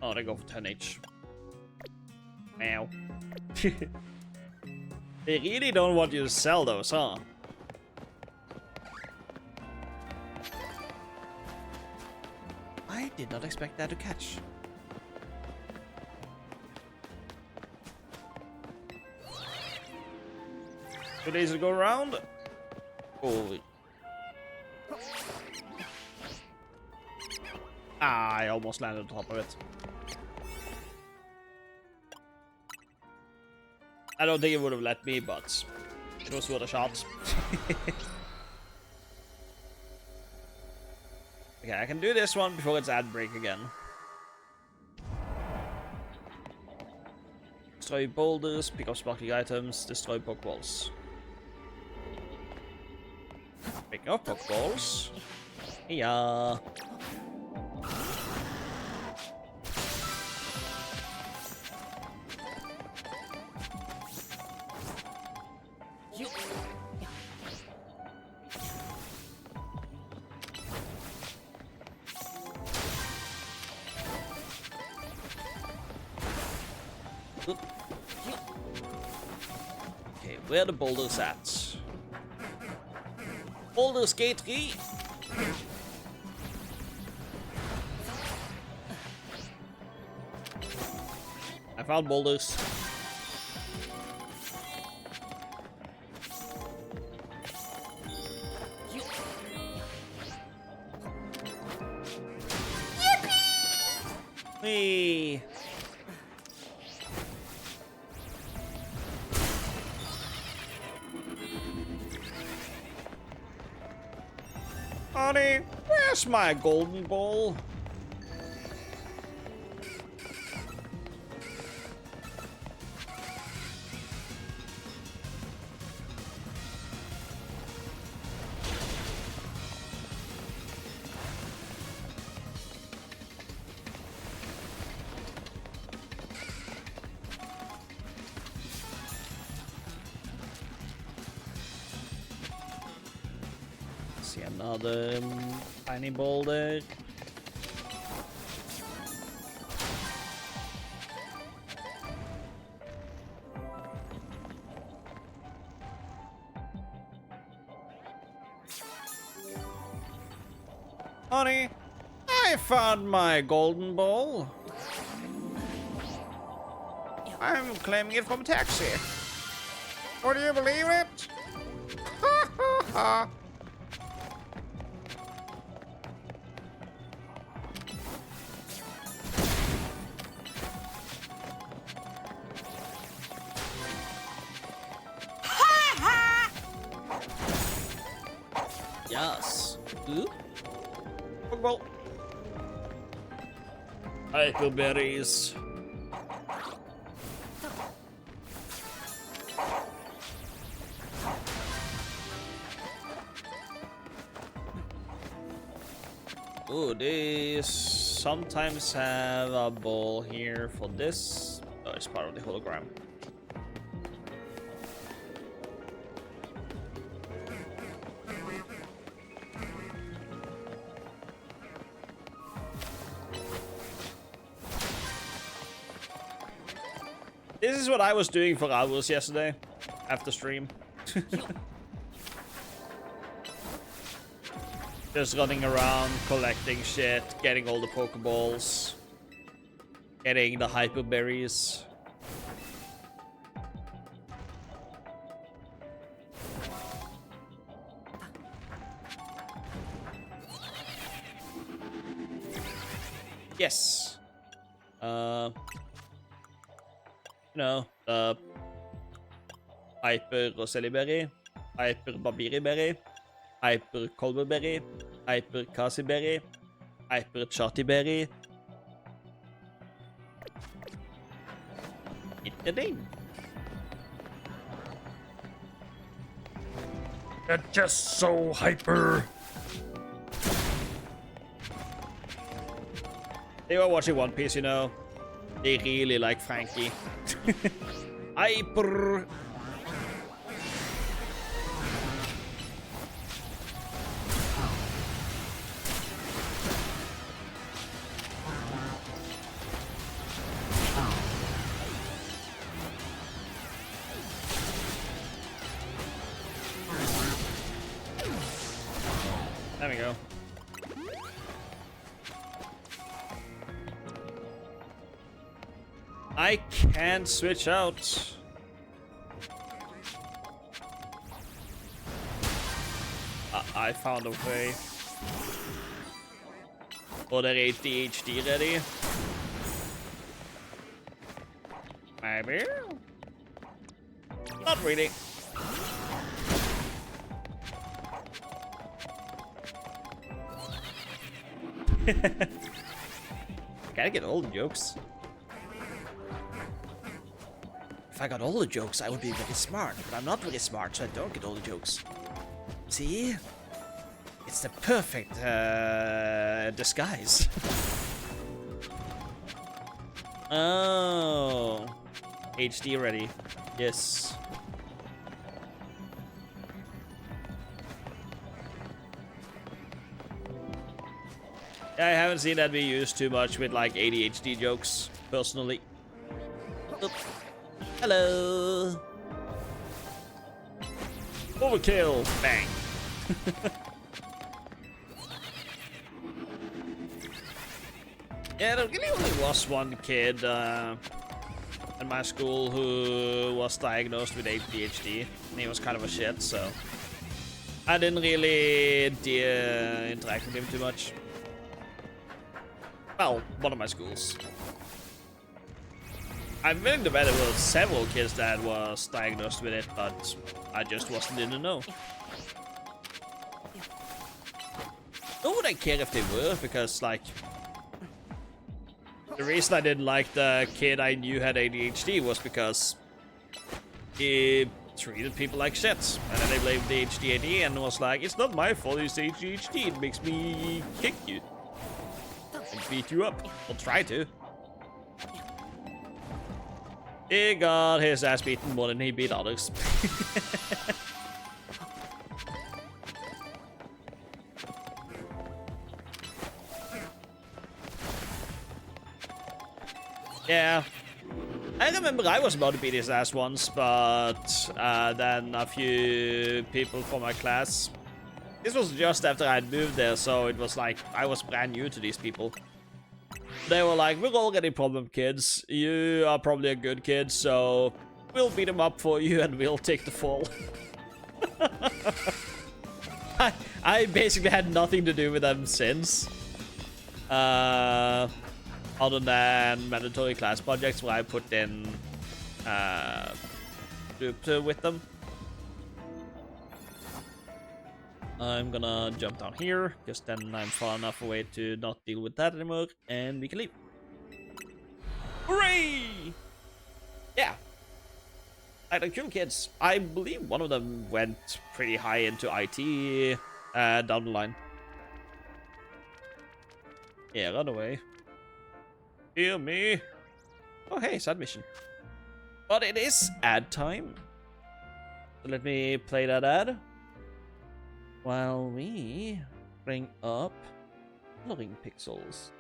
Oh, they go for 10H. Meow. They really don't want you to sell those, huh? I did not expect that to catch. 2 days to go around. Holy. Ah, I almost landed on top of it. I don't think it would have let me, but it was worth a shot. Okay, I can do this one before it's ad break again. Destroy boulders, pick up sparkling items, destroy Pokeballs. Pick up Pokeballs. Yeah. Okay, where are the boulders at? Boulders Gate 3. I found boulders. Yippee! Honey, where's my golden ball? See another tiny boulder. Honey, I found my golden ball. I'm claiming it from a taxi. Would you believe it? Ha ha ha. Yes. Ooh. Pokeball. Hyper berries. Ooh, they sometimes have a ball here for this. Oh, it's part of the hologram. This is what I was doing for hours yesterday after stream. Just running around, collecting shit, getting all the Pokeballs, getting the Hyper Berries. Yes. You know, Hyper Roselli Berry, Hyper Babiri Berry, Hyper Colbur Berry, Hyper Kasi Berry, Hyper Chati Berry. it in. You're just so hyper. They were watching One Piece, you know. They really like Frankie. Hyper. There we go. I can't switch out. I found a way. Or they're ADHD ready. Maybe? Not really. Gotta get all the jokes. If I got all the jokes, I would be very smart, but I'm not very smart, so I don't get all the jokes. See? It's the perfect disguise. Oh. HD ready. Yes. I haven't seen that be used too much with like ADHD jokes, personally. Oop. Hello. Overkill. Bang. Yeah, there really only was one kid in my school who was diagnosed with ADHD. And he was kind of a shit, so I didn't really interact with him too much. Well, one of my schools. I'm willing to bet there were several kids that was diagnosed with it, but I just wasn't in the know. Nor would I care if they were, because, like, the reason I didn't like the kid I knew had ADHD was because he treated people like shit. And then they blamed the ADHD and was like, it's not my fault, it's ADHD, it makes me kick you. And beat you up. I'll try to. He got his ass beaten more than he beat others. Yeah. I remember I was about to beat his ass once, but then a few people from my class. This was just after I'd moved there, so it was like I was brand new to these people. They were like, we're already problem kids. You are probably a good kid, so we'll beat them up for you and we'll take the fall. I basically had nothing to do with them since. Other than mandatory class projects where I put in with them. I'm gonna jump down here, because then I'm far enough away to not deal with that anymore, and we can leave. Hooray! Yeah. Like the cool kids. I believe one of them went pretty high into IT down the line. Yeah, run away. Hear me. Oh, hey, sad mission. But it is ad time. So let me play that ad. While we bring up coloring pixels.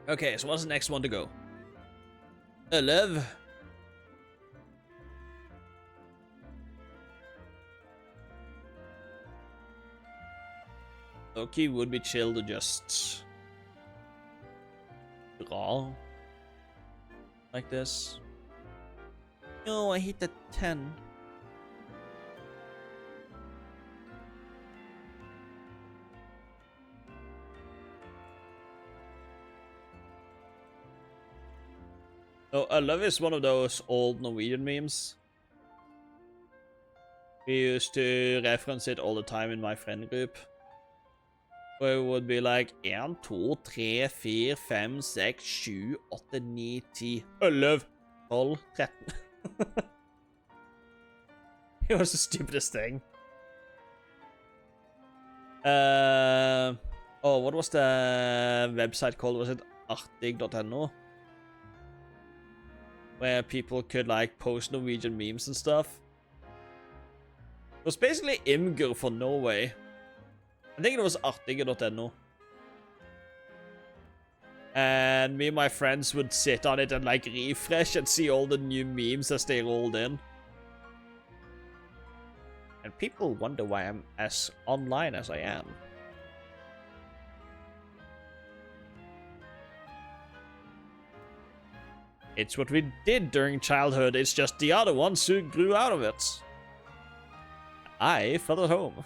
Okay, so what's the next one to go? 11. Okay, would be chill to just draw like this. No, I hit the 10. So, I love is one of those old Norwegian memes. We used to reference it all the time in my friend group. Where it would be like 1, 2, 3, 4, 5, 6, 7, 8, 9, 10, 11, 12, 13. It was the stupidest thing. Oh, what was the website called? Was it artig.no? Where people could like post Norwegian memes and stuff. It was basically Imgur for Norway. I think it was artig.no. And me and my friends would sit on it and like refresh and see all the new memes as they rolled in. And people wonder why I'm as online as I am. It's what we did during childhood, it's just the other ones who grew out of it. I felt at home.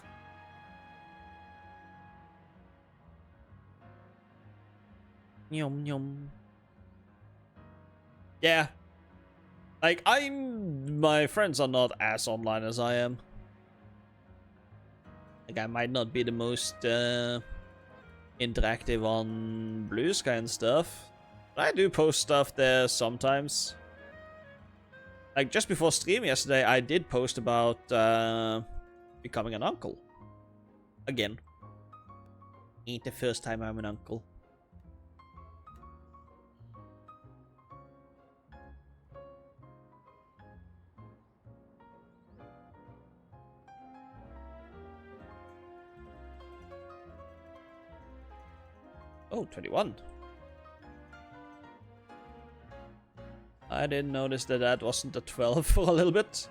Yum yum. Yeah. Like, my friends are not as online as I am. Like, I might not be the most interactive on Blue Sky and stuff. But I do post stuff there sometimes. Like, just before stream yesterday, I did post about becoming an uncle. Again. Ain't the first time I'm an uncle. Oh, 21. I didn't notice that that wasn't a 12 for a little bit.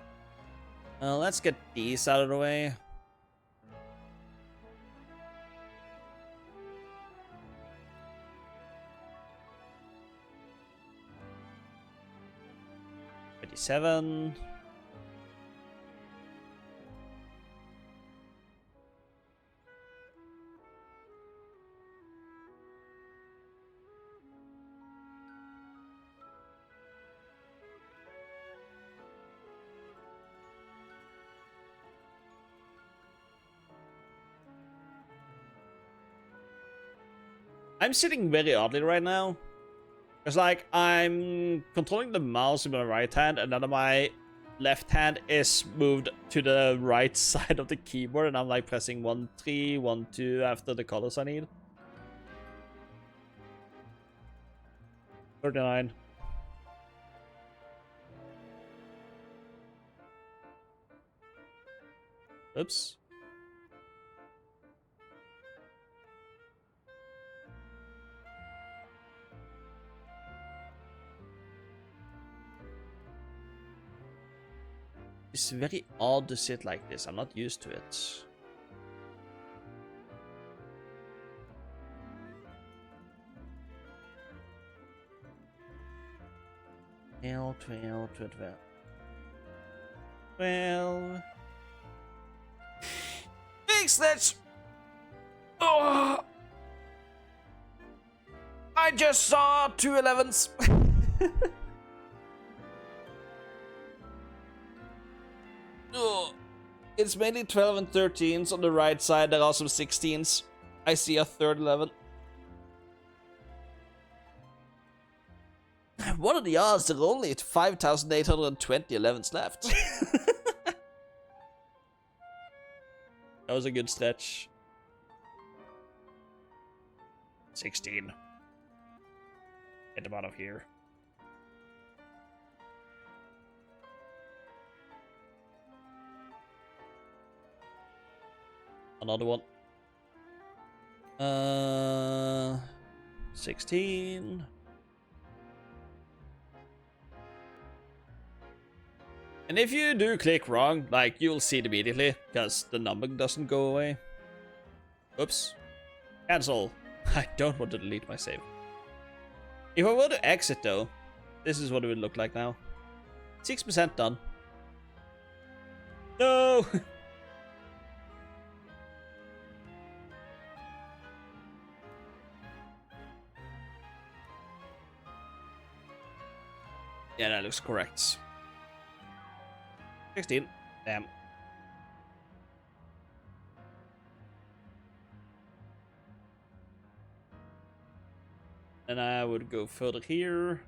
Let's get these out of the way. $27. I'm sitting very oddly right now. It's like I'm controlling the mouse with my right hand and then my left hand is moved to the right side of the keyboard and I'm like pressing 1, 3, 1, 2 after the colors I need. 39. Oops. It's very odd to sit like this. I'm not used to it. Well. Big snitch! Oh! I just saw 2 11s. Oh, it's mainly 12 and 13s. On the right side, there are some 16s. I see a third 11. What are the odds? There are only 5,820 11s left. That was a good stretch. 16. Get them out of here. Another one. 16. And if you do click wrong, like, you'll see it immediately, because the number doesn't go away. Oops. Cancel. I don't want to delete my save. If I were to exit, though, this is what it would look like now. 6% done. No! Yeah, that looks correct. 16. Damn. And I would go further here.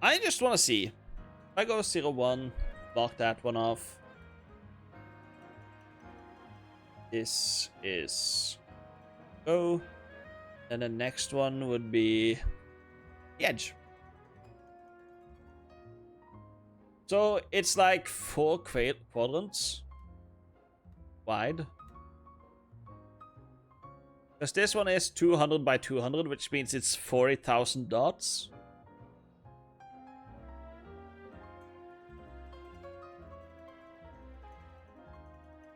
I just want to see. If I go 0-1, mark that one off. This is go. And the next one would be the edge. So it's like 4 quadrants wide. Because this one is 200 by 200, which means it's 40,000 dots.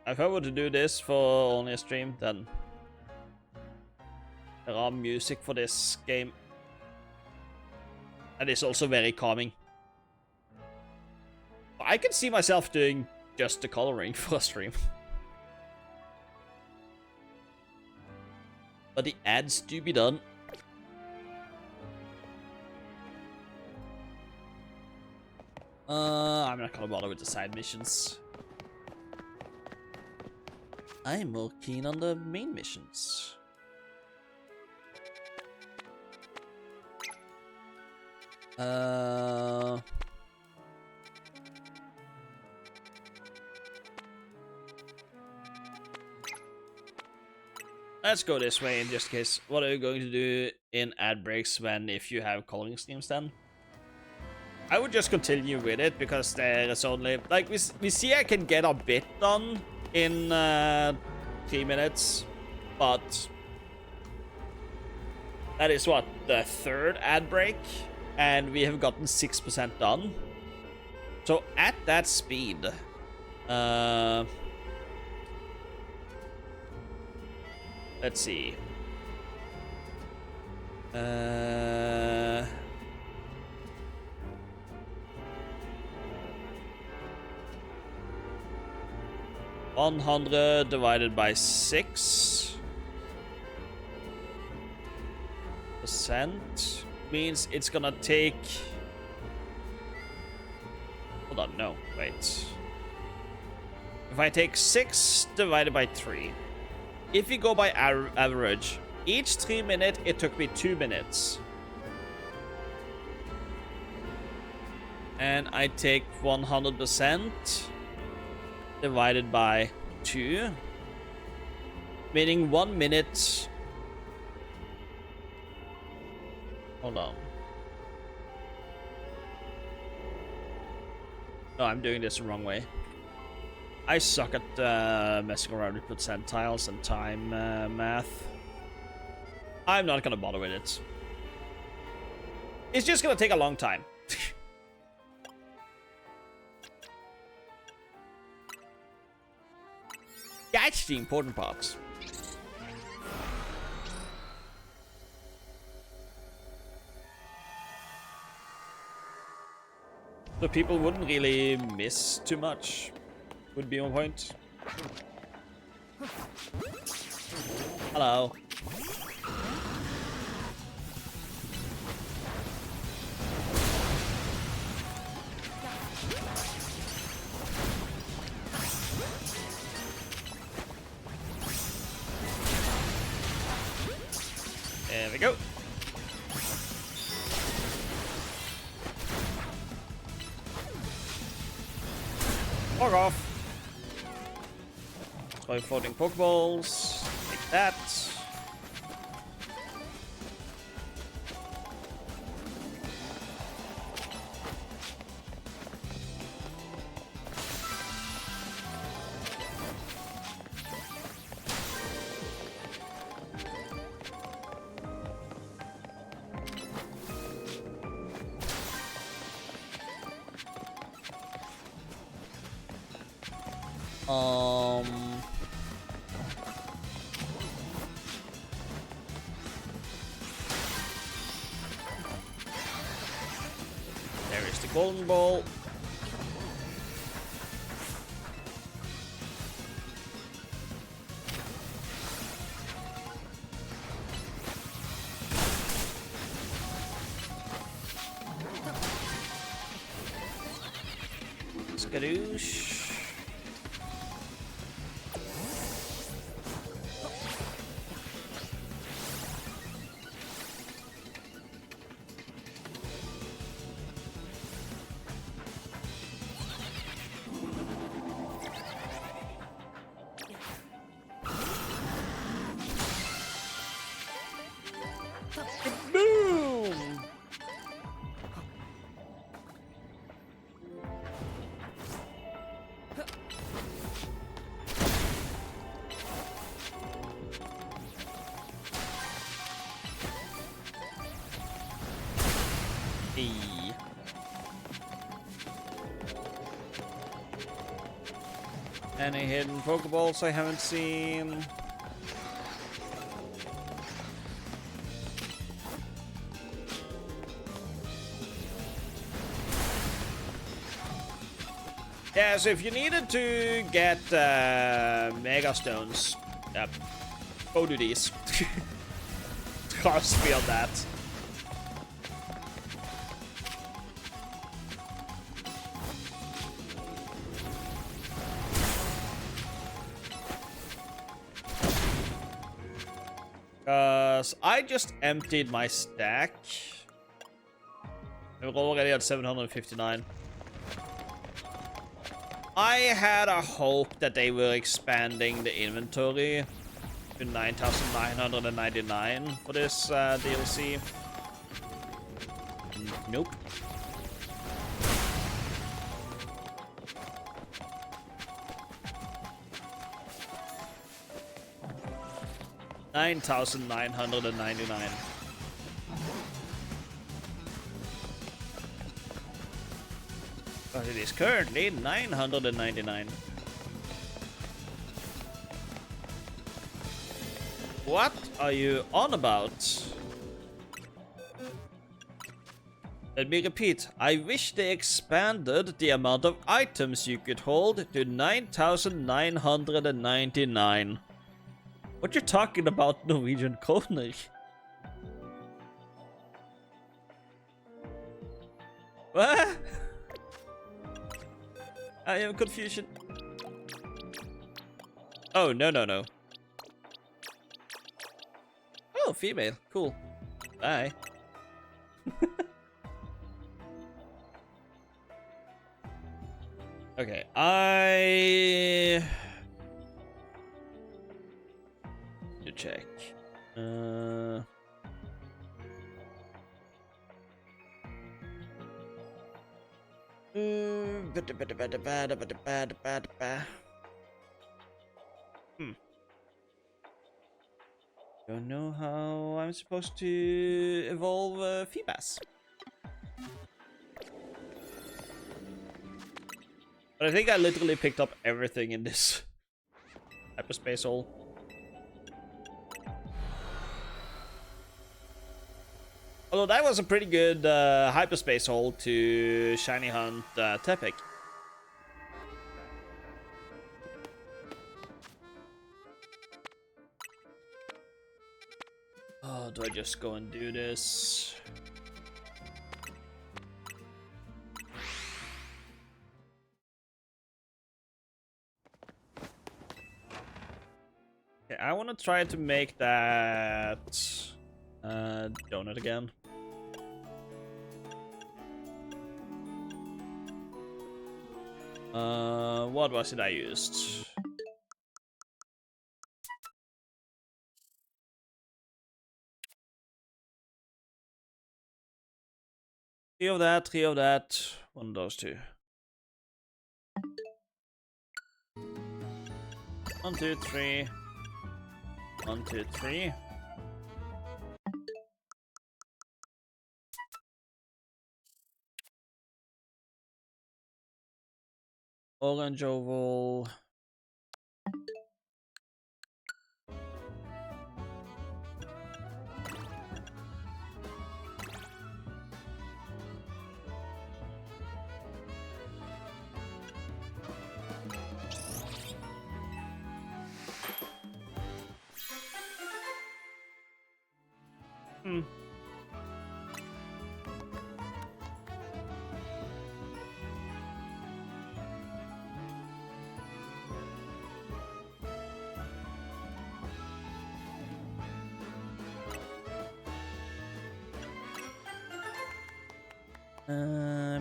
If I were to do this for only a stream, then there are music for this game. And it's also very calming. I can see myself doing just the coloring for a stream. But the ads do be done. I'm not gonna bother with the side missions. I'm more keen on the main missions. Let's go this way in just case. What are you going to do in ad breaks when if you have coloring schemes then? I would just continue with it because there is only like we see I can get a bit done in 3 minutes, but that is what, the third ad break, and we have gotten 6% done. So at that speed, let's see. Uh, 100 divided by 6% means it's gonna take. Hold on, no, wait. If I take 6 divided by 3. If you go by average, each 3 minutes, it took me 2 minutes. And I take 100% divided by 2. Meaning 1 minute. Hold on. No, I'm doing this the wrong way. I suck at messing around with percentiles and time math. I'm not gonna bother with it. It's just gonna take a long time. That's the important parts. So people wouldn't really miss too much. Would be on point. Hello. There we go. Fuck off. Throw floating Pokeballs. Take that. There is the golden ball. Skadoosh. Hey. Any hidden Pokeballs I haven't seen? Yeah, so if you needed to get Mega Stones, yep, go do these. Trust me on that. Because I just emptied my stack. We're already at 759. I had a hope that they were expanding the inventory to 9,999 for this DLC. Nope. $9,999. But it is currently 999. What are you on about? Let me repeat. I wish they expanded the amount of items you could hold to 9,999. What you talking about, Norwegian kroner? What? I am confusion. Oh, no, no, no. Oh, female. Cool. Bye. Okay, I... to check. Don't know how I'm supposed to evolve Feebas. But I think I literally picked up everything in this hyperspace hole. Although that was a pretty good hyperspace hole to shiny hunt Tepig. Oh, do I just go and do this? Okay, I want to try to make that donut again. What was it I used? Three of that, one of those two. 1, 2, 3. 1, 2, 3. Orange oval.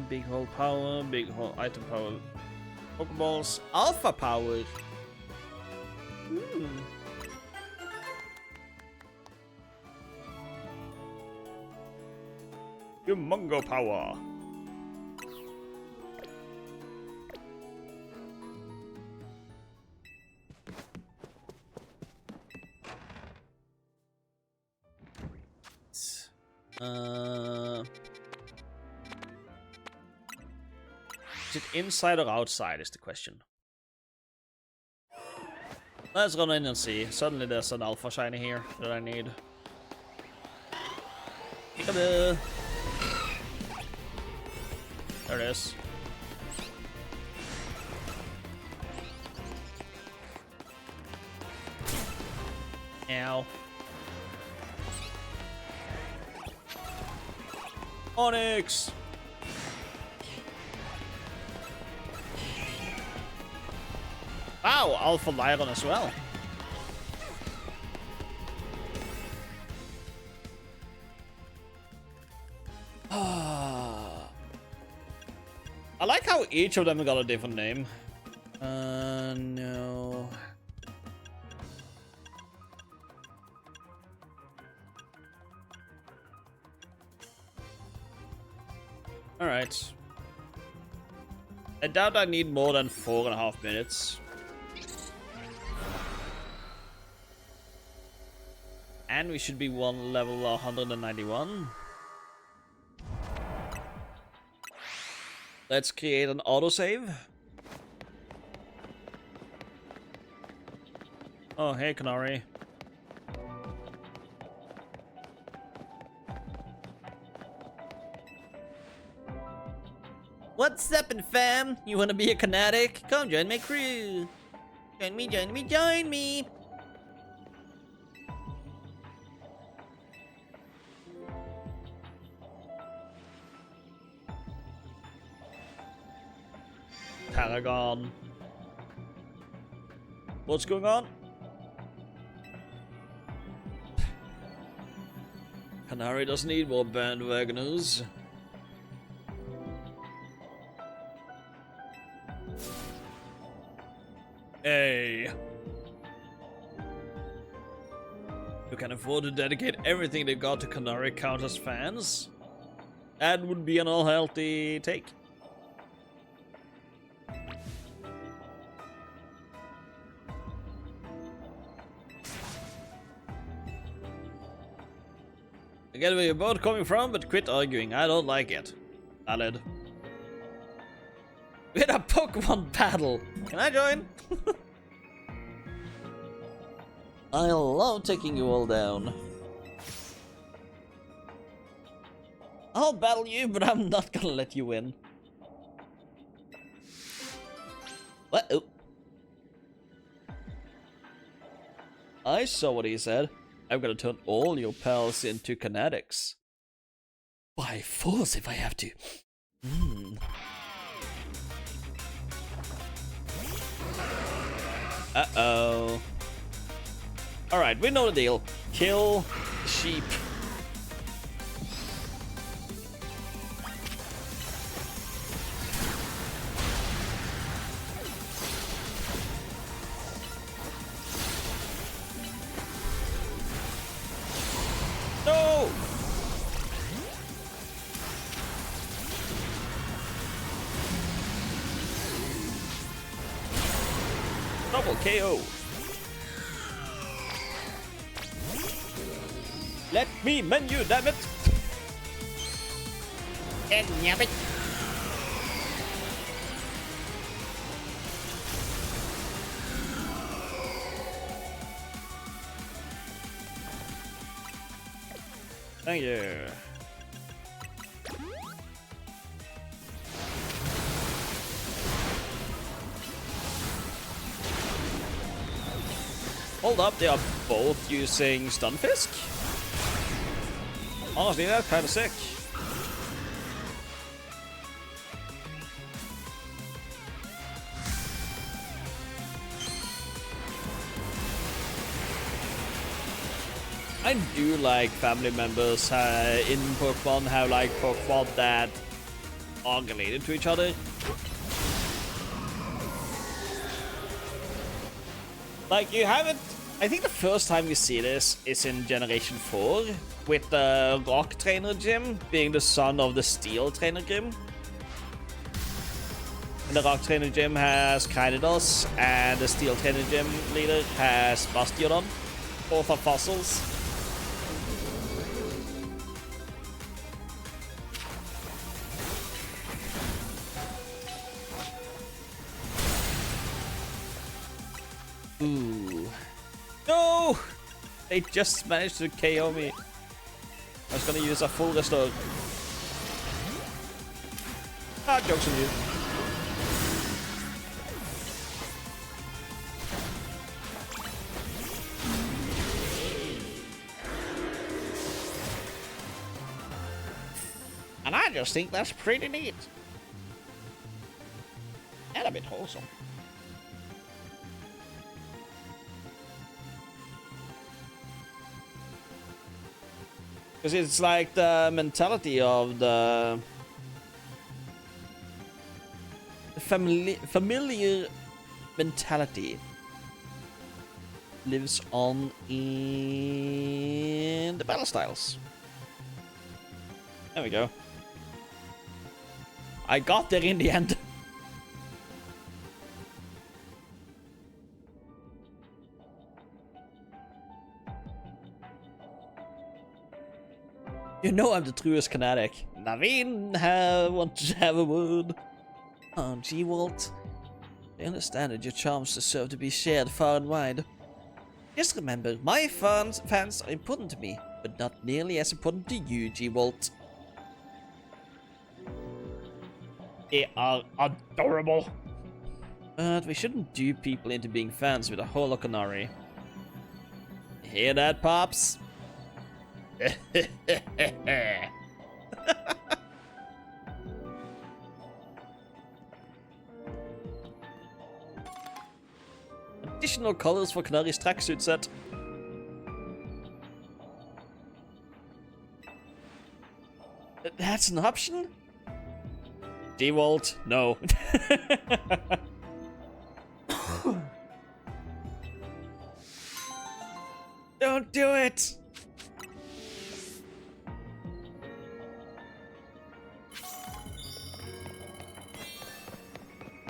Big hole power, big hole item power, Pokeballs, alpha power. Humongo power. Is it inside or outside is the question. Let's run in and see. Suddenly there's an alpha shiny here that I need. Peekaboo. There it is. Ow. Onyx! Wow, Alpha Lyron as well. I like how each of them got a different name. No. Alright. I doubt I need more than 4.5 minutes. And we should be one level 191. Let's create an autosave. Oh, hey, Canary. What's up, fam? You wanna be a Kinetic? Come join my crew. Join me, join me, join me. Paragon. What's going on? Canary doesn't need more bandwagoners. Hey. You can afford to dedicate everything they got to Canary Counters fans? That would be an unhealthy take. I get where you're both coming from, but quit arguing. I don't like it. Valid. We had a Pokemon battle. Can I join? I love taking you all down. I'll battle you, but I'm not gonna let you win. What? Oh. I saw what he said. I'm gonna turn all your pals into Kinetics. By force if I have to. Uh-oh. Alright, we know the deal. Kill sheep. No! Double KO. Let me menu, damn it! And yab it. Thank you. Hold up, they are both using Stunfisk? Honestly, that's kind of sick. I do like family members in Pokemon, how like Pokemon that are related to each other. Like, you haven't... I think the first time we see this is in Generation 4, with the Rock Trainer Gym being the son of the Steel Trainer Gym. And the Rock Trainer Gym has Kynados, and the Steel Trainer Gym leader has Bastiodon. Both are fossils. Ooh. No! They just managed to KO me. I was gonna use a full restore. Ah, joke's on you. And I just think that's pretty neat. And a bit wholesome. Because it's like the mentality of the familiar mentality lives on in the battle styles. There we go. I got there in the end. You know I'm the truest Kinetic. Naveen want to have a word. Oh, G-Walt. I understand that your charms deserve to be shared far and wide. Just remember, my fans are important to me, but not nearly as important to you, G-Walt. They are adorable. But we shouldn't dupe people into being fans with a whole Okanari. Hear that, Pops? Additional colors for Kanari's tracksuit set. That's an option? G-Walt, no. Don't do it!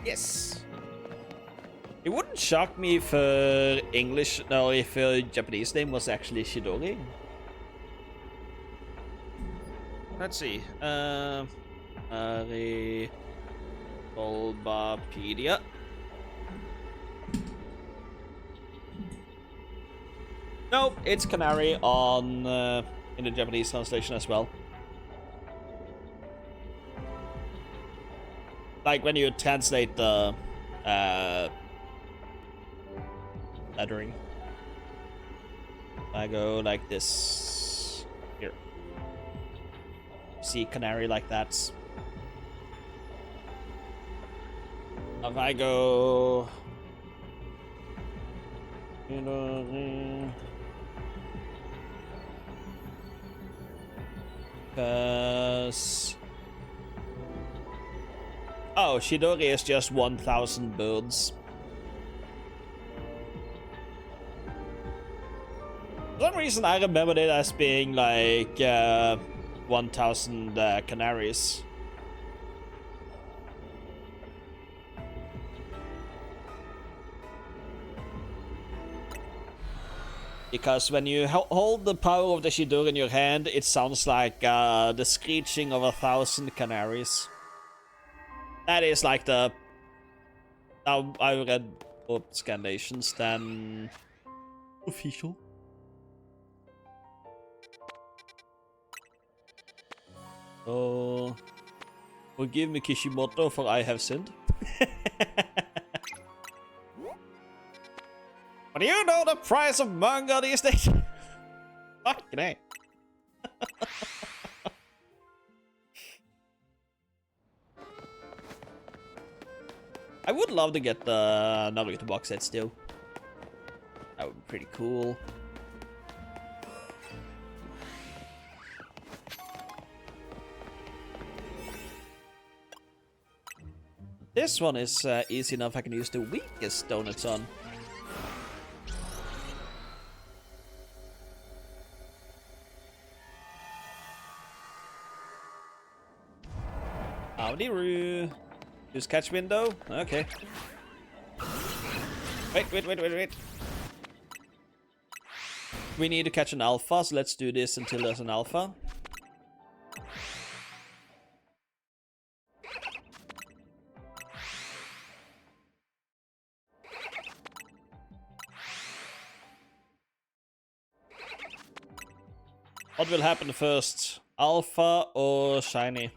Yes. It wouldn't shock me if English, no, if Japanese name was actually Shidori. Let's see. Bulbapedia. Nope, it's Canary on in the Japanese translation as well. Like when you translate the lettering. I go like this. Here. See Canary like that. If I go... Because... Oh, Shidori is just 1,000 birds. For some reason I remembered it as being like 1,000 canaries. Because when you hold the power of the Shidori in your hand, it sounds like the screeching of 1,000 canaries. That is like the... I read more scannations than official. Oh, forgive me, Kishimoto, for I have sinned. But do you know the price of manga these days? Fucking A. I would love to get the Naruto box set still. That would be pretty cool. This one is easy enough. I can use the weakest donuts on. Howdy-roo. Use catch window? Okay. Wait. We need to catch an alpha, so let's do this until there's an alpha. What will happen first? Alpha or shiny?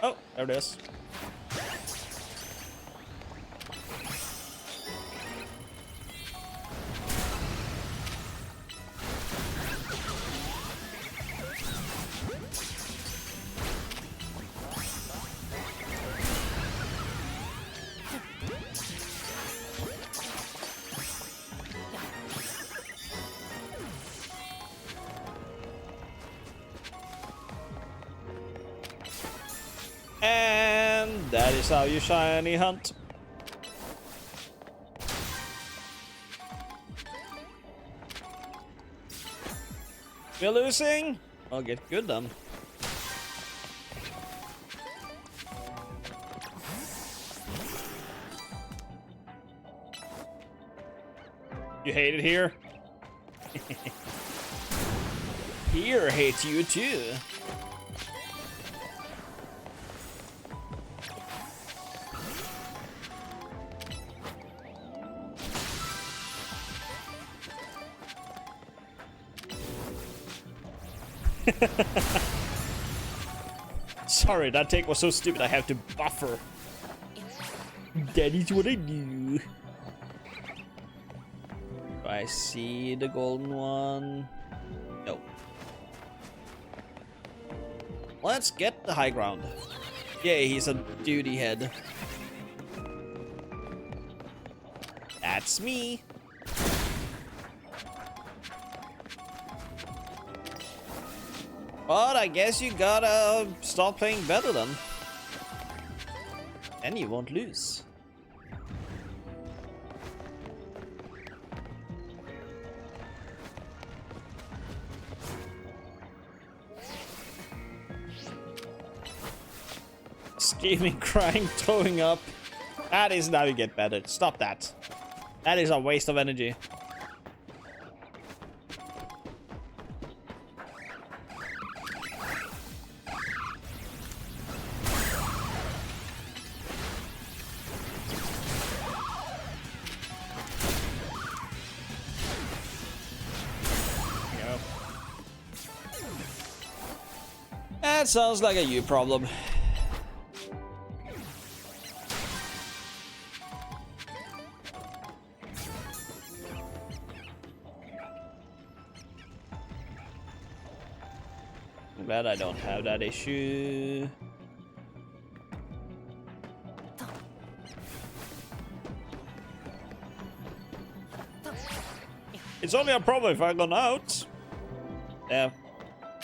Oh, there it is. And that is how you shiny hunt. We're losing? I'll get good then. You hate it here? Here hates you too. Sorry, that take was so stupid I have to buffer. That is what I do. Do I see the golden one? No. Let's get the high ground. Yay, he's a duty head. That's me. But I guess you gotta start playing better then. And you won't lose. Screaming, crying, throwing up. That is how you get better. Stop that. That is a waste of energy. That sounds like a you problem. I'm glad I don't have that issue. It's only a problem if I gone out. Yeah.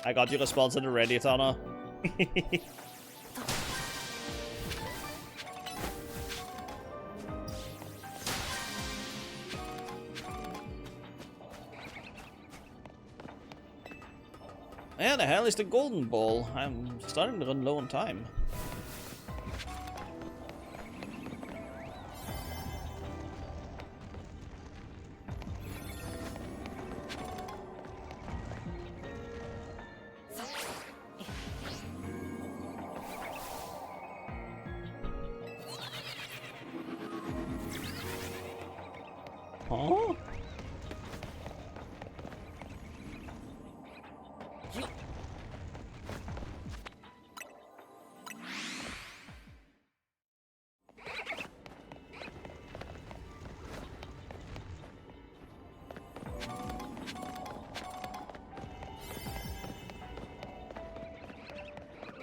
I got your response in the Reddit, Anna. Where the hell is the golden ball? I'm starting to run low on time. Huh?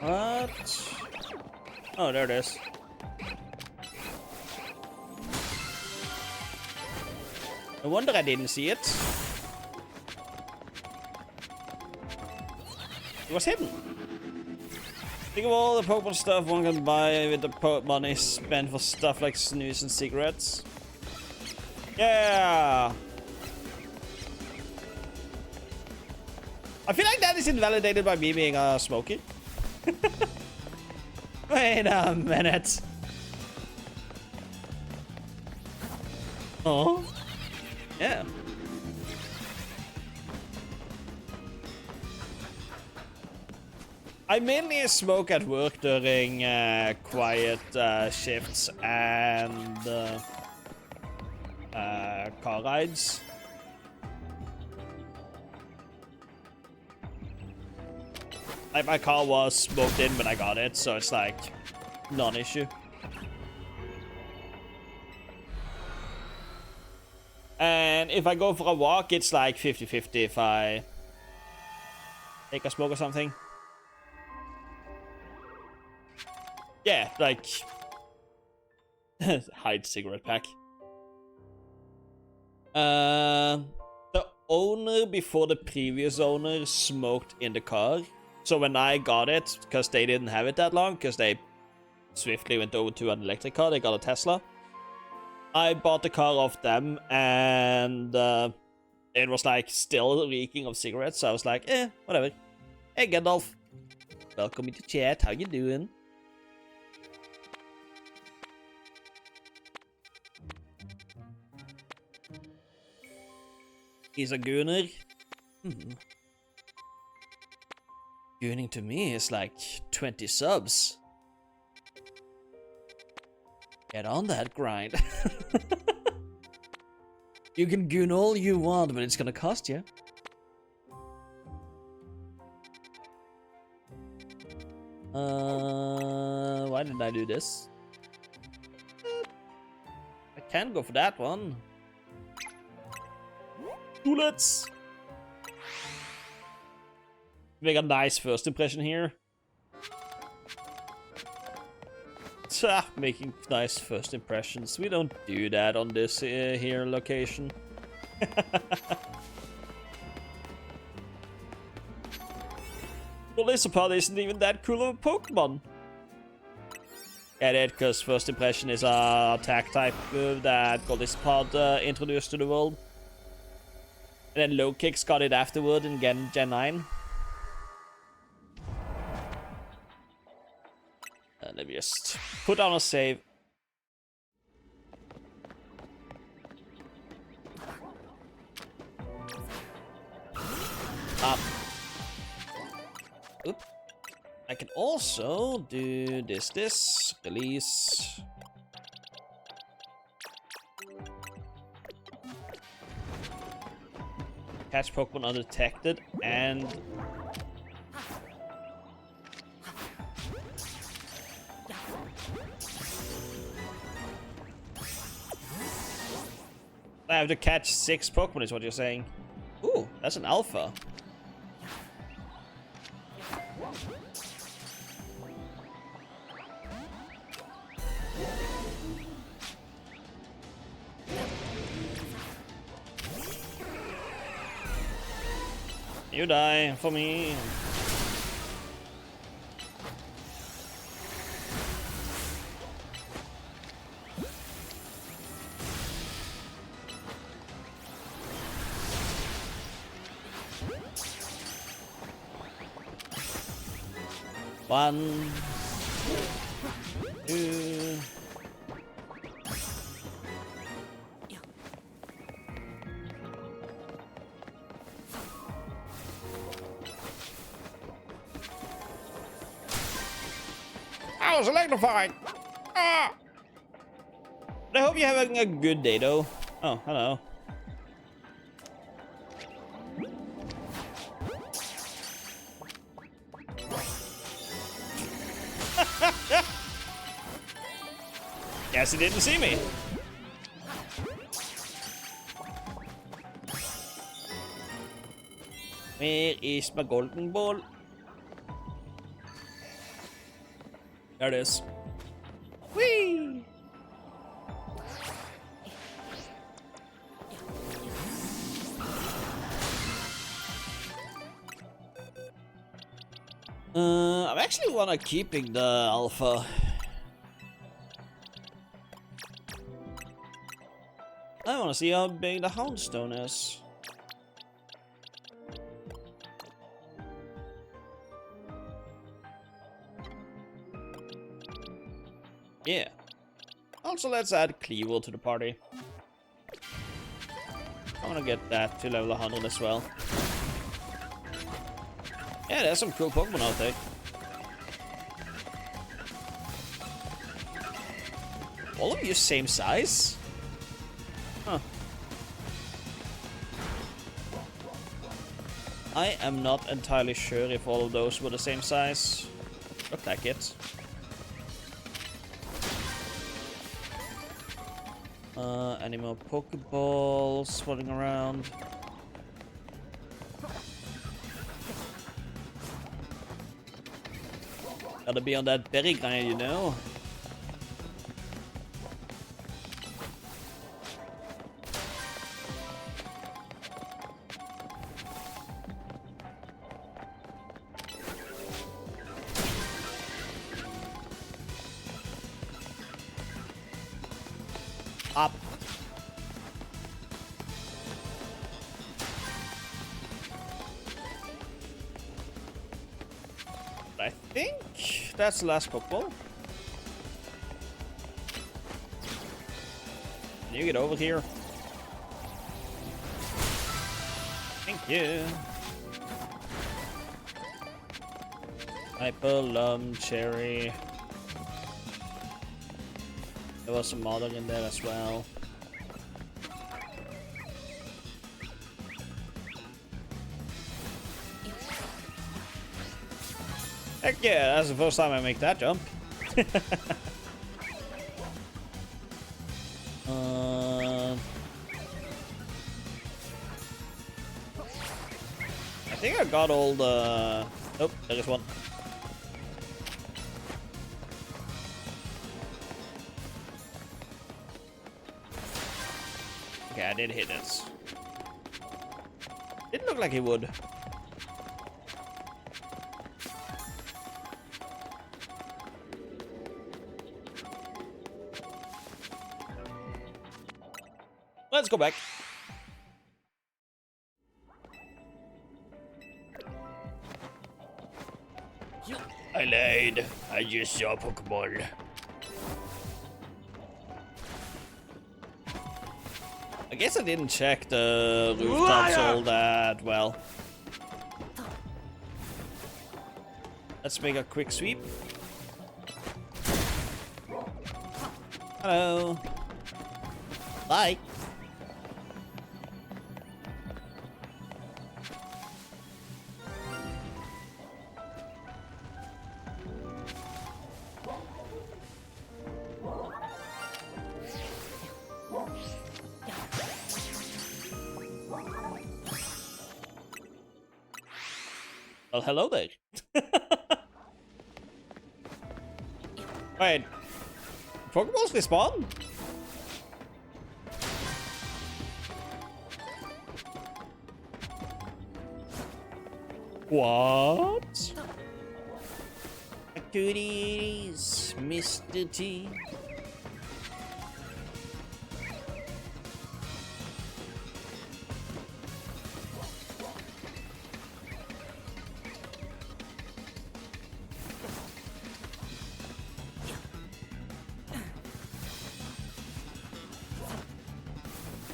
What? Oh, there it is. No wonder I didn't see it. It was hidden. Think of all the Pokemon stuff one can buy with the money spent for stuff like snooze and cigarettes. Yeah! I feel like that is invalidated by me being a smoker. Wait a minute. Oh? Yeah. I mainly smoke at work during quiet shifts and car rides. Like, my car was smoked in when I got it, so it's like non-issue. And if I go for a walk, it's like 50-50 if I take a smoke or something. Yeah, like hide cigarette pack. The owner before the previous owner smoked in the car. So when I got it, because they didn't have it that long, because they swiftly went over to an electric car, they got a Tesla. I bought the car off them, and it was like still reeking of cigarettes. So I was like, whatever. Hey Gandalf, welcome into chat. How you doing? He's a gooner. Gooning to me is like 20 subs. Get on that grind. You can goon all you want, but it's gonna cost you. Why did I do this? I can go for that one. Bullets! Make a nice first impression here. Making nice first impressions. We don't do that on this here location. Golisopod isn't even that cool of a Pokemon. Get it, because first impression is a attack type move that Golisopod introduced to the world. And then Low Kicks got it afterward in Gen 9. Let me just put on a save. Up. Oop. I can also do this, release. Catch Pokemon undetected, and I have to catch 6 Pokemon is what you're saying. Ooh, that's an alpha. You die for me. One, two. I was electrified! Ah! I hope you're having a good day, though. Oh, hello. Guess he didn't see me. Where is my golden ball? There it is. Whee! I'm actually wanna keeping the alpha. I wanna see how big the Houndstone is. Yeah. Also, let's add Cleaver to the party. I wanna get that to level 100 as well. Yeah, there's some cool Pokemon out there. All of you same size? Huh. I am not entirely sure if all of those were the same size. Looked like it. Any more Pokeballs floating around? Gotta be on that berry grind, you know? Up. I think that's the last Pokeball. Can you get over here? Thank you. Hyper Cherry. There was some Modern in there as well. Heck yeah, that's the first time I make that jump. I think I got all the... Oh, there is one. Okay, I did hit it. Didn't look like he would. Let's go back. I lied. I just saw a Pokeball. I guess I didn't check the rooftops all that well. Let's make a quick sweep. Hello. Bye. Well, hello there. Wait. Pokeballs respawn? What? Activities, Mr. T.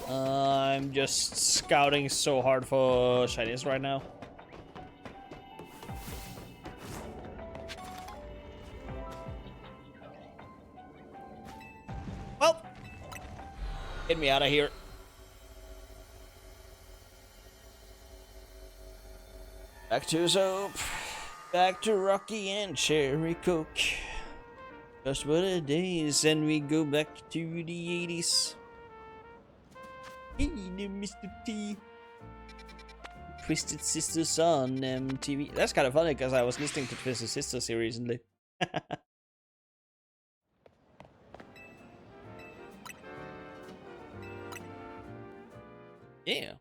I'm just scouting so hard for shinies right now. Well, get me out of here. Back to soap. Back to Rocky and Cherry Coke. Just what a days, and we go back to the 80s. Hey there, Mr. T. Twisted Sisters on MTV. That's kind of funny because I was listening to Twisted Sisters here recently. Yeah.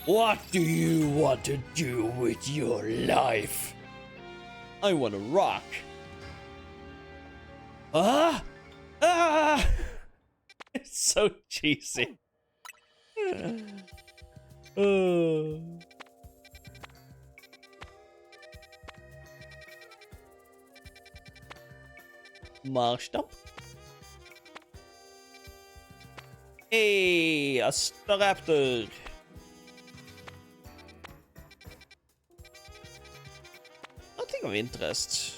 What do you want to do with your life? I want to rock. Ah! Ah! It's so cheesy. Marshstamp. Hey, a Staraptor. Nothing of interest.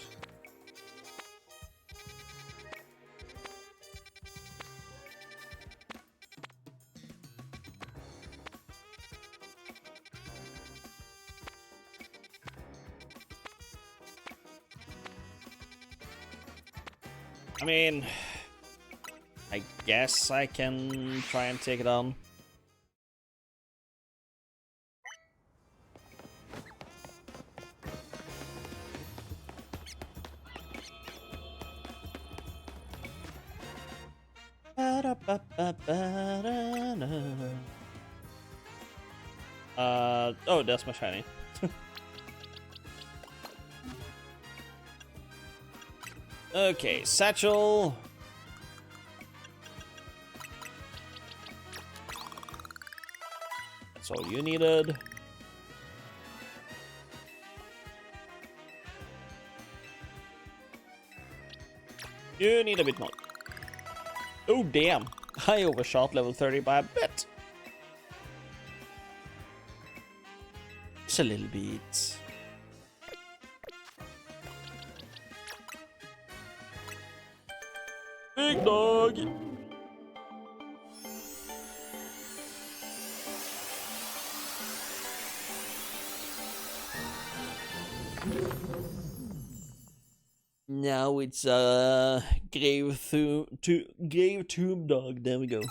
I mean, I guess I can try and take it on. Oh, that's my shiny. Okay, Satchel. That's all you needed. You need a bit more. Oh, damn. I overshot level 30 by a bit. Just a little bit. Big dog. Now it's Grave Tomb Dog. There we go. For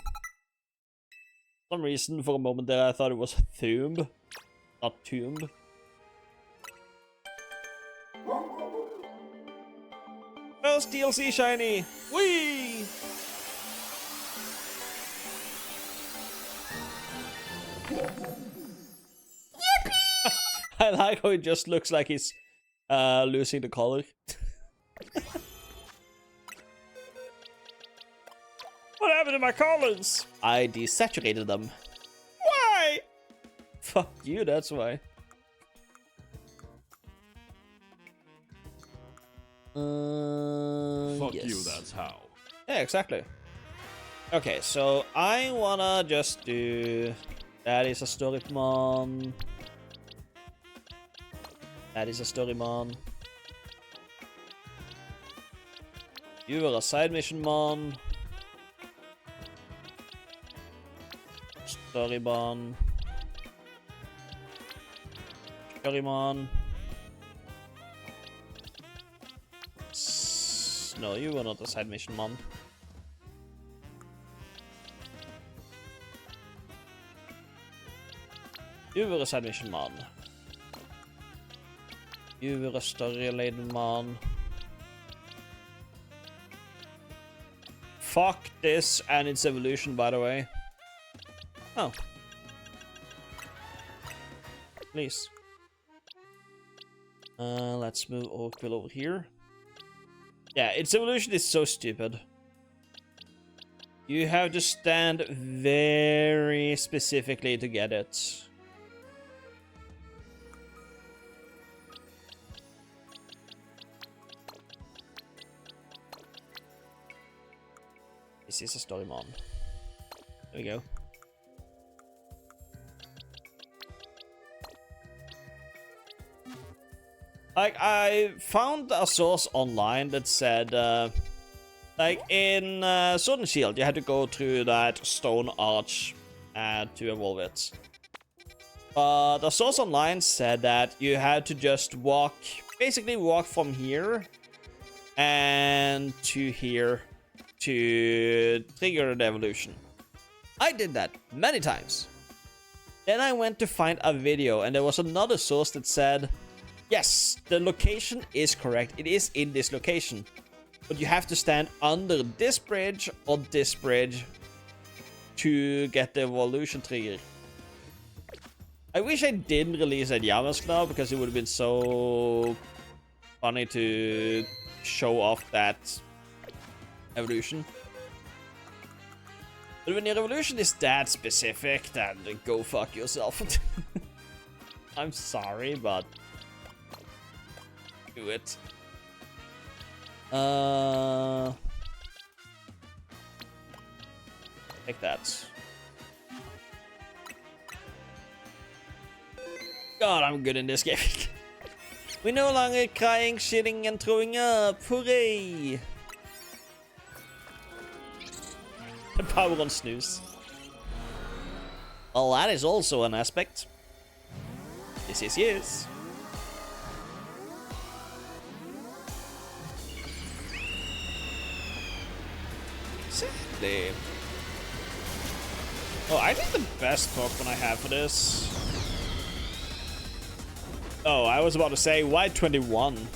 some reason, for a moment there, I thought it was Tomb, not Tomb. First DLC shiny! Whee! I like how it just looks like he's losing the color. What happened to my colors? I desaturated them. Why? Fuck you, that's why. Fuck Yes. you, that's how. Yeah, exactly. Okay, so I wanna just do... That is a Storymon. That is a Storymon. You were a side mission mon. Storymon. Storymon. No, you were not a side mission mon. You were a side mission mon. You were a story-laden mon. Fuck this and its evolution, by the way. Oh. Please. Let's move Oakville over here. Yeah, its evolution is so stupid. You have to stand very specifically to get it. This is a Storymon. There we go. Like, I found a source online that said, like, in Sword and Shield, you had to go through that stone arch to evolve it. But the source online said that you had to just walk, basically walk from here and to here to trigger the evolution. I did that many times. Then I went to find a video, and there was another source that said, yes, the location is correct. It is in this location. But you have to stand under this bridge or this bridge to get the evolution trigger. I wish I didn't release that Yamask now, because it would have been so funny to show off that evolution. But when your evolution is that specific, then go fuck yourself. I'm sorry, but do it. Take that. God, I'm good in this game. We're no longer crying, shitting, and throwing up. Hooray! The power on snooze. Well, that is also an aspect. Yes. Exactly. Oh, I think the best Pokemon I have for this. Oh, I was about to say White 21.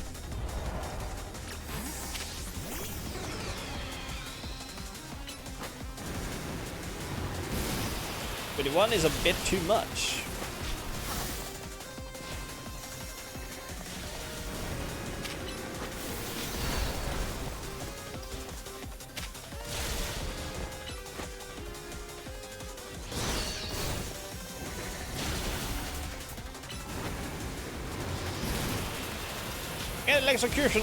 One is a bit too much. Get execution.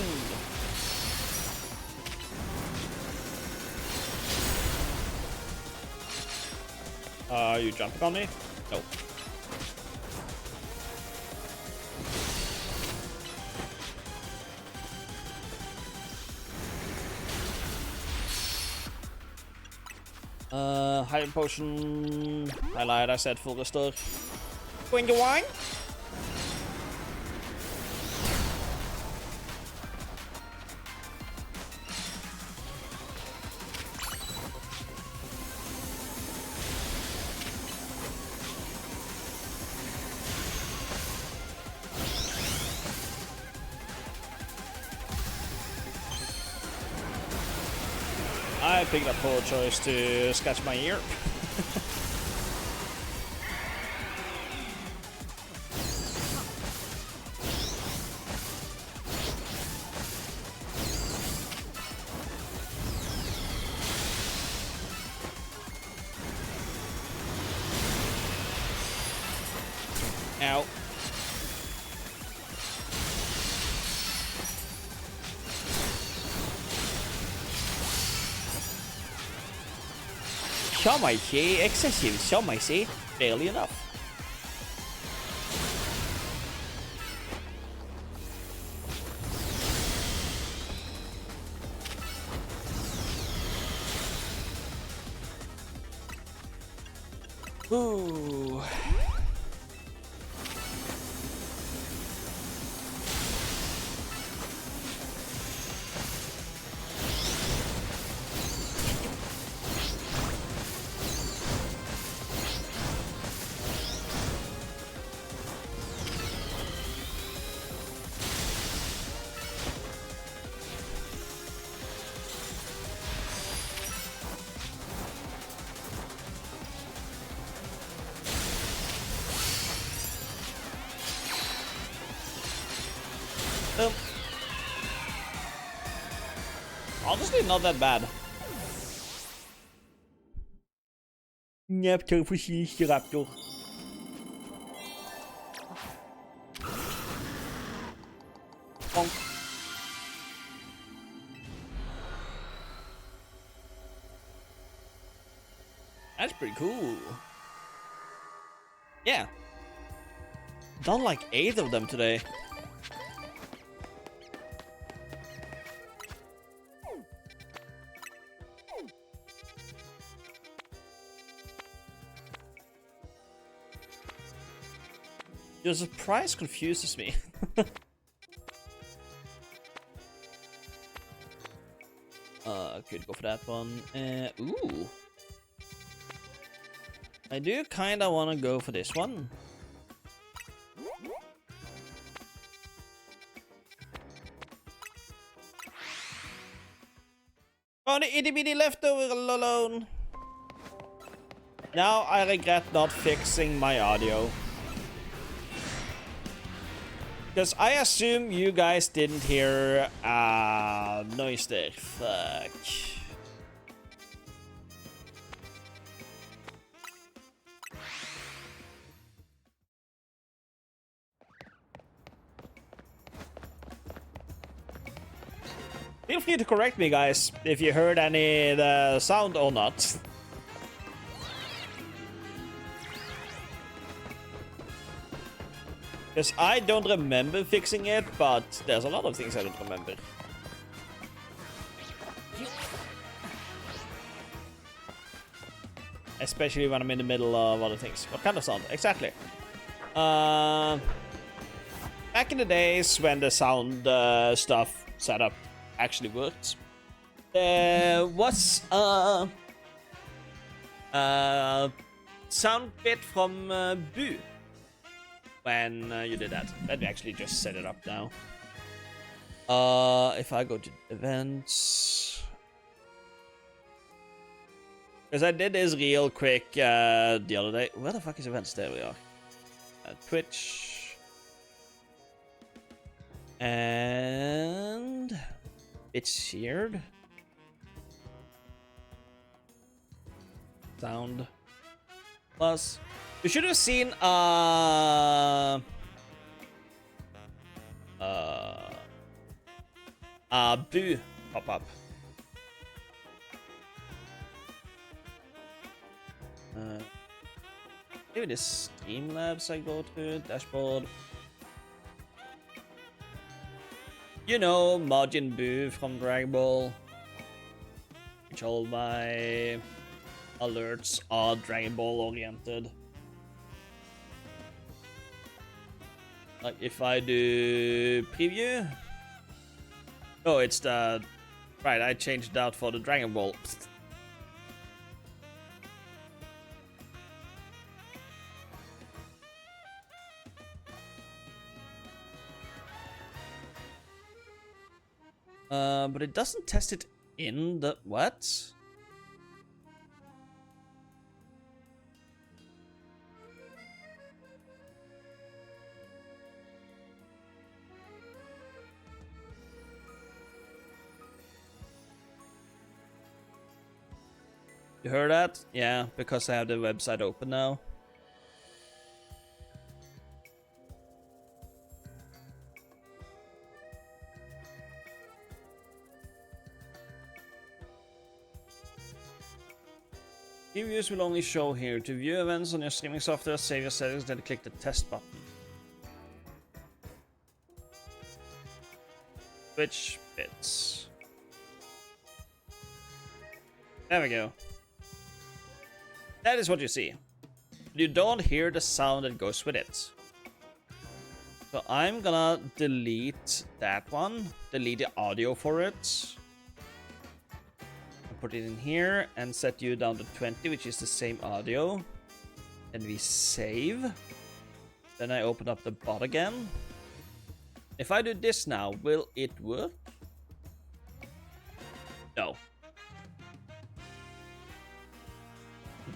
Are you jumping on me? No. High potion. I lied, I said full restore. Going to wine? I picked a poor choice to scratch my ear. Ow. Some might say excessive, some might say barely enough. Ooh. Honestly, not that bad. Raptor for Raptor. Bonk. That's pretty cool. Yeah. Done like 8 of them today. Your surprise confuses me. Could go for that one. Ooh. I do kinda wanna go for this one. Oh, the itty bitty leftover alone. Now I regret not fixing my audio. Because I assume you guys didn't hear noise there. Fuck. Feel free to correct me, guys, if you heard any the sound or not. Because I don't remember fixing it, but there's a lot of things I don't remember. Especially when I'm in the middle of other things. What kind of sound? Exactly. Back in the days when the sound stuff setup actually worked, there was a sound bit from Boo when you did that. Let me actually just set it up now. If I go to events, because I did this real quick the other day. Where the fuck is events? There we are. Twitch and it's shared. Sound plus. You should have seen Boo pop up. Maybe this Streamlabs I go to dashboard. You know, Majin Buu from Dragon Ball. Which all my alerts are Dragon Ball oriented. Like if I do preview. Oh, it's the right. I changed that for the Dragon Ball. But it doesn't test it in the what? You heard that? Yeah, because I have the website open now. Previews will only show here. To view events on your streaming software, save your settings, then click the test button. Switch bits. There we go. That is what you see. You don't hear the sound that goes with it. So I'm gonna delete that one. Delete the audio for it. Put it in here and set you down to 20, which is the same audio. And we save. Then I open up the bot again. If I do this now, will it work? No.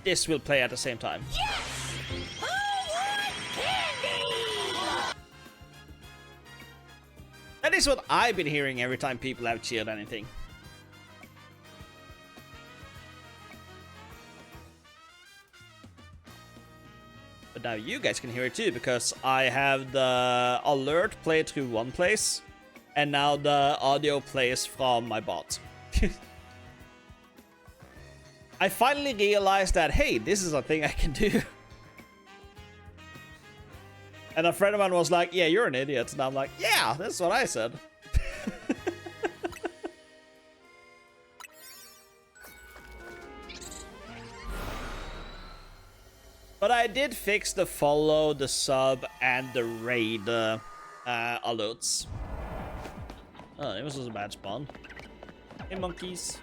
This will play at the same time. Yes! I want candy! That is what I've been hearing every time people have cheered anything. But now you guys can hear it too, because I have the alert played through one place, and now the audio plays from my bot. I finally realized that, hey, this is a thing I can do. And a friend of mine was like, yeah, you're an idiot. And I'm like, yeah, that's what I said. But I did fix the follow, the sub, and the raid alerts. Oh, it was just a bad spawn. Hey, monkeys.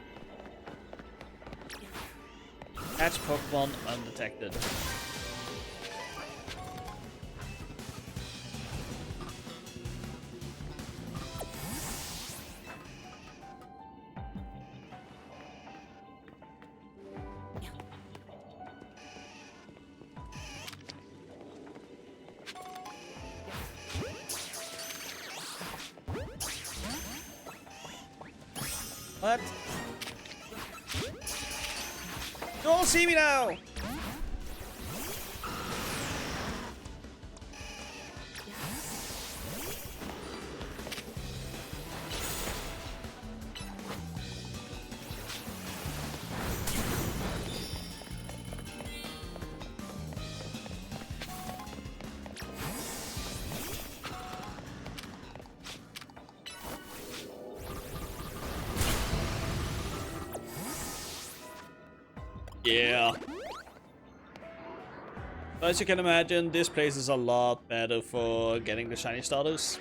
Catch Pokemon undetected. What? You all see me now! Yeah. As you can imagine, this place is a lot better for getting the shiny starters.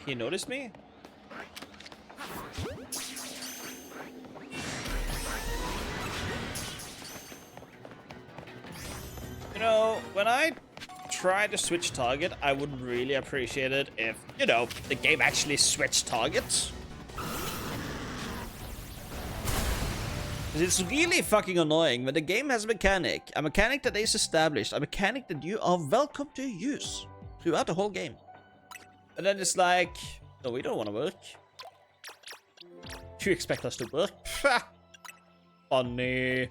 He noticed me? You know, when I try to switch target, I would really appreciate it if, you know, the game actually switched targets. It's really fucking annoying when the game has a mechanic that is established, a mechanic that you are welcome to use throughout the whole game. And then it's like, no, we don't want to work. You expect us to work? Funny.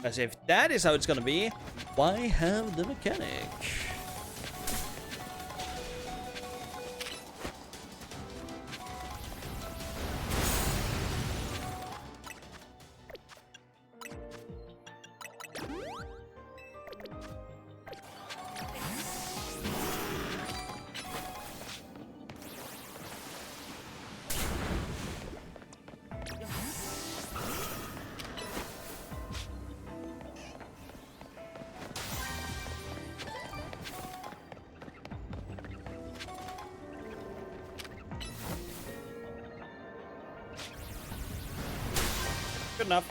As if that is how it's gonna be, why have the mechanic? Good enough.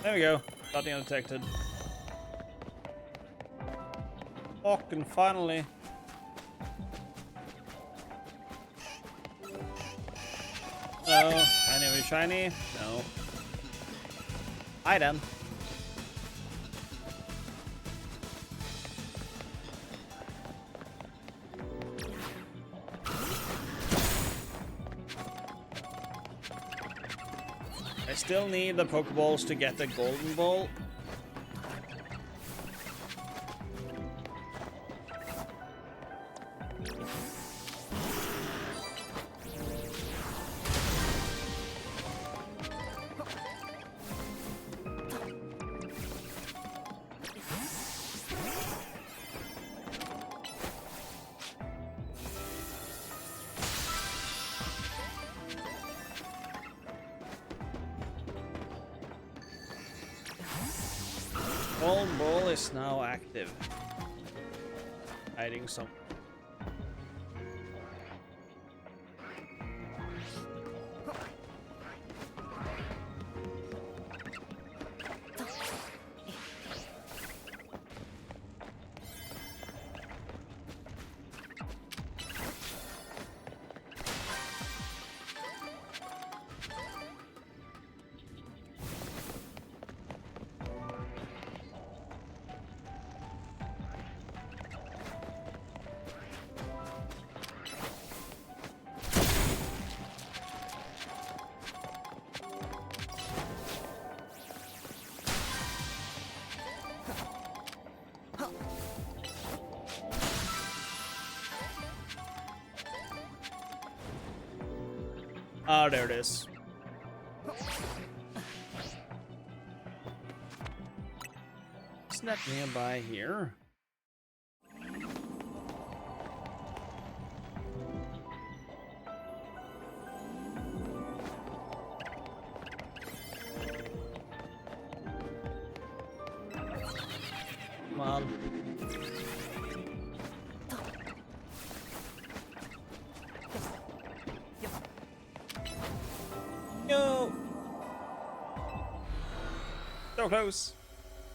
There we go. Nothing undetected. Fucking finally. No. Anyway, shiny? No. Hi, then. I still need the Pokeballs to get the golden ball. Golden ball is now active. Hiding some. Ah, there it is. Isn't that nearby here? Come on. No! So close.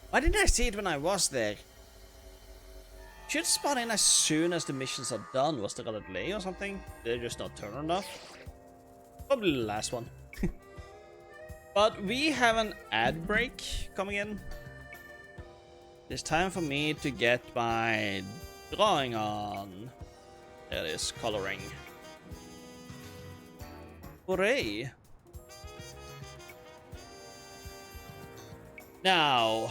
Why didn't I see it when I was there? Should spawn in as soon as the missions are done. Was there a delay or something? Did they just not turn enough? Probably the last one. But we have an ad break coming in. It's time for me to get my drawing on. There it is, coloring. Hooray! Now,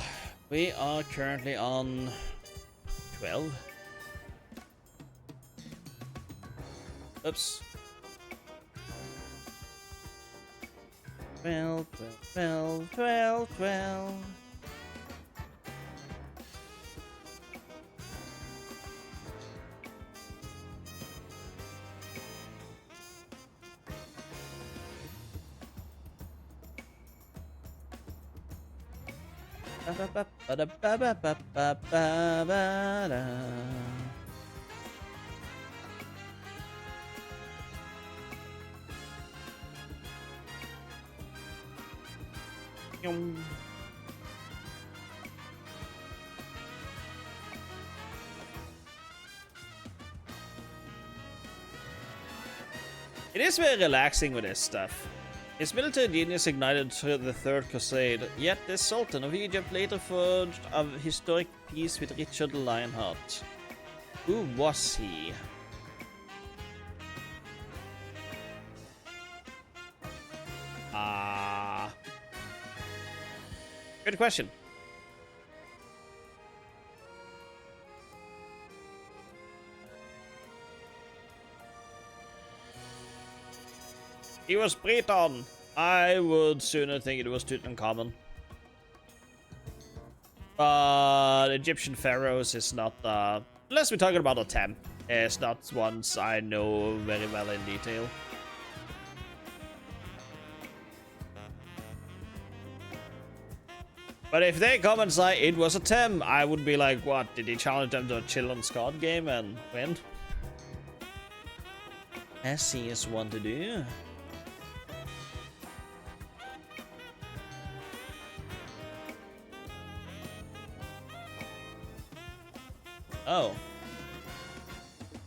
we are currently on 12. Oops. 12, 12, 12, 12. It is very relaxing with this stuff. His military genius ignited the Third Crusade, yet the Sultan of Egypt later forged a historic peace with Richard Lionheart. Who was he? Good question. He was Breton. I would sooner think it was Tutankhamun. But Egyptian pharaohs is not, unless we're talking about Atem, it's not ones I know very well in detail. But if they come and say it was Atem, I would be like, what? Did he challenge them to a children's card game and win? As he is one to do. Oh.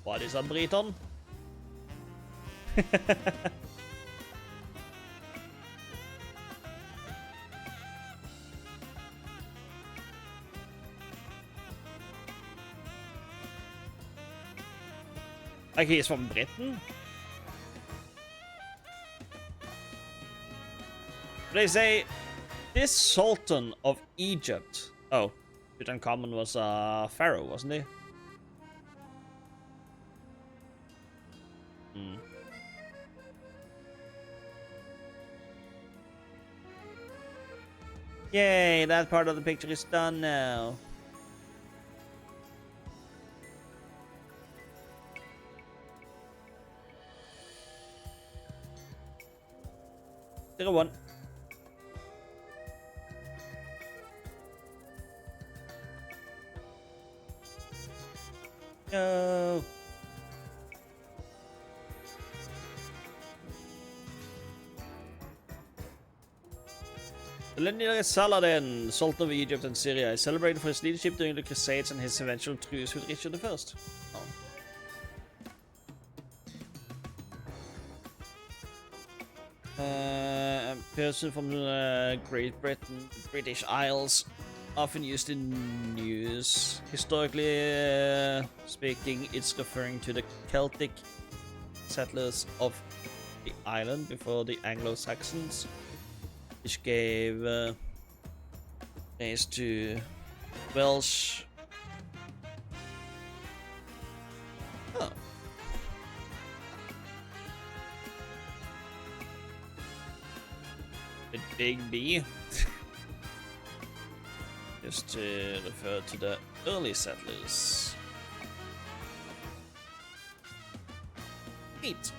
What is a Breton? Like he is from Britain? They say this Sultan of Egypt. Oh, Tutankhamun was a pharaoh, wasn't he? Yay, that part of the picture is done now. Zero one. No. The legendary Saladin, Sultan of Egypt and Syria, is celebrated for his leadership during the Crusades and his eventual truce with Richard I. Oh. A person from Great Britain, British Isles, often used in news. Historically speaking, it's referring to the Celtic settlers of the island before the Anglo-Saxons, which gave rise to Welsh. Oh. With big B. Just to refer to the early settlers. Neat.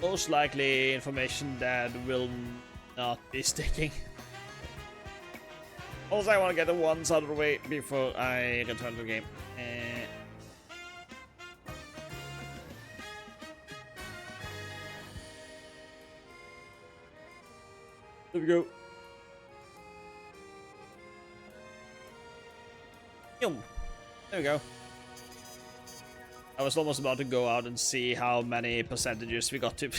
Most likely information that will not be sticking. Also, I want to get the ones out of the way before I return to the game. There we go. Yum. There we go. I was almost about to go out and see how many percentages we got to.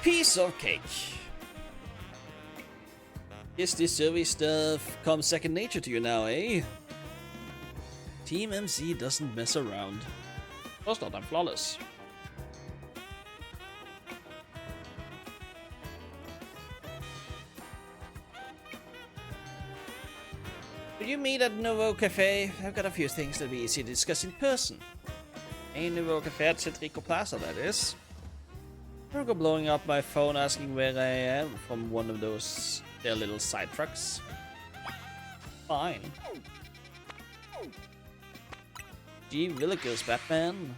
Piece of cake. Is this survey stuff come second nature to you now, eh? Team MC doesn't mess around. Of course not, I'm flawless. Will you meet at Nouveau Cafe? I've got a few things that'll be easy to discuss in person. A Nouveau Cafe at Centrico Plaza, that is. I'm go blowing up my phone asking where I am from one of those their little side trucks. Fine. Gee Willikers, Batman.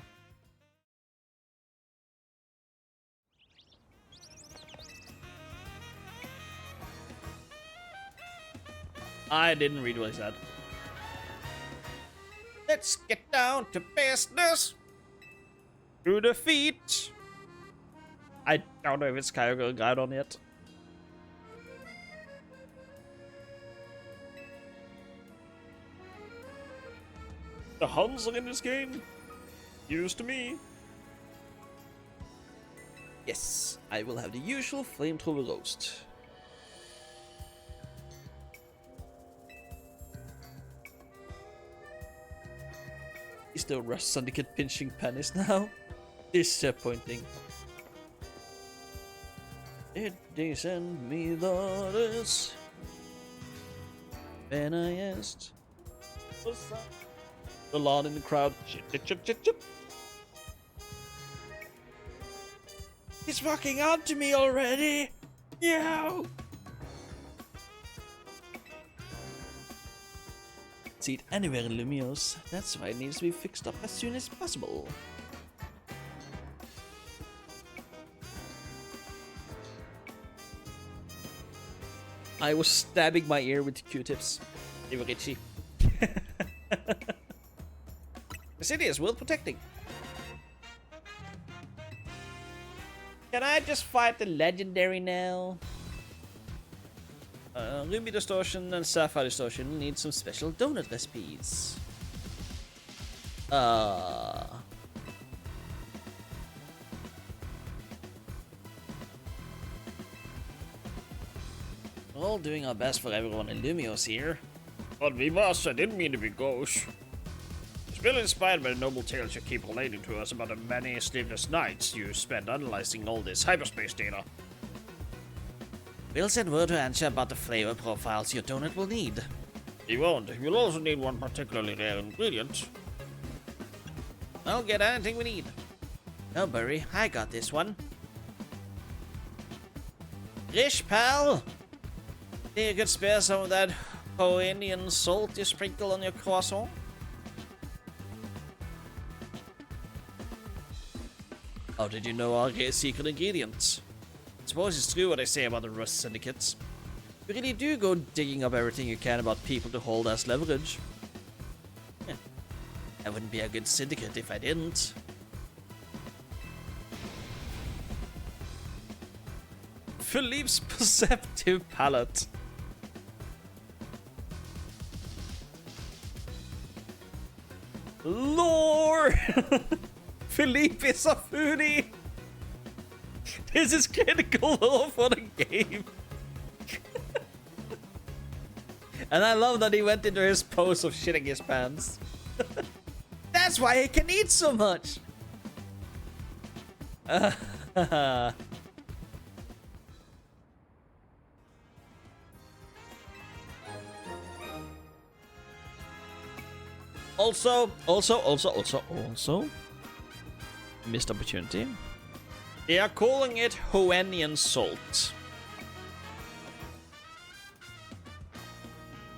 I didn't read what he said. Let's get down to business. To the feet. I don't know if it's Kyogre got on yet. The Huns are in this game. Used to me. Yes, I will have the usual flamethrower roast. Is the Rush Syndicate pinching pennies now? Disappointing. Did they send me the orders? When I asked. What's that? The lawn in the crowd. Chip, chip, chip, chip. He's walking onto me already. Yow! See it anywhere in Lumiose. That's why it needs to be fixed up as soon as possible. I was stabbing my ear with Q-tips. They were itchy. The city is worth protecting. Can I just fight the legendary now? Ruby Distortion and Sapphire Distortion need some special donut recipes. We're all doing our best for everyone in Lumiose here. But we must, I didn't mean to be gauche. Still inspired by the noble tales you keep relating to us about the many sleepless nights you spend analyzing all this hyperspace data. We'll send word to Ansha about the flavor profiles your donut will need. He won't. You'll also need one particularly rare ingredient. I'll get anything we need. Don't worry, I got this one. Rish, pal! Think you could spare some of that Indian salt you sprinkle on your croissant? How did you know our secret ingredients? Suppose it's true what they say about the Rust Syndicates. You really do go digging up everything you can about people to hold as leverage. Yeah. I wouldn't be a good syndicate if I didn't. Philippe's perceptive palate. Lore! Philippe is a foodie! This is critical role for the game. And I love that he went into his pose of shitting his pants. That's why he can eat so much! Also, missed opportunity. They are calling it Hoennian salt.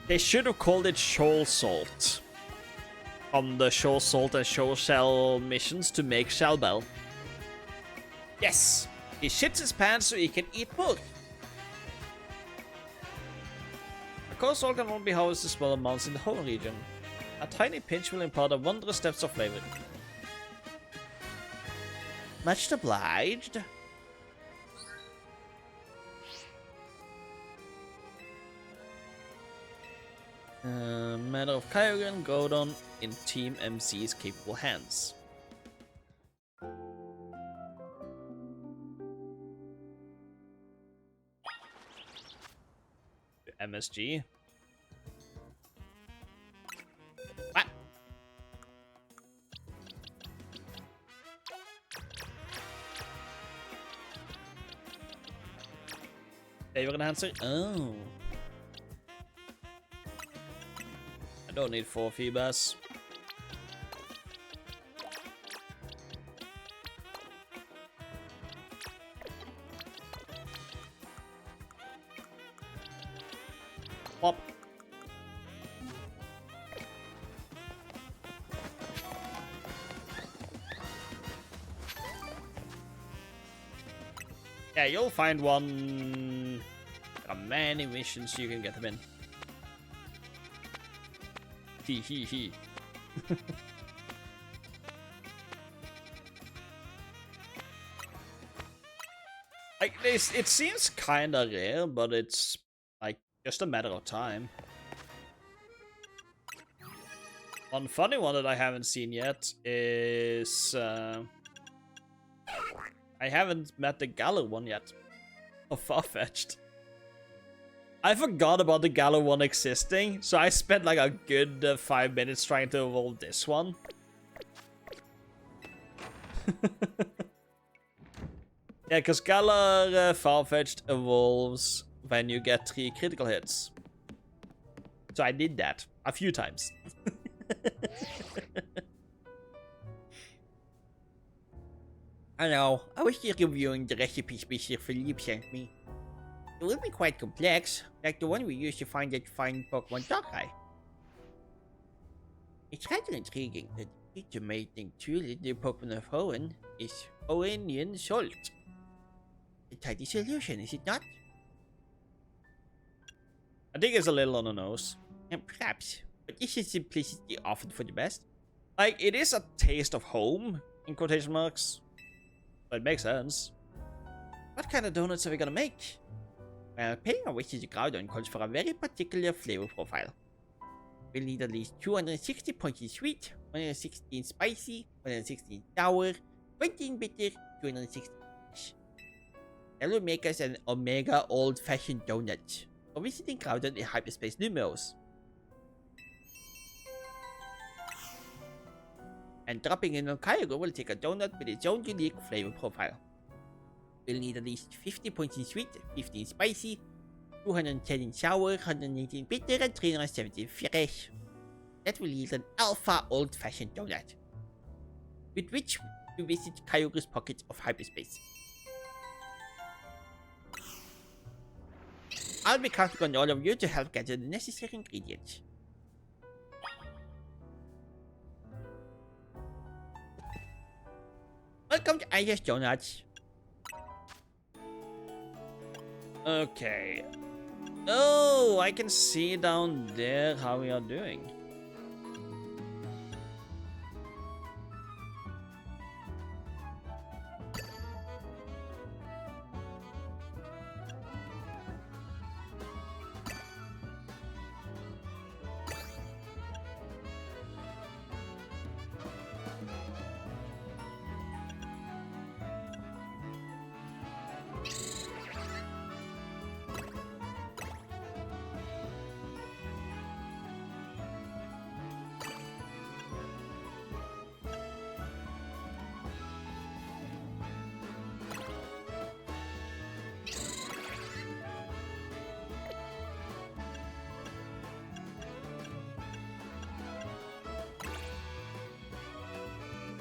They should have called it Shoal Salt. On the Shoal Salt and Shoal Shell missions to make Shellbell. Yes! He shits his pants so he can eat both. Of course, all can only be harvested small amounts in the whole region. A tiny pinch will impart a wondrous depth of flavor. Much obliged. Matter of Kyogre Groudon in Team MC's capable hands. MSG. What? Favor enhancer? Oh. I don't need 4 Feebas. Pop. Yeah, you'll find one. There are many missions you can get them in. Hee hee hee. Like this, it seems kinda rare, but it's like just a matter of time. One funny one that I haven't seen yet is I haven't met the Galar one yet. Oh, Farfetch'd. I forgot about the Galar one existing, so I spent like a good 5 minutes trying to evolve this one. Yeah, because Galar Farfetch'd evolves when you get 3 critical hits. So I did that a few times. I know, I was just reviewing the recipes Mr. Philippe sent me. It will be quite complex, like the one we used to find that fine Pokemon Darkrai. It's rather intriguing that the ultimating tool in the Pokemon of Hoenn is Hoennian Salt. A tidy solution, is it not? I think it's a little on the nose. And perhaps, but isn't simplicity often for the best? Like, it is a taste of home, in quotation marks. But it makes sense. What kind of donuts are we gonna make? Well, paying our way to the Groudon calls for a very particular flavor profile. We'll need at least 260 points in sweet, 116 spicy, 116 sour, 20 in bitter, 260 fish. That will make us an Omega old-fashioned donut for visiting Groudon in hyperspace numerals. And dropping in on Kyogre will take a donut with its own unique flavor profile. We'll need at least 50 points in sweet, 15 spicy, 210 in sour, 118 bitter, and 370 fresh. That will yield an alpha old-fashioned donut, with which we visit Kyogre's pocket of hyperspace. I'll be counting on all of you to help gather the necessary ingredients. Welcome to Aya's Donuts. Okay. Oh, I can see down there how we are doing.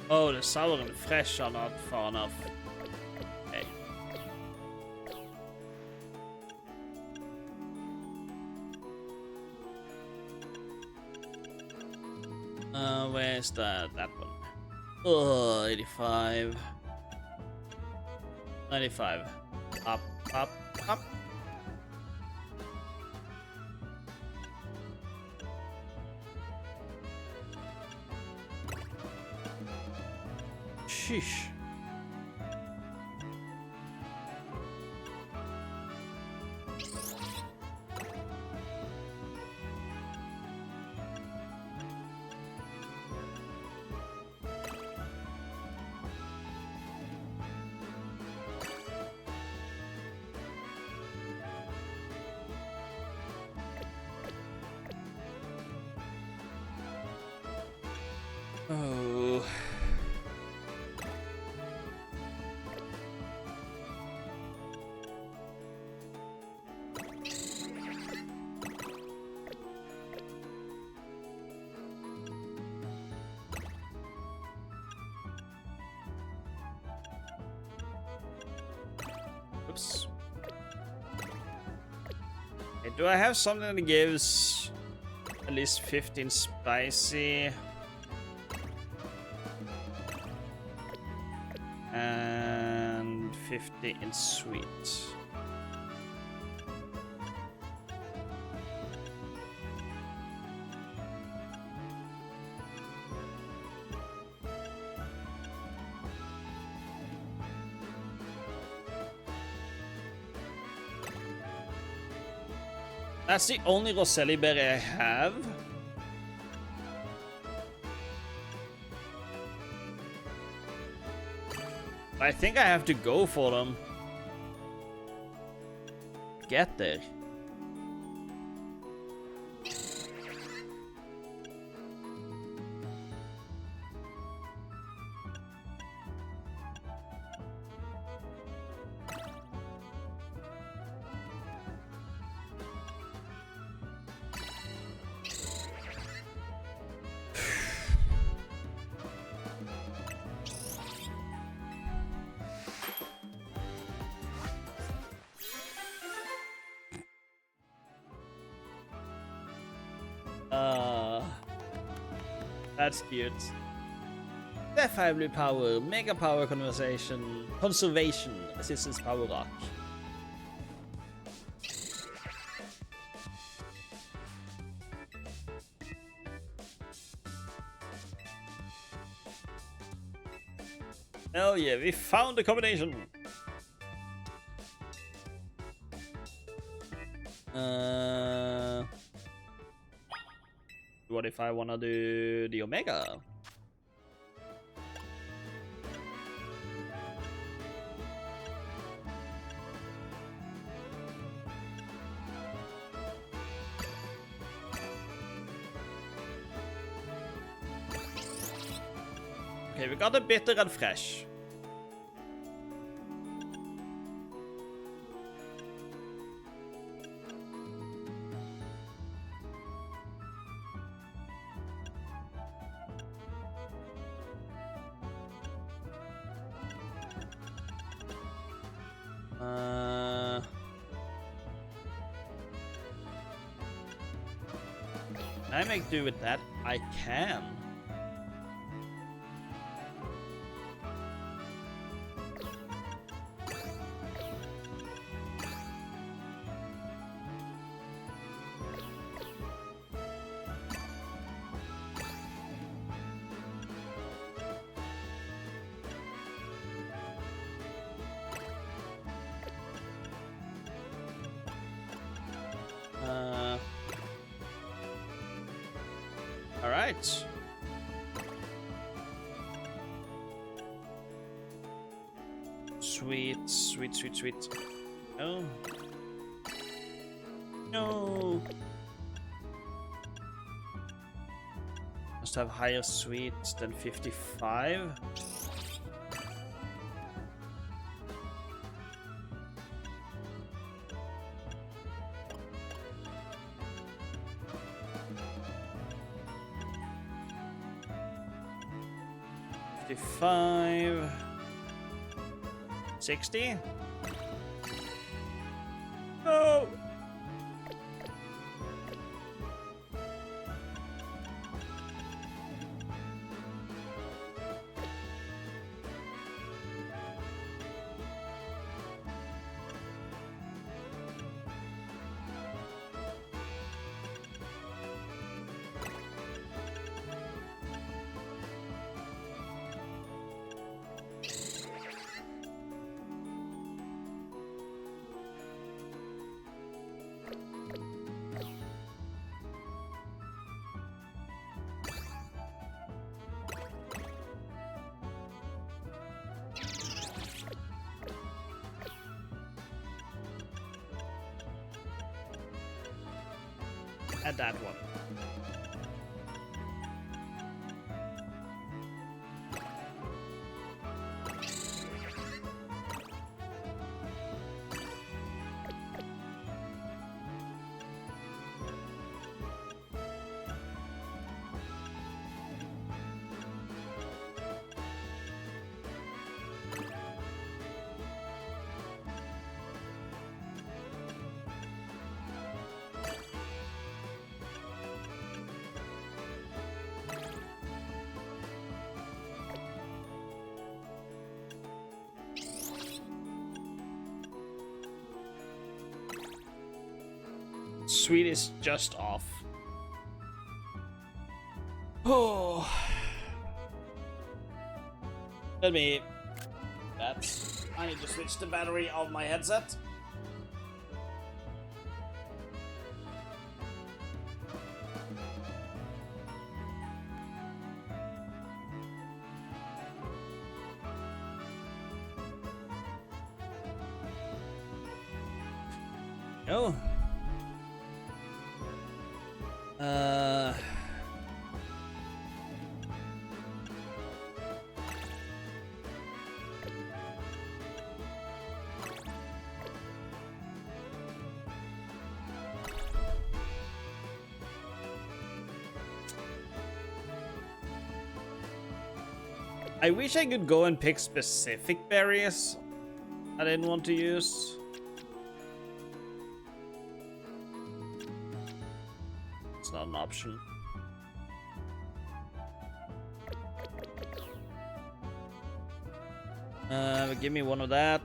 Oh, the sour and fresh are not far enough. Okay. Where's that one? Oh, 85. 95. Up, up, up. Sheesh. Oh. Oops. Okay, do I have something that gives at least 15 spicy? And 50 in sweet. That's the only Roselli berry I have. I think I have to go for them. Get there. That's cute. Sapphire Blue Power, Mega Power Conservation, Assistance Power Rock. Hell yeah, we found the combination! What if I wanna do the Omega? Okay, we got the bitter and fresh. Can I make do with that? I can. All right. Sweet, sweet, sweet, sweet. No. No. Must have higher sweet than 55. 55. 60. No. and that one. Sweet is just off. Oh. Let me... That's... I need to switch the battery of my headset. No. I wish I could go and pick specific berries I didn't want to use. It's not an option. Give me one of that.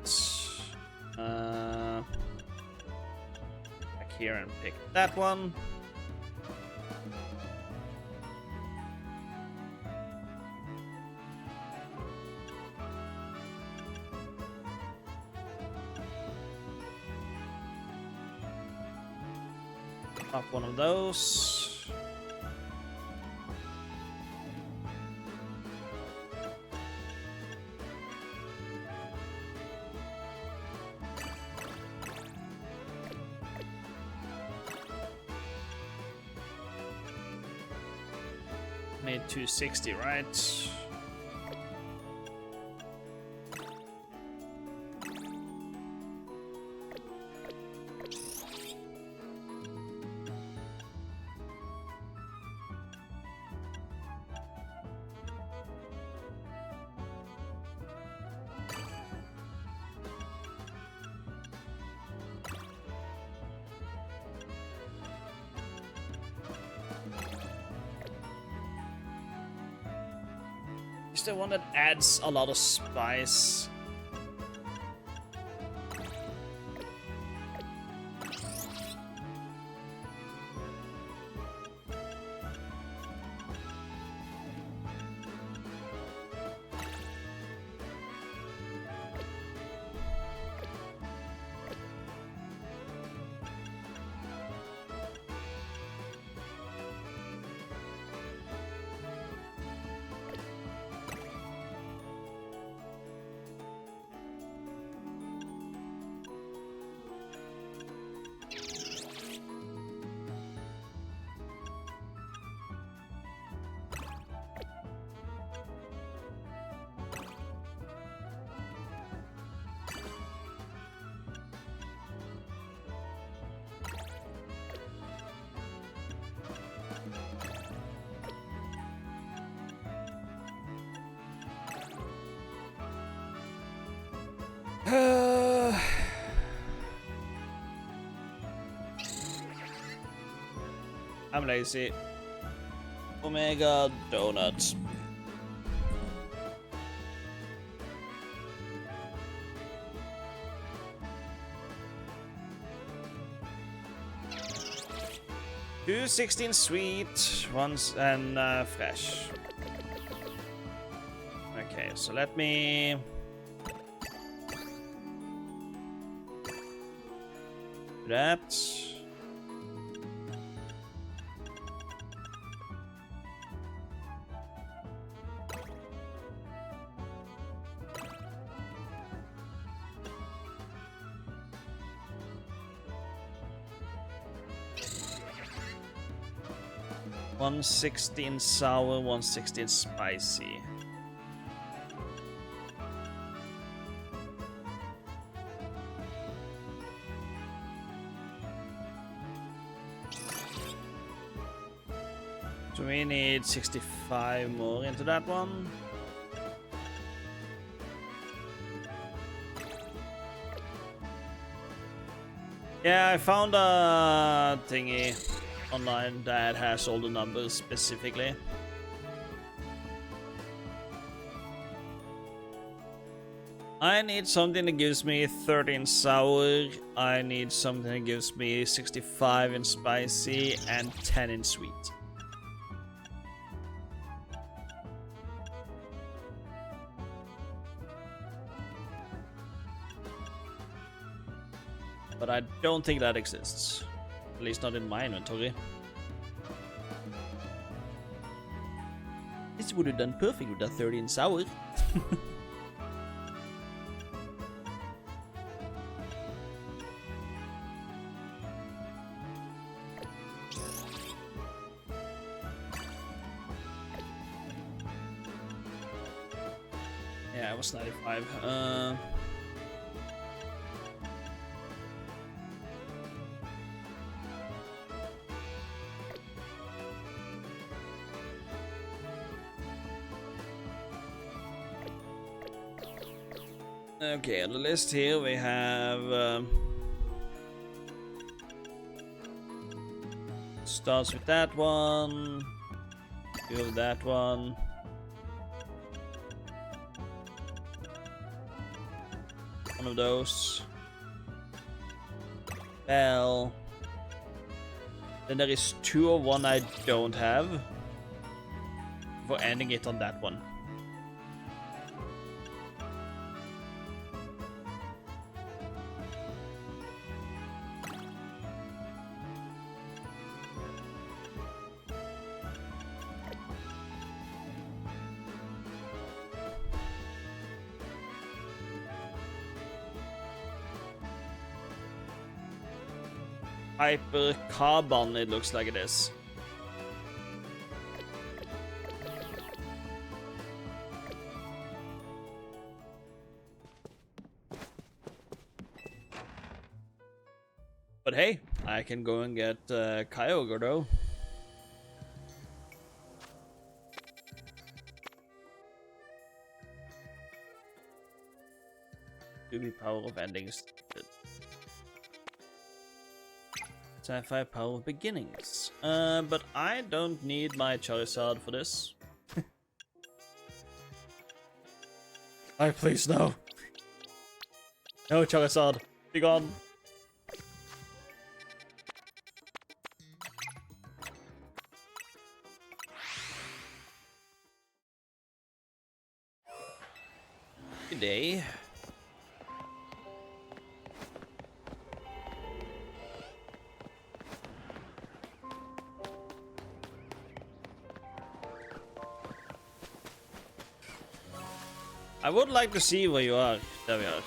Back here and pick that one. Up one of those. Made 260, right? Is the one that adds a lot of spice? I'm lazy. Omega Donuts. Two 16 sweet ones and fresh. Okay, so let me do that. 116 sour, 116 spicy. So we need 65 more into that one. Yeah, I found a thingy online that has all the numbers specifically. I need something that gives me 13 sour. I need something that gives me 65 in spicy and 10 in sweet. But I don't think that exists. At least not in my inventory. This would have done perfect with that 13 sour. Yeah, it was 95. Okay, on the list here we have starts with that one, build that one, one of those, bell, then there is 2 of one I don't have for ending it on that one. Hyper carbon, it looks like it is. But hey, I can go and get Kyogre though. Do be power of endings. Sapphire power of beginnings. But I don't need my Charizard for this. Oh, please no. No Charizard, be gone. Good day. I would like to see where you are. There we are.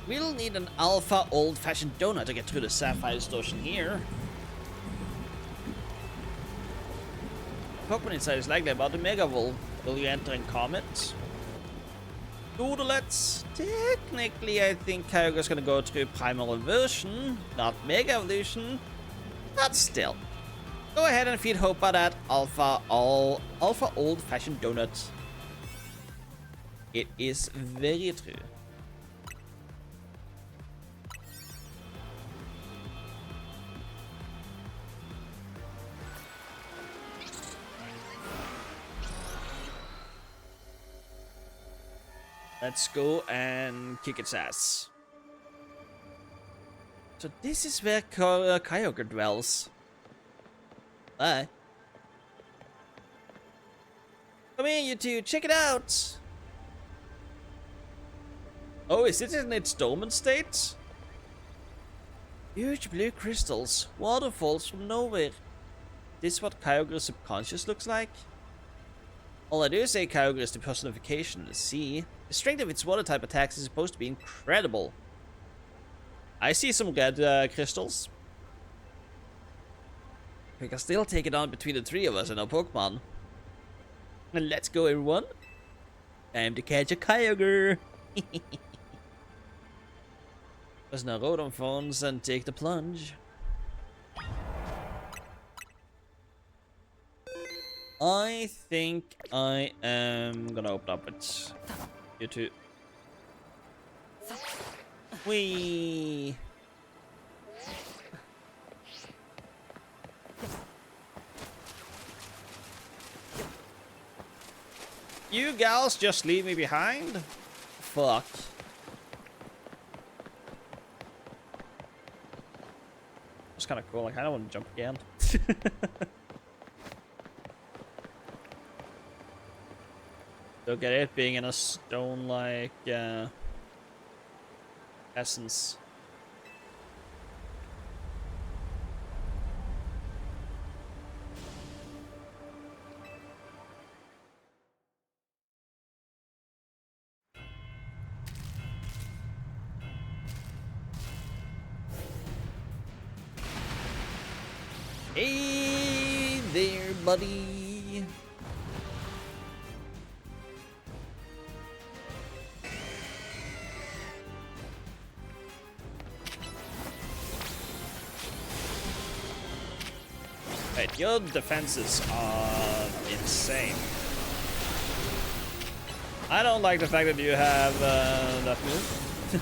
We'll need an alpha old-fashioned donut to get through the Sapphire Distortion here. Pokemon inside is likely about the Mega Evolve. Will you enter in Comet? Doodlets. Technically, I think Kyogre's gonna go through Primal Inversion, not Mega Evolution, but still. Go ahead and feed Hopa that alpha old-fashioned donut. It is very true. Let's go and kick its ass. So this is where Kyogre dwells. Bye. Come here, you two. Check it out. Oh, is it in its dormant state? Huge blue crystals. Waterfalls from nowhere. this what Kyogre's subconscious looks like? All I do say Kyogre is the personification of the sea. The strength of its water type attacks is supposed to be incredible. I see some red crystals. We can still take it on between the three of us and our Pokemon. And let's go, everyone. Time to catch a Kyogre. Let's now load on phones and take the plunge. I think I am gonna open up with you two. Whee! You gals just leave me behind? Fuck. It's kind of cool. Like, I don't want to jump again. Look at it being in a stone-like essence. Hey there, buddy. Wait, your defenses are insane. I don't like the fact that you have that move.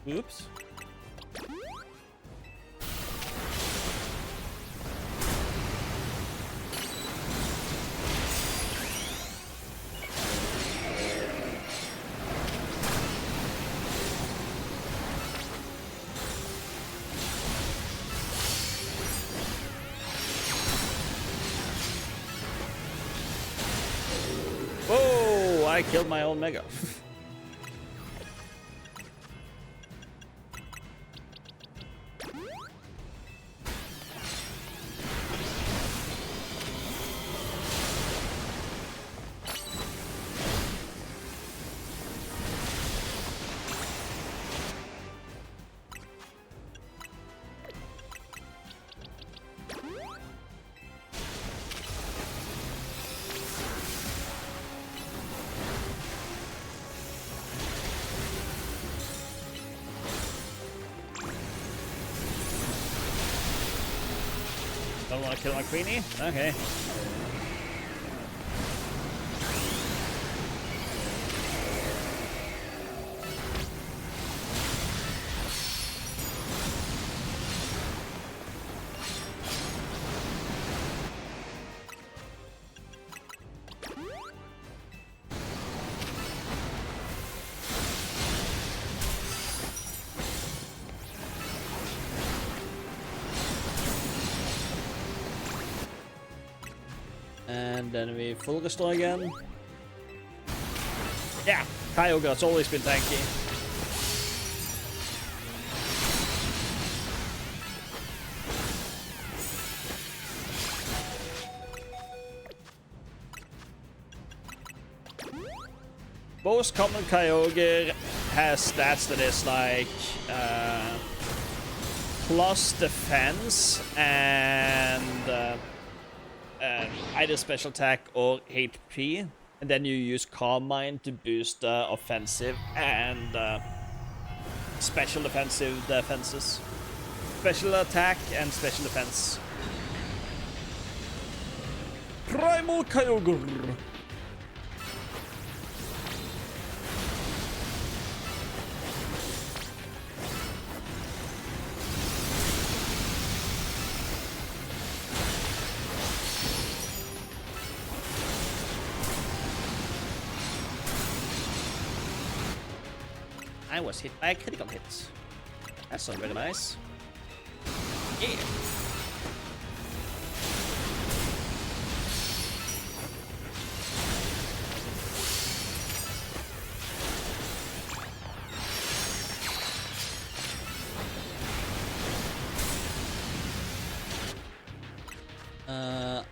Oops. Whoa, I killed my own Mega. Don't want to kill my Queenie? Okay. And then we full restore again. Yeah, Kyogre's always been tanky. Most common Kyogre has stats that is like plus defense and either special attack or HP, and then you use Calm Mind to boost offensive and special defensive defenses. Special attack and special defense. Primal Kyogre. I was hit by a critical hit. That's not very nice. Yeah.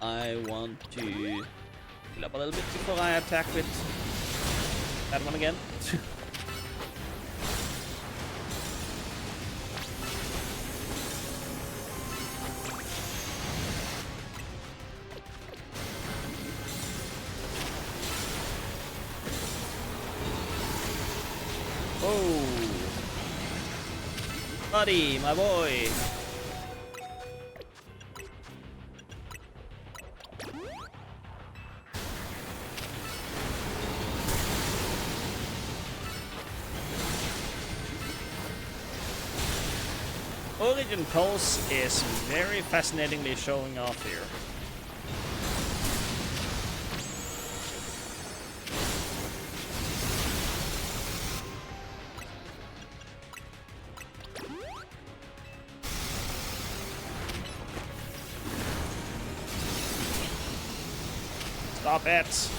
I want to heal up a little bit before I attack with that one again. Oh, buddy, my boy. Origin Pulse is very fascinatingly showing off here. Stop it!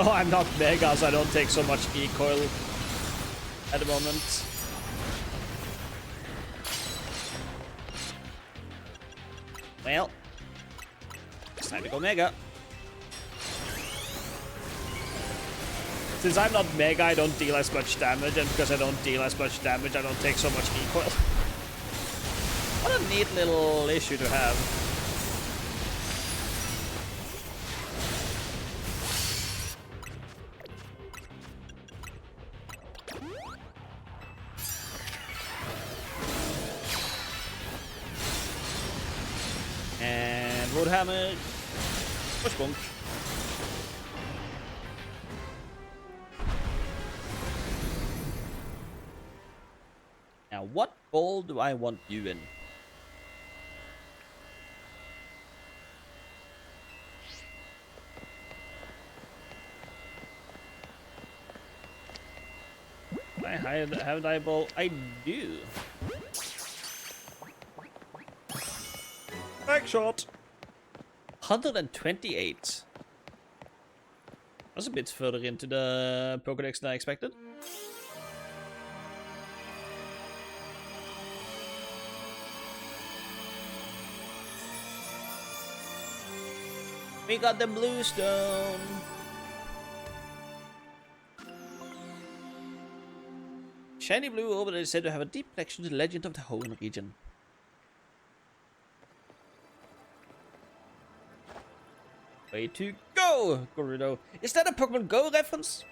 Oh, I'm not Mega, so I don't take so much recoil at the moment. Well, it's time to go Mega. Since I'm not Mega, I don't deal as much damage, and because I don't deal as much damage, I don't take so much recoil. What a neat little issue to have. And Roadhammer. Push bunk. Now, what bowl do I want you in? I have I bowl? I do. Back shot. 128. That's a bit further into the Pokédex than I expected. We got the blue stone. Shiny blue orb that is said to have a deep connection to the legend of the Hoenn region. Way to go, Gerudo. Is that a Pokemon Go reference?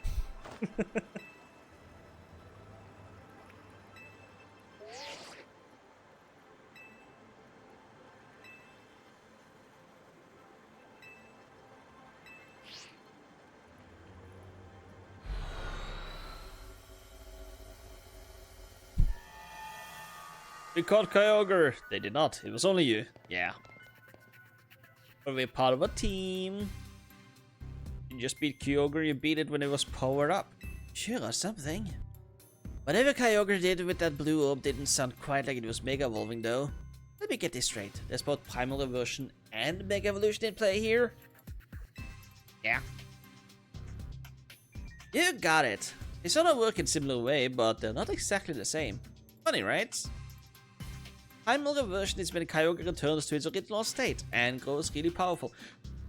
We caught Kyogre. They did not. It was only you. Yeah. But we're part of a team. You just beat Kyogre. You beat it when it was powered up. Sure, or something. Whatever Kyogre did with that blue orb didn't sound quite like it was Mega Evolving, though. Let me get this straight. There's both Primal Reversion and Mega Evolution in play here. Yeah. You got it. They sort of work in similar way, but they're not exactly the same. Funny, right? Primal Reversion is when Kyogre returns to its original state and grows really powerful.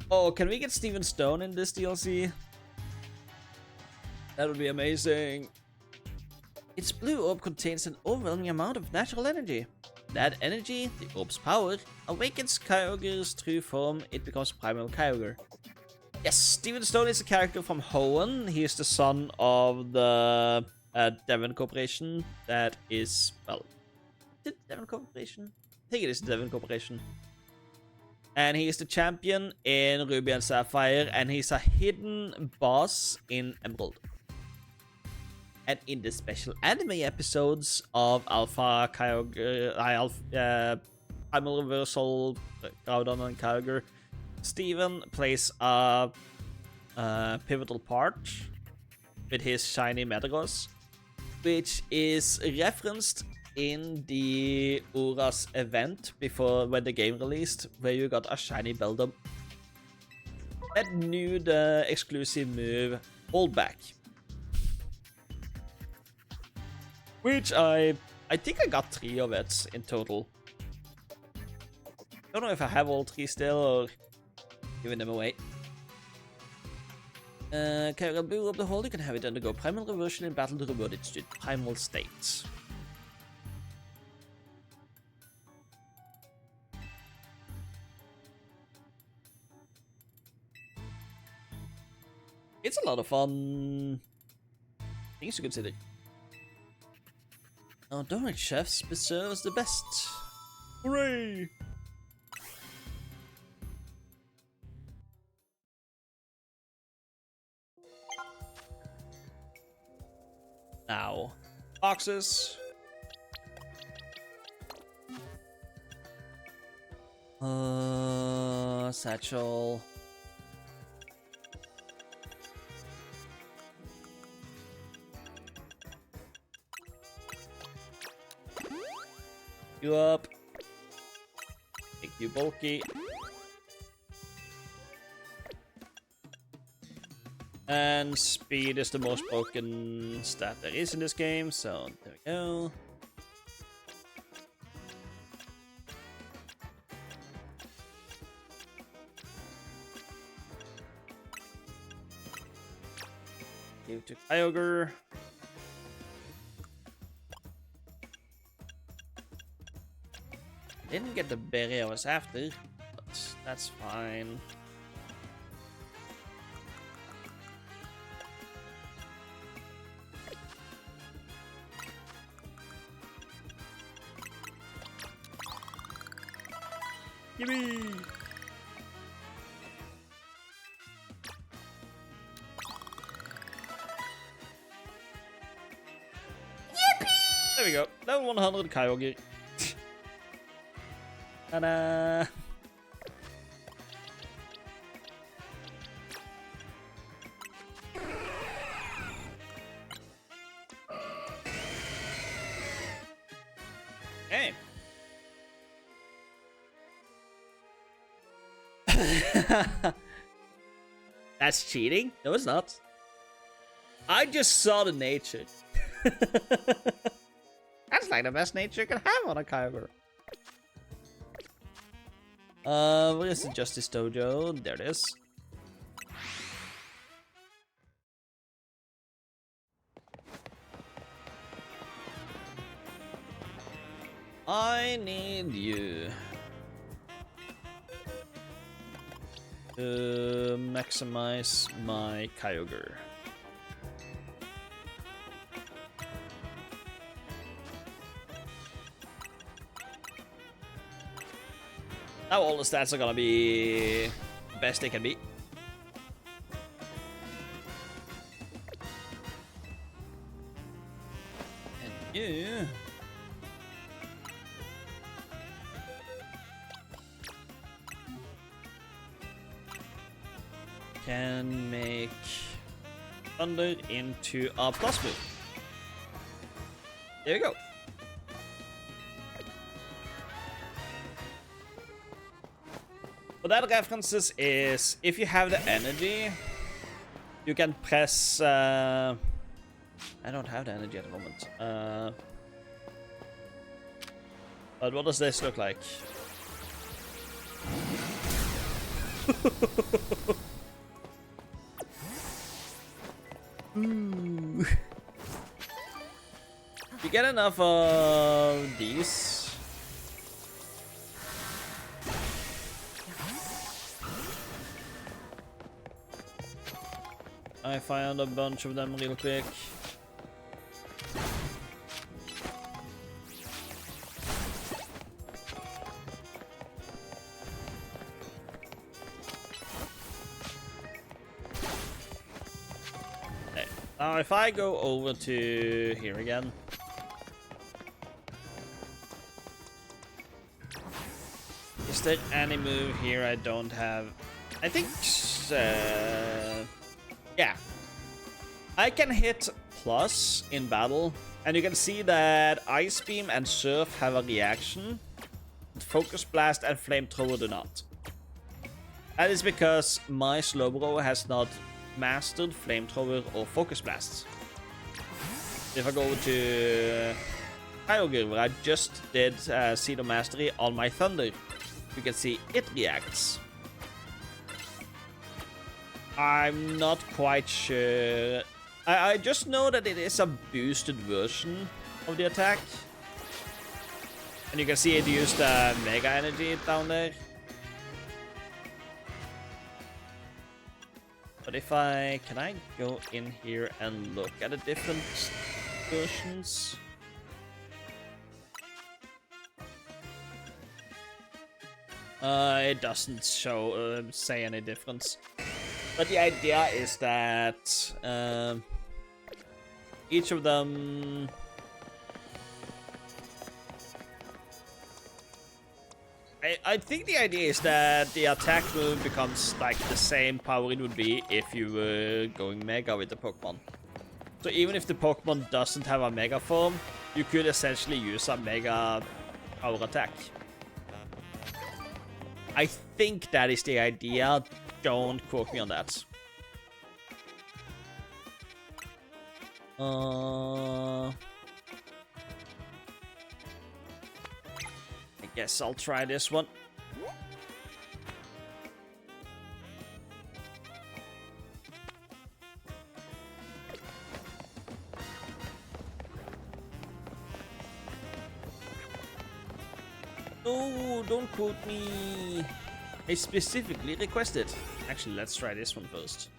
Oh, can we get Steven Stone in this DLC? That would be amazing. Its blue orb contains an overwhelming amount of natural energy. That energy, the orb's power, awakens Kyogre's true form. It becomes Primal Kyogre. Yes, Steven Stone is a character from Hoenn. He is the son of the Devon Corporation that is, well, is it Devon Corporation? I think it is the Devon Corporation. And he is the champion in Ruby and Sapphire, and he's a hidden boss in Emerald. And in the special anime episodes of Alpha Kyogre, Primal Reversal, Groudon and Kyogre. Steven plays a pivotal part with his shiny Metagross, which is referenced in the Auras event before when the game released, where you got a shiny Beldum. That knew the exclusive move Hold Back, which I think I got 3 of it in total. Don't know if I have all 3 still or giving them away. Kyogre Blue of the Hole, you can have it undergo Primal Reversion in battle to revert it to Primal State. It's a lot of fun things to consider. Our Donut Chefs preserves the best. Hooray! Now, boxes. Satchel. You up. Make you bulky. And speed is the most broken stat there is in this game, so there we go. Give to Kyogre. Didn't get the berry I was after, but that's fine. Yippee! There we go. Level 100 Kyogre. Ta-da! Hey. That's cheating? No, it's not. I just saw the nature. That's like the best nature you can have on a Kyogre. Where is the Justice Dojo? There it is. I need you to maximize my Kyogre. Now all the stats are gonna be the best they can be. And you can make Thunder into a plus move. There you go. What that references is, if you have the energy, you can press... I don't have the energy at the moment. But what does this look like? Ooh. You get enough of these. I found a bunch of them real quick. Okay. Now if I go over to here again. there any move here I don't have? I think, yeah. I can hit plus in battle, and you can see that Ice Beam and Surf have a reaction. Focus Blast and Flamethrower do not. That is because my Slowbro has not mastered Flamethrower or Focus Blast. If I go over to Kyogre, where I just did Seed of Mastery on my Thunder, you can see it reacts. I'm not quite sure. I just know that it is a boosted version of the attack. And you can see it used Mega Energy down there. But if can I go in here and look at the different versions? It doesn't show, say any difference. But the idea is that each of them I think the idea is that the attack move becomes like the same power it would be if you were going Mega with the Pokemon. So even if the Pokemon doesn't have a Mega form, you could essentially use a Mega power attack. I think that is the idea. Don't quote me on that. I guess I'll try this one. No, don't quote me. I specifically requested. Actually, let's try this one first.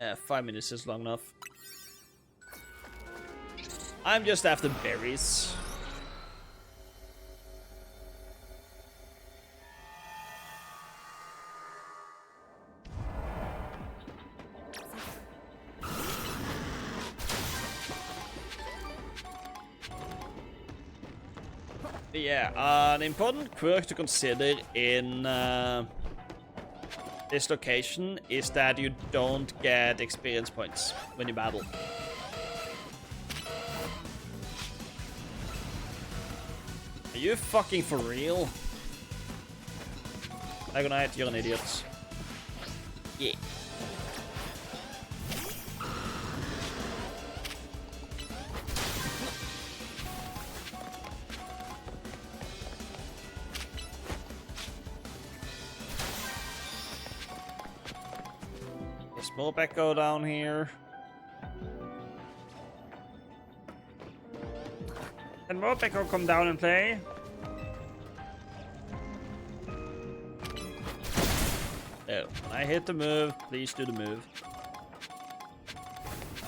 Yeah, 5 minutes is long enough. I'm just after berries. Yeah, an important quirk to consider in this location is that you don't get experience points when you battle. Are you fucking for real? Dragonite, you're an idiot. Yeah. Small Echo down here. Can Morpeko come down and play? Oh, when I hit the move, please do the move.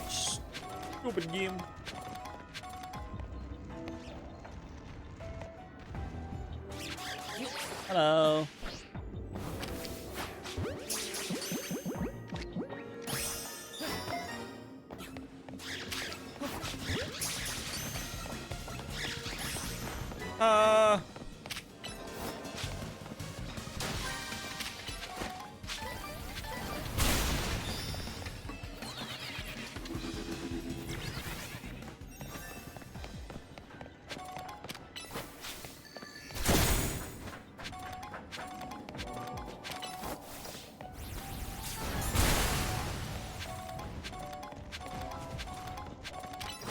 Stupid game. Hello.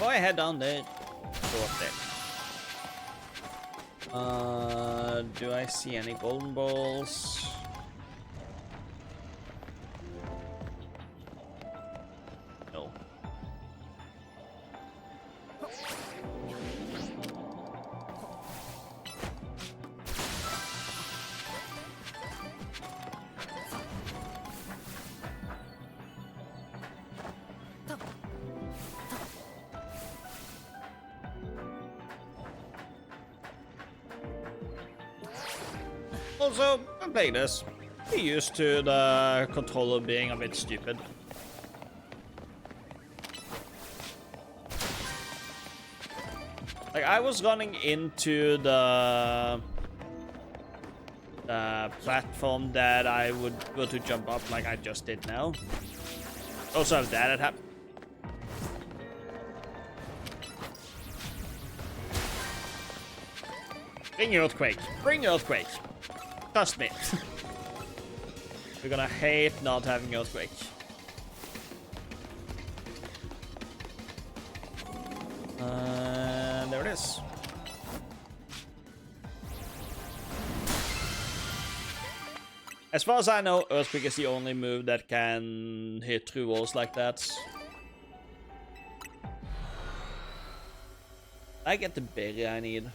Go ahead down there. Go up there. Do I see any golden balls? No. Also, I'm playing this. be used to the controller being a bit stupid. Like, I was running into the platform that I would go to jump up like I just did now. Also have that at happened. Bring earthquake. Bring earthquake. Trust me. We're gonna hate not having earthquake. And there it is. As far as I know, earthquake is the only move that can hit through walls like that. I get the berry I need.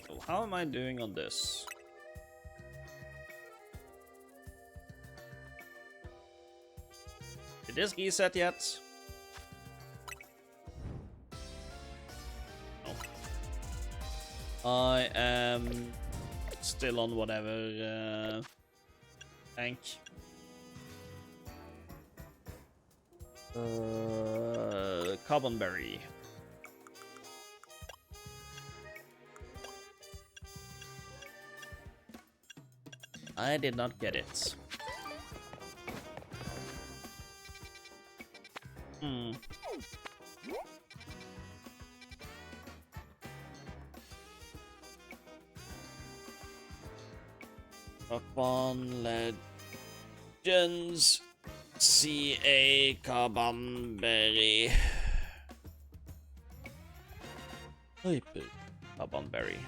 So how am I doing on this? Did this reset yet? No. I am still on whatever tank. Carbon berry. I did not get it. Pokemon Legends CA Carbon Berry. Hyper Carbon Berry.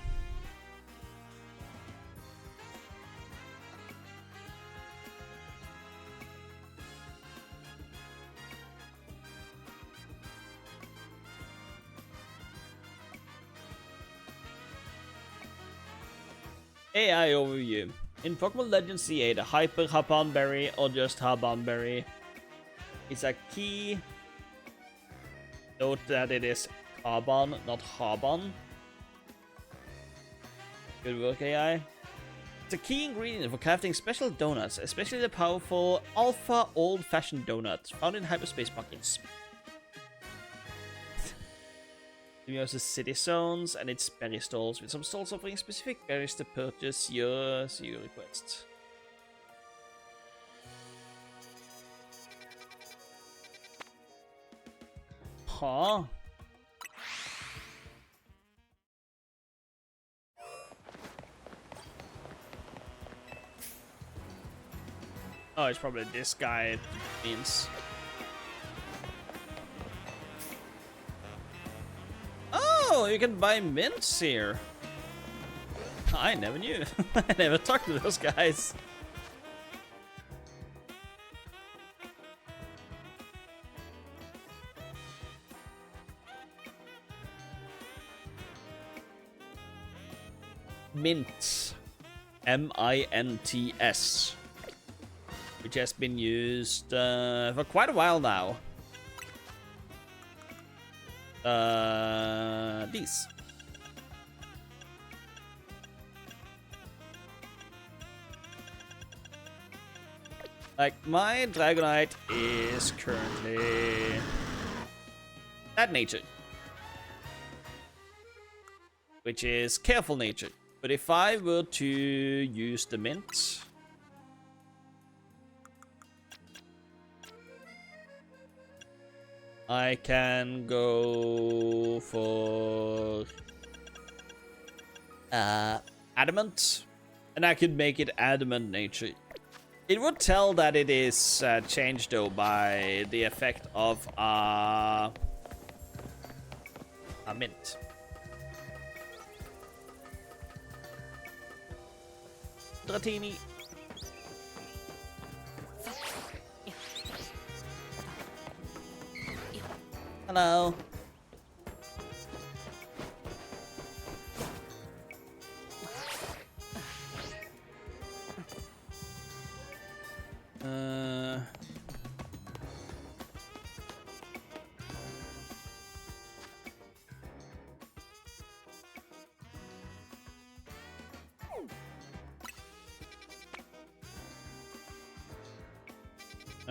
AI overview. In Pokemon Legends CA, the Hyper Haban Berry, or just Haban Berry, is a key. Note that it is Carbon, not Haban. Good work, AI. It's a key ingredient for crafting special donuts, especially the powerful Alpha Old-Fashioned Donuts found in hyperspace pockets. Uses city zones and its berry stalls, with some stalls offering specific berries to purchase your request. Huh? Oh, it's probably this guy it means. Oh, you can buy mints here. I never knew. I never talked to those guys. Mint. M-I-N-T-S. Which has been used for quite a while now. These. Like, my Dragonite is currently that nature, which is careful nature. But if I were to use the mint, I can go for adamant, and I could make it adamant nature. It would tell that it is changed though by the effect of a mint. Dratini. Hello.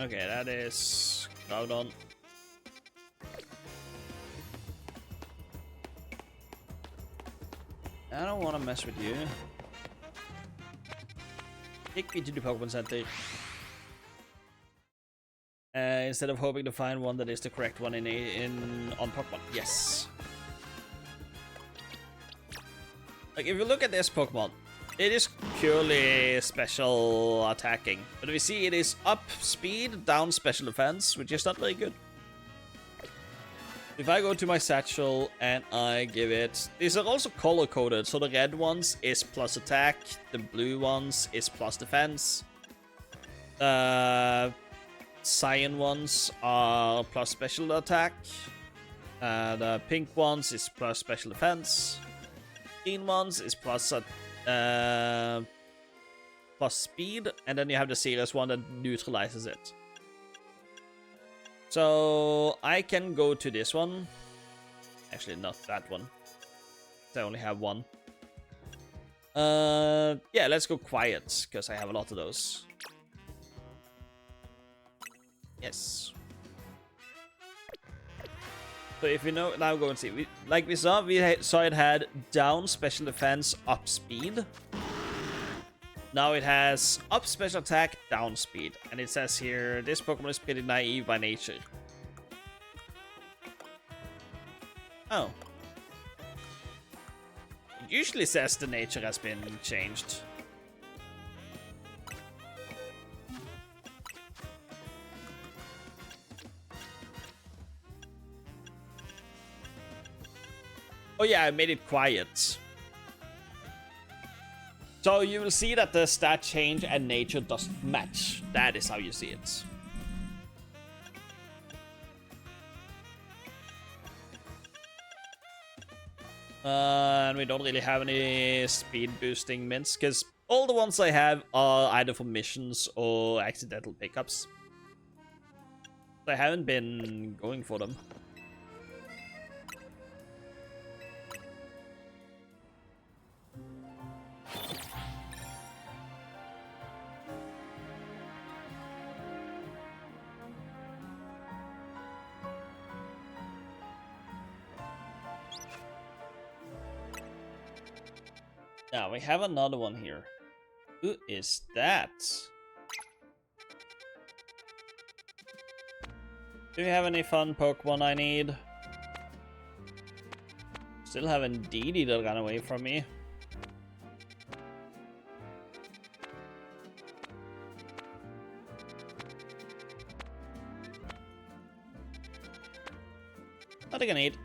Okay, that is Groudon. I don't want to mess with you. Take me to the Pokemon Center. Instead of hoping to find one that is the correct one on Pokemon. Yes. Like, if you look at this Pokemon, it is purely special attacking. But we see it is up speed, down special defense, which is not very good. If I go to my satchel and I give it... These are also color-coded, so the red ones is plus attack, the blue ones is plus defense. Cyan ones are plus special attack. The pink ones is plus special defense. Green ones is plus speed, and then you have the serious one that neutralizes it. So I can go to this one. Actually, not that one. I only have one. Yeah, let's go quiet, because I have a lot of those. Yes. So if you know, now go and see. We saw it had down special defense, up speed. Now it has up special attack, down speed. And it says here, this Pokemon is pretty naive by nature. Oh. It usually says the nature has been changed. Oh yeah, I made it quiet. So you will see that the stat change and nature doesn't match. That is how you see it. And we don't really have any speed boosting mints, because all the ones I have are either for missions or accidental pickups. I haven't been going for them. Now we have another one here. Who is that? Do we have any fun Pokemon I need? Still have Indeedee that ran away from me. Nothing I need.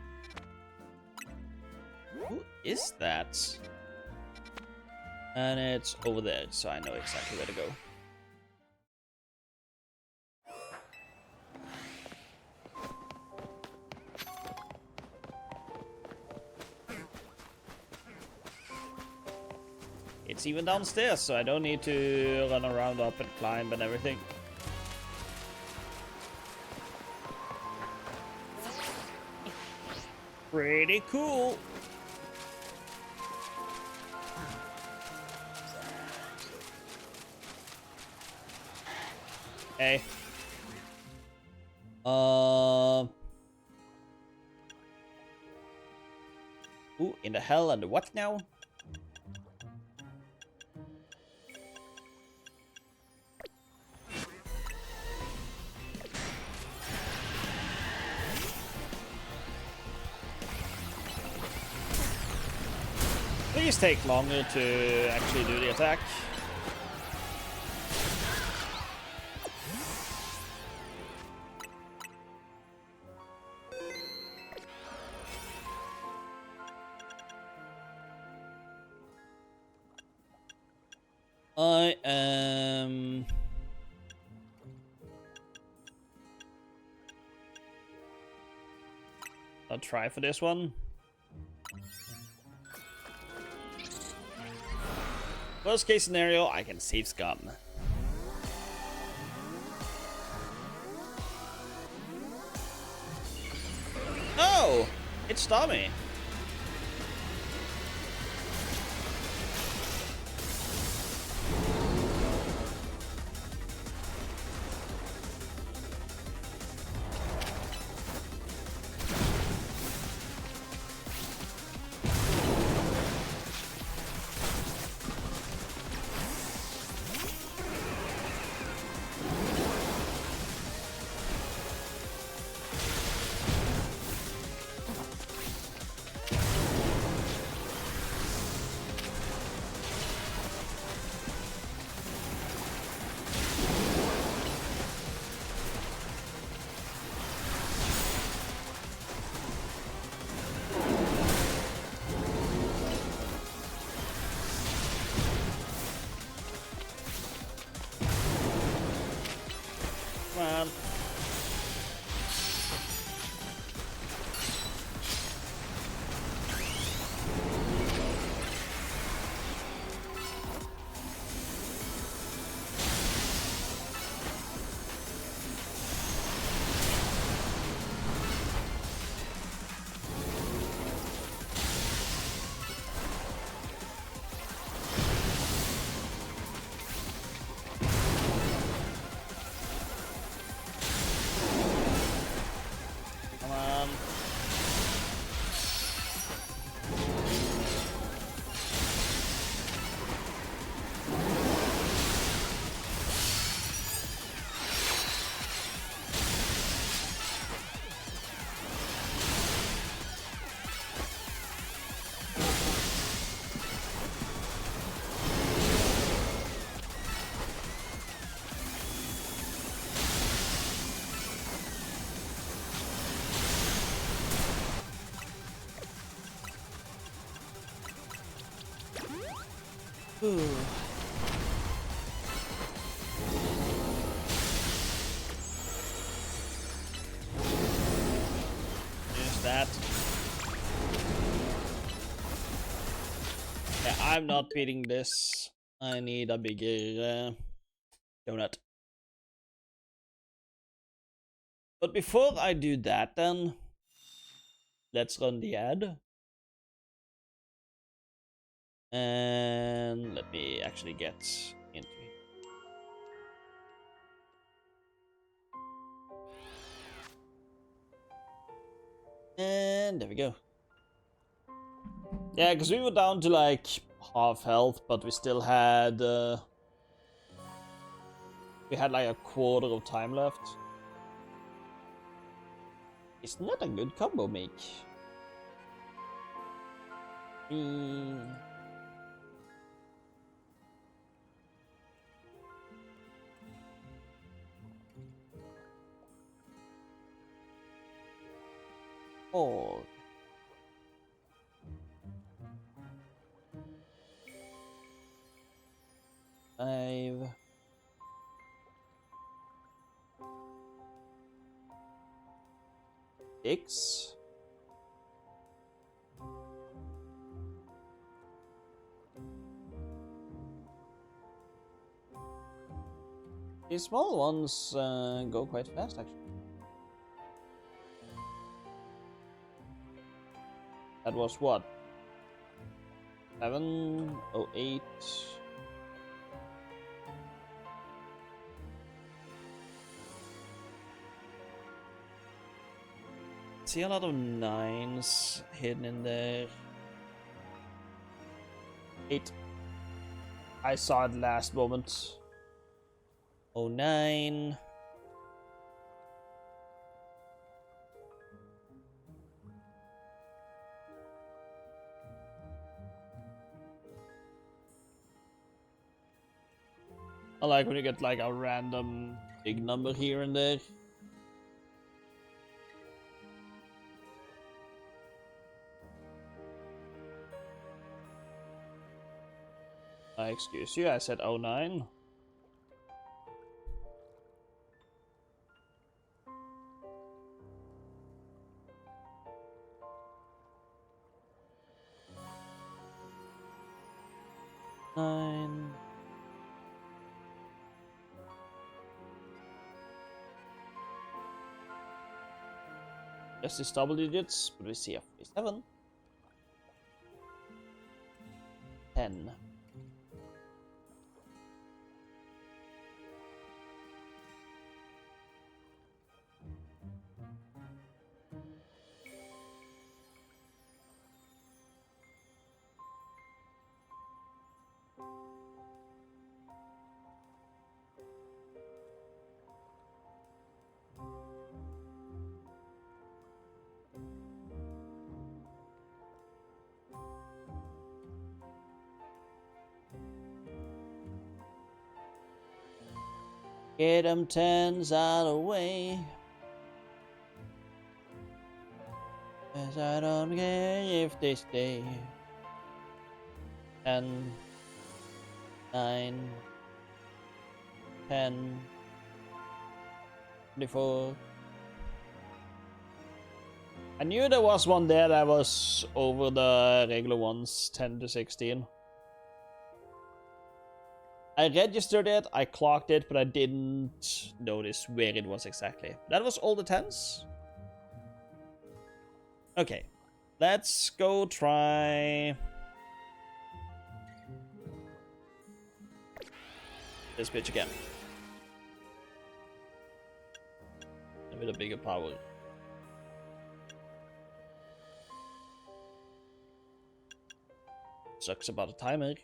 Who is that? And it's over there, so I know exactly where to go. It's even downstairs, so I don't need to run around up and climb and everything. Pretty cool. Hey. Who in the hell and what now? Please take longer to actually do the attack. I am... I'll try for this one. Worst case scenario, I can save Scum. Oh! It's Tommy. Ooh. There's that. Yeah, I'm not beating this. I need a bigger donut. But before I do that, then let's run the ad. And let me actually get into it. And there we go. Yeah, because we were down to like half health, but we still had like a quarter of time left. It's not a good combo make. Four. Five. Six. These small ones go quite fast, actually. That was what? 708. See a lot of 9s hidden in there. 8. I saw it last moment. 09. I like when you get like a random big number here and there. Excuse you, I said 09. Nine. Yes, it's double digits, but we see a 47. 10. Get them 10s out of the way. 'Cause I don't care if they stay. 10, 9, 10, 24. I knew there was one there that was over the regular ones, 10 to 16. I registered it, I clocked it, but I didn't notice where it was exactly. That was all the 10s? Okay, let's go try this pitch again. With a bigger power. Sucks about the timer.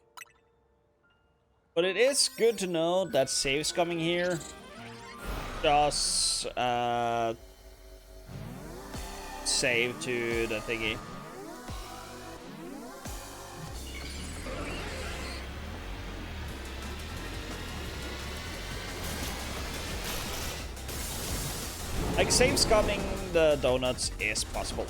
But it is good to know that saves coming here does save to the thingy. Like, saves coming the donuts is possible.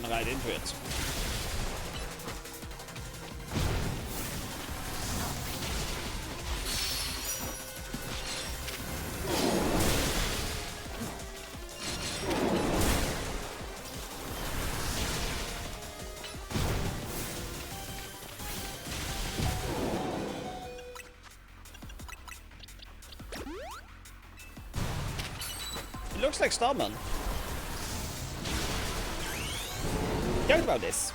ran right into it. It looks like Starman. Talk about this.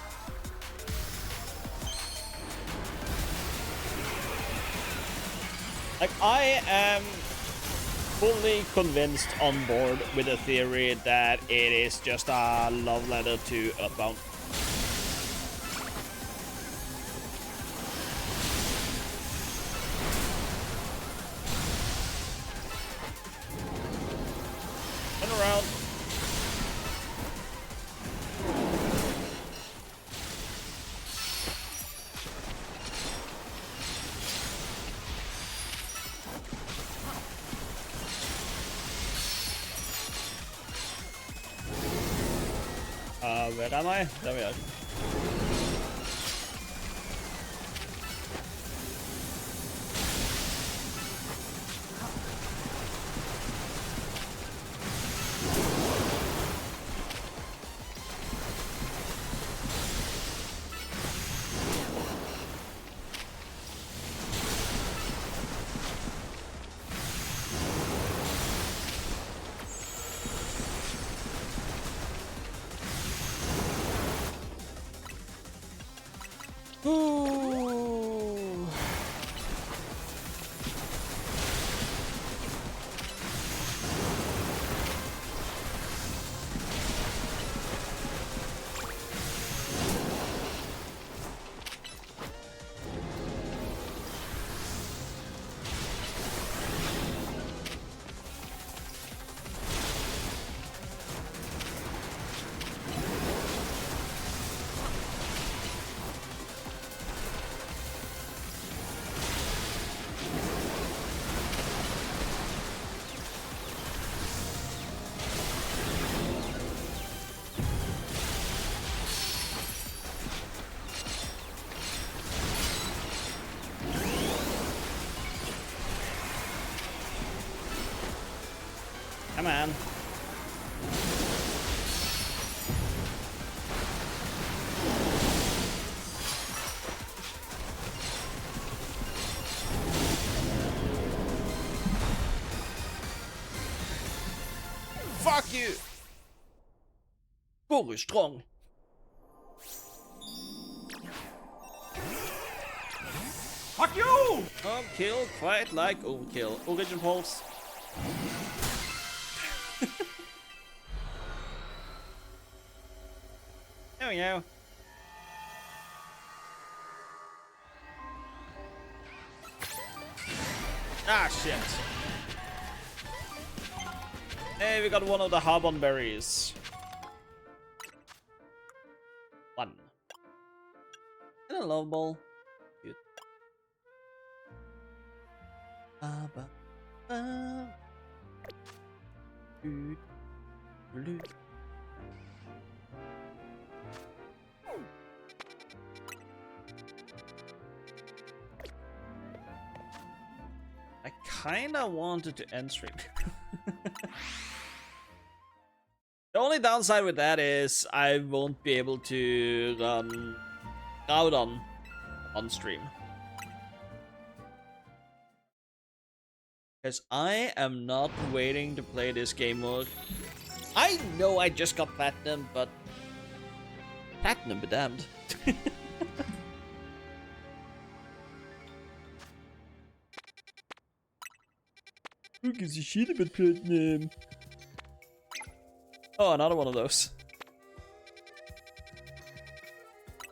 Like, I am fully convinced on board with the theory that it is just a love letter to Earthbound. Turn around. Where am I? There we are. Ooh. Come on. Fuck you! Very strong. Fuck you! Overkill, quite like overkill. Origin pulse. There we go. Ah, shit. Hey, we got one of the Harbon berries. One. And a love ball. Good. Ba, ba. Doo, doo. I kinda wanted to end stream. The only downside with that is I won't be able to run Groudon on stream. Because I am not waiting to play this game mode. I know I just got Platinum, but... Platinum be damned. Who gives a shit about Platinum? Oh, another one of those.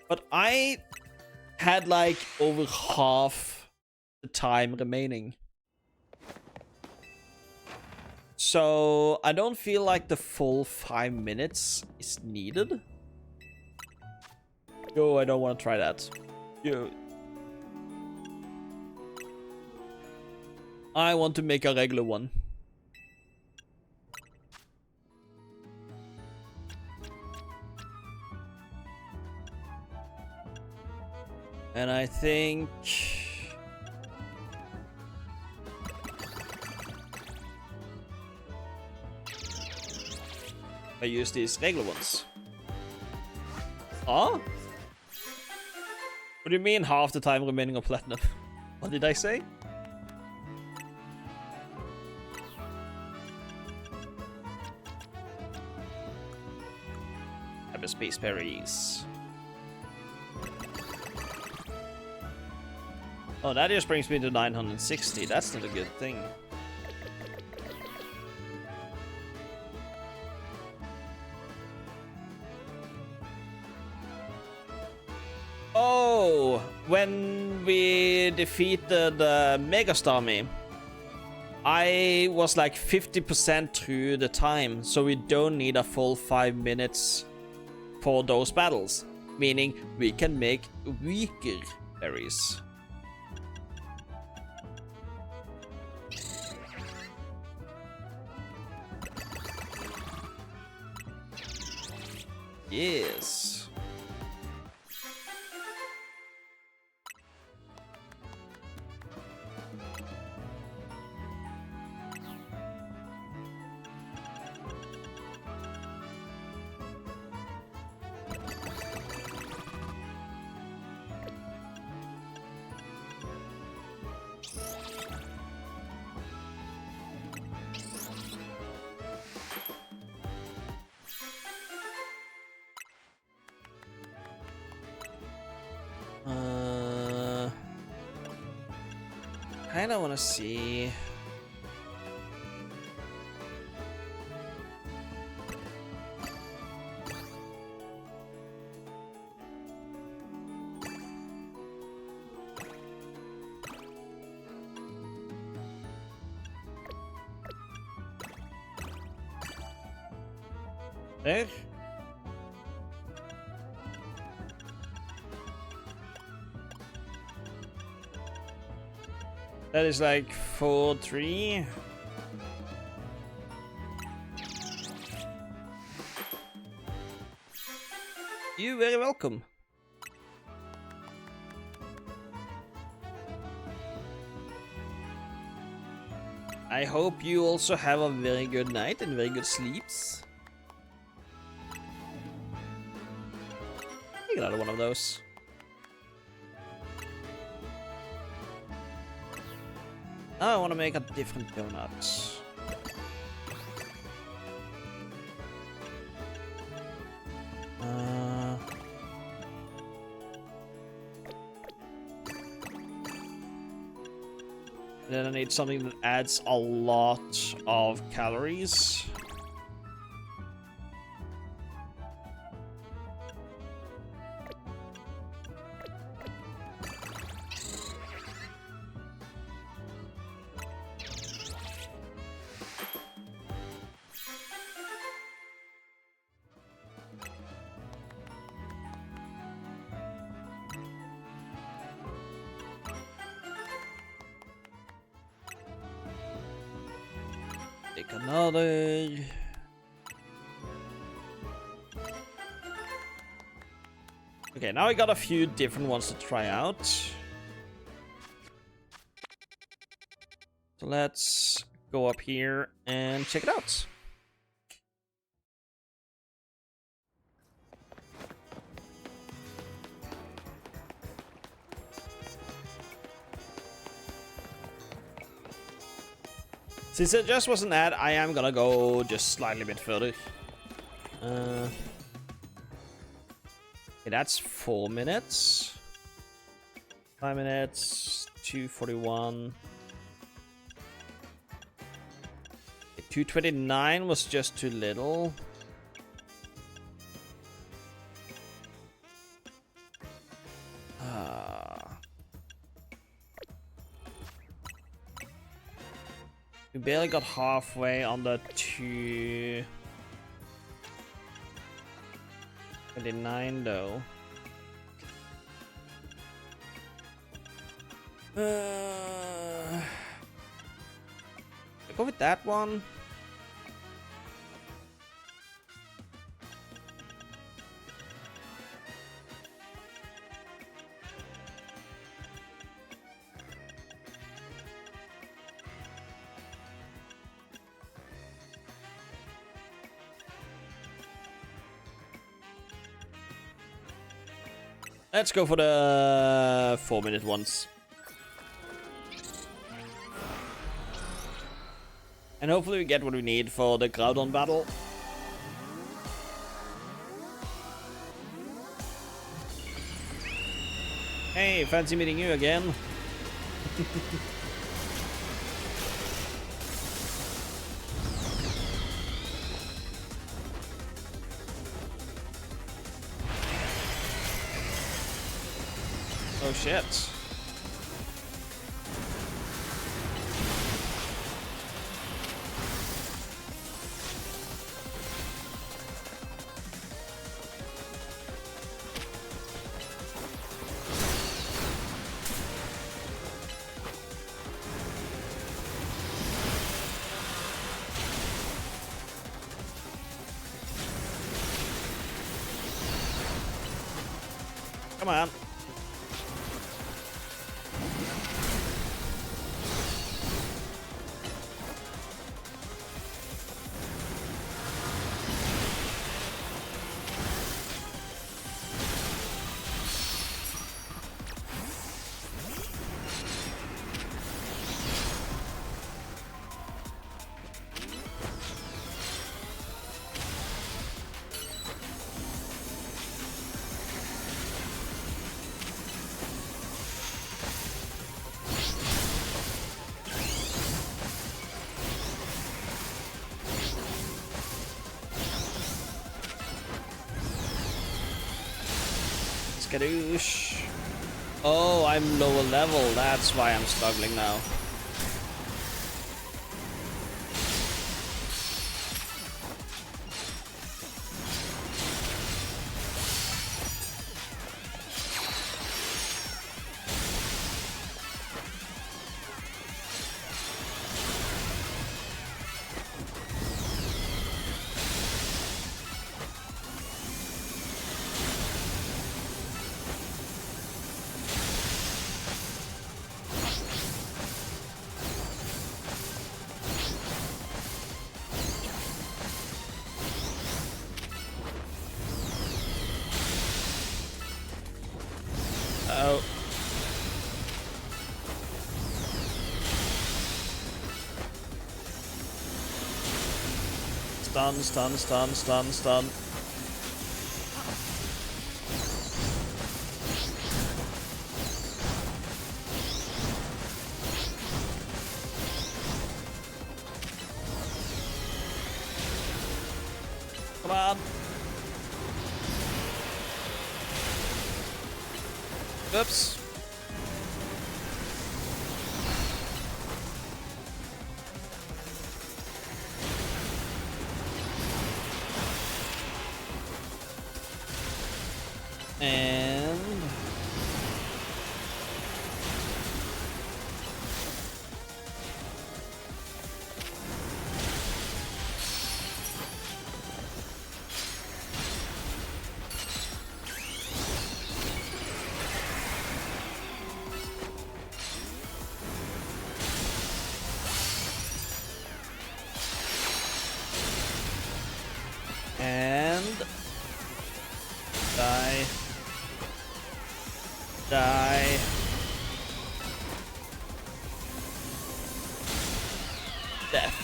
But I had like over half the time remaining. So I don't feel like the full 5 minutes is needed. Yo, I don't want to try that. Yo. I want to make a regular one. And I think... I use these regular ones. Ah? What do you mean half the time remaining on platinum? What did I say? Hyperspace berries. Oh, that just brings me to 960. That's not a good thing. Oh, when we defeated Megastormy, I was like 50% through the time, so we don't need a full 5 minutes for those battles, meaning we can make weaker berries. Yes. Kinda wanna see. There. That is like 4-3. You're very welcome. I hope you also have a very good night and very good sleeps. Take another one of those. Now I want to make a different donut. Then I need something that adds a lot of calories. Take another. Okay, now I got a few different ones to try out. So let's go up here and check it out. Since it just was an ad, I am gonna go just slightly a bit further. Okay, that's 4 minutes. 5 minutes, 2:41. 2:29 was just too little. We barely got halfway on the 2:29 though. Go with that one. Let's go for the 4-minute ones. And hopefully we get what we need for the Groudon battle. Hey, fancy meeting you again. Oh shit. Come on. Skadoosh. Oh, I'm lower level. That's why I'm struggling now. Oh. Stun, stun, stun, stun, stun. Come on. Oops. And die. Die. Death.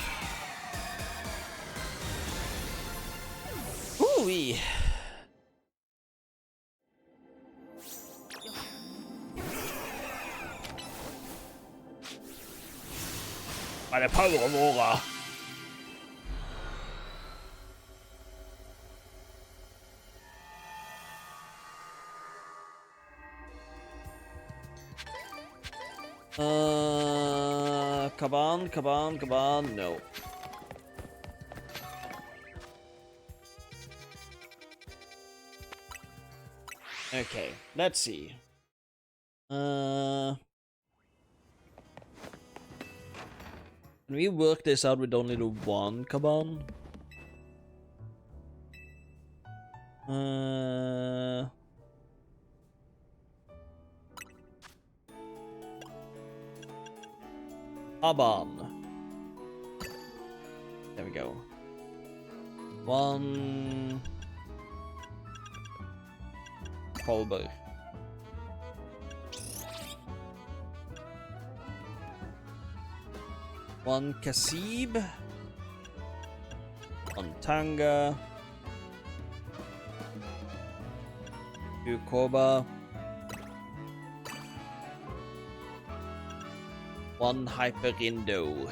Ooh-wee. By the power of Aura. Come on, no. Okay, let's see. Can we work this out with only the one Kaban? Kaban. There we go. One Kolber. 1 Kasib. 1 Tanga. 2 Koba. 1 Hyperindo.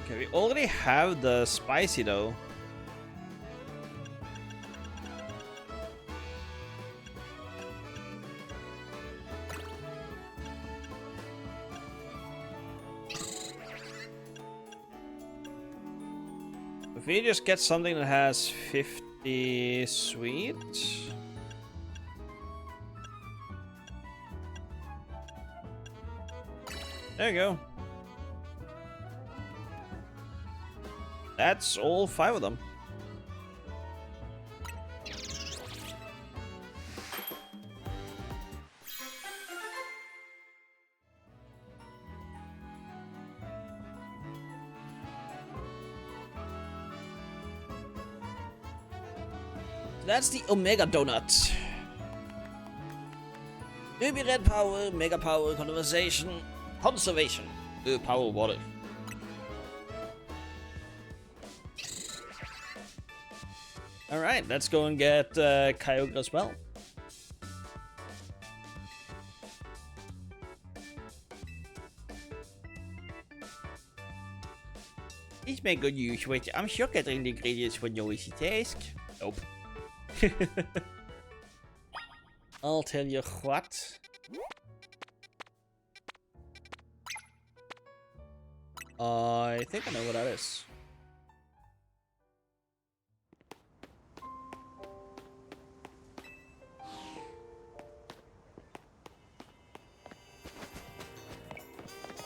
Okay, we already have the spicy though. If we just get something that has 50 sweet. There you go. That's all 5 of them. That's the Omega Donut. Ruby Red Power, Mega Power, Conservation, Power Water. Alright, let's go and get Kyogre as well. Please make good use of it. I'm sure getting the ingredients was no easy task. Nope. I'll tell you what. I think I know what that is.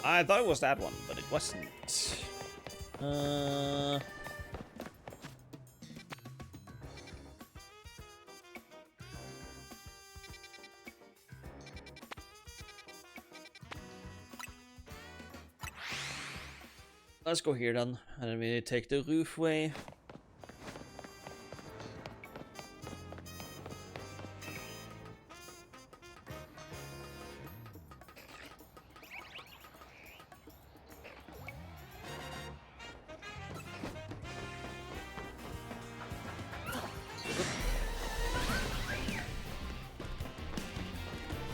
I thought it was that one, but it wasn't. Let's go here then, and then we take the roof way.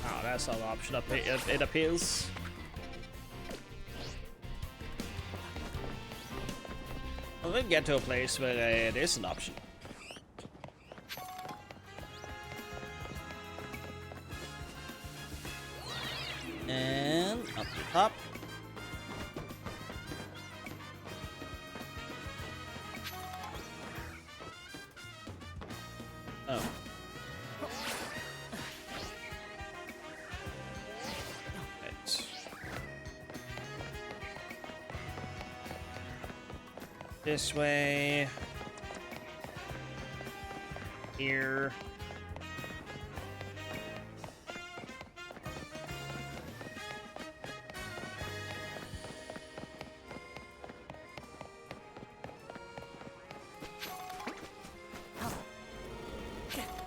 Oh, that's not an option. It appears. We'll get to a place where it is an option. And up the top. Oh. Right. This way. Here.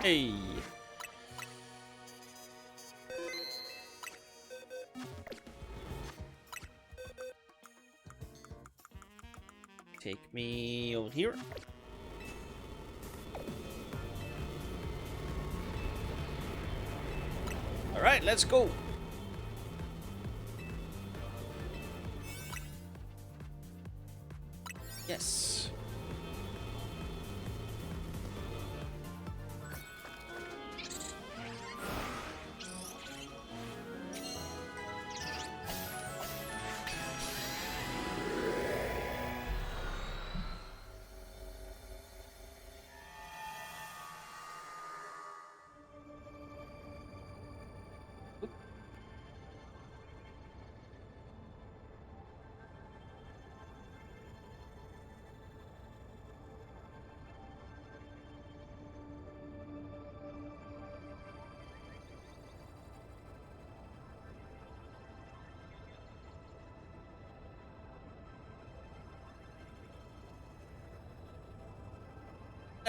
Hey. Take me over here. All right, let's go. Yes.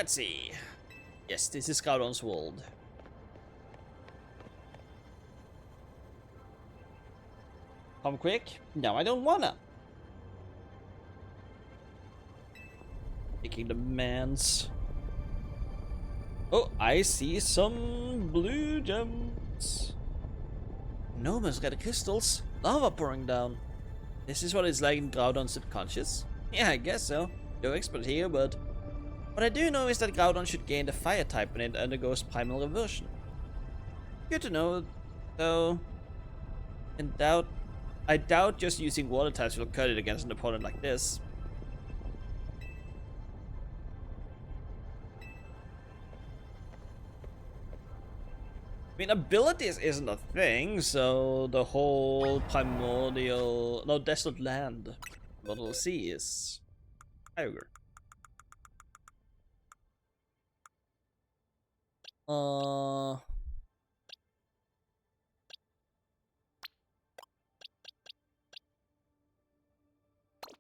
Let's see. Yes, this is Groudon's world. Come quick. No, I don't wanna. Taking the mans. Oh, I see some blue gems. Enormous red crystals. Lava pouring down. This is what it's like in Groudon's subconscious? Yeah, I guess so. No expert here, but... What I do know is that Groudon should gain the fire type when it undergoes primal reversion. Good to know, though. I doubt just using water types will cut it against an opponent like this. I mean, abilities isn't a thing, so the whole desolate land, Model C is Kyogre.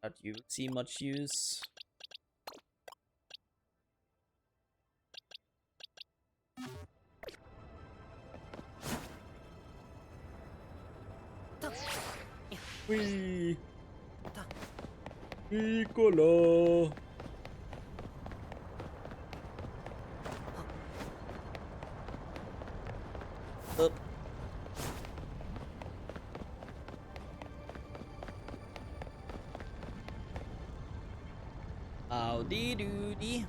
That you see much use. Wee. Piccolo. Up. Howdy doody.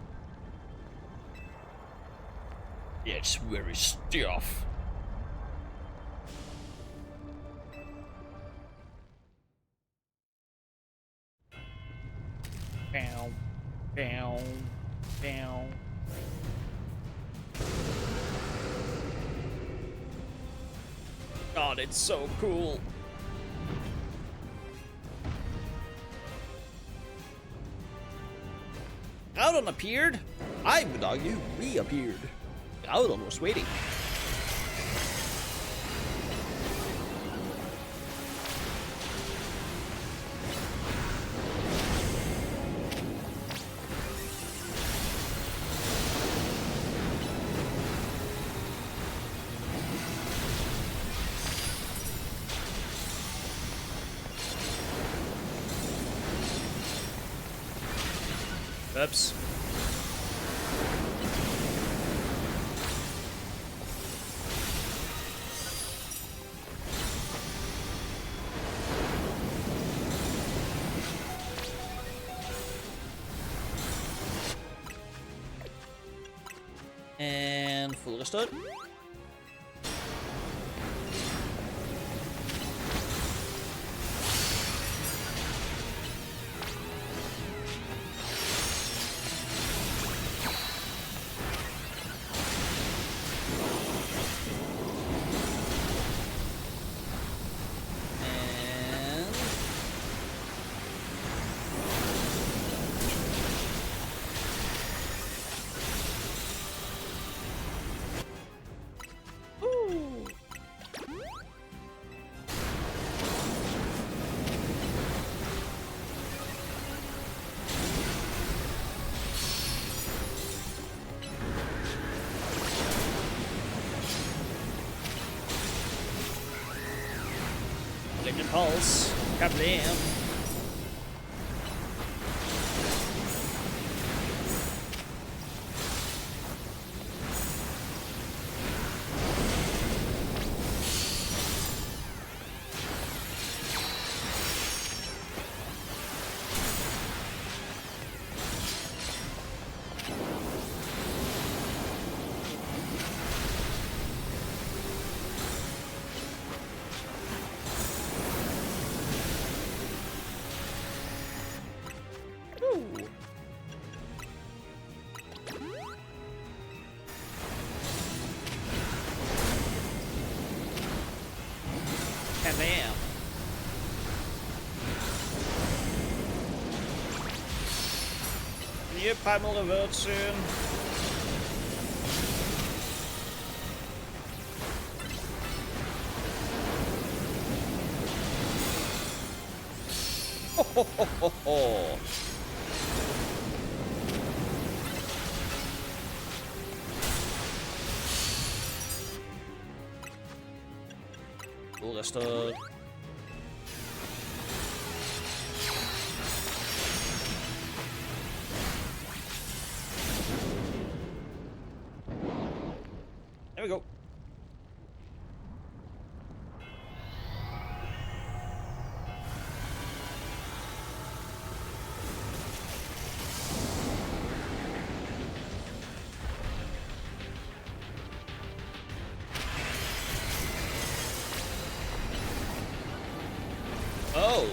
It's very stiff. Bow, bow, bow. God, it's so cool. Groudon appeared? I would argue reappeared. Groudon was waiting. Oops. And full restore. Liquid Pulse. Kablam. Kabam. New primal revert soon. Ho ho ho ho ho. full restore. There we go. Oh.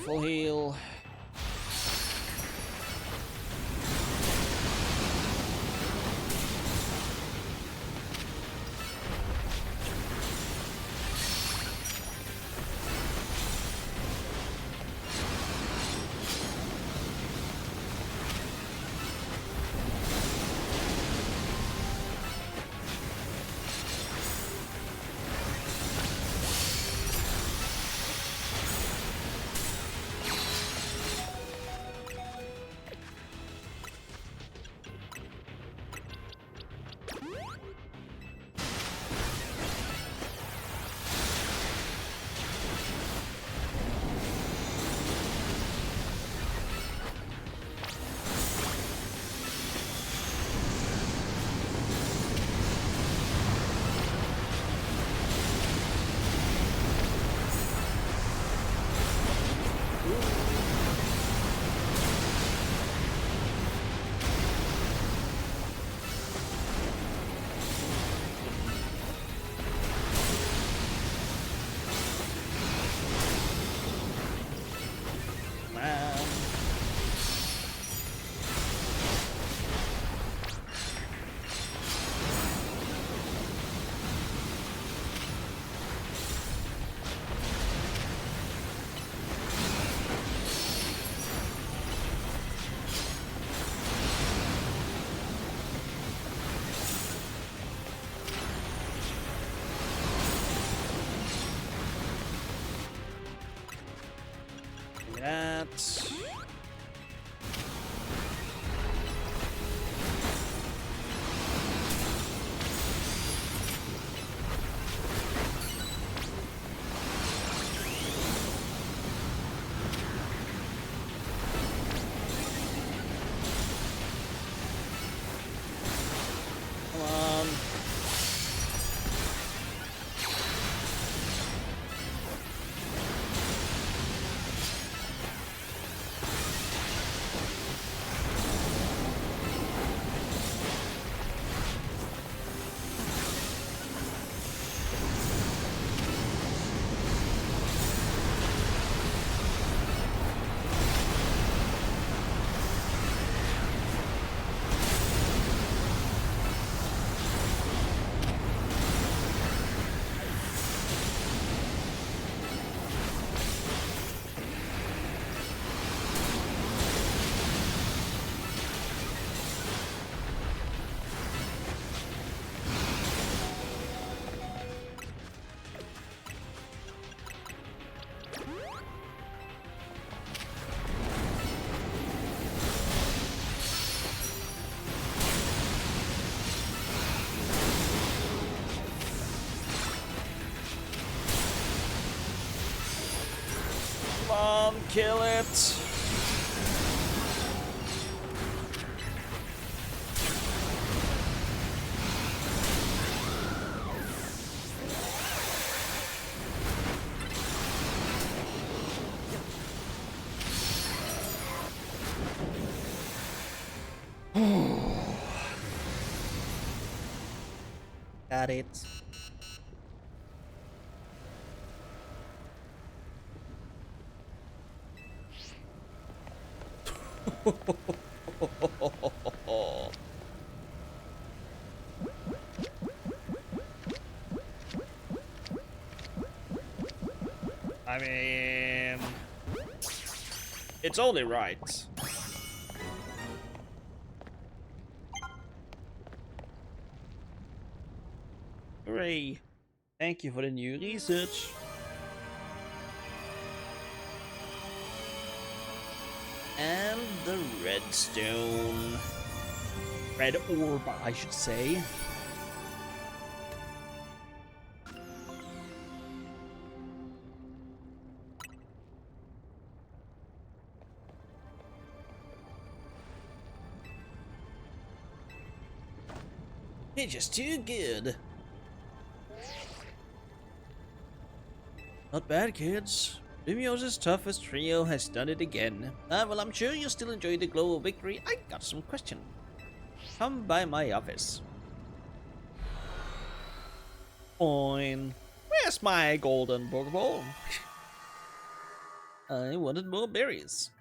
Full heal. That. Come on. Come on, kill it. Got it. I mean, It's only right. Hooray. Thank you for the new research. And the redstone. Red orb, I should say. It's just too good. Not bad, kids. Lumiosa's toughest trio has done it again. Well, I'm sure you still enjoy the glow of victory. I got some questions. Come by my office. Fine. Where's my golden Pokeball? I wanted more berries.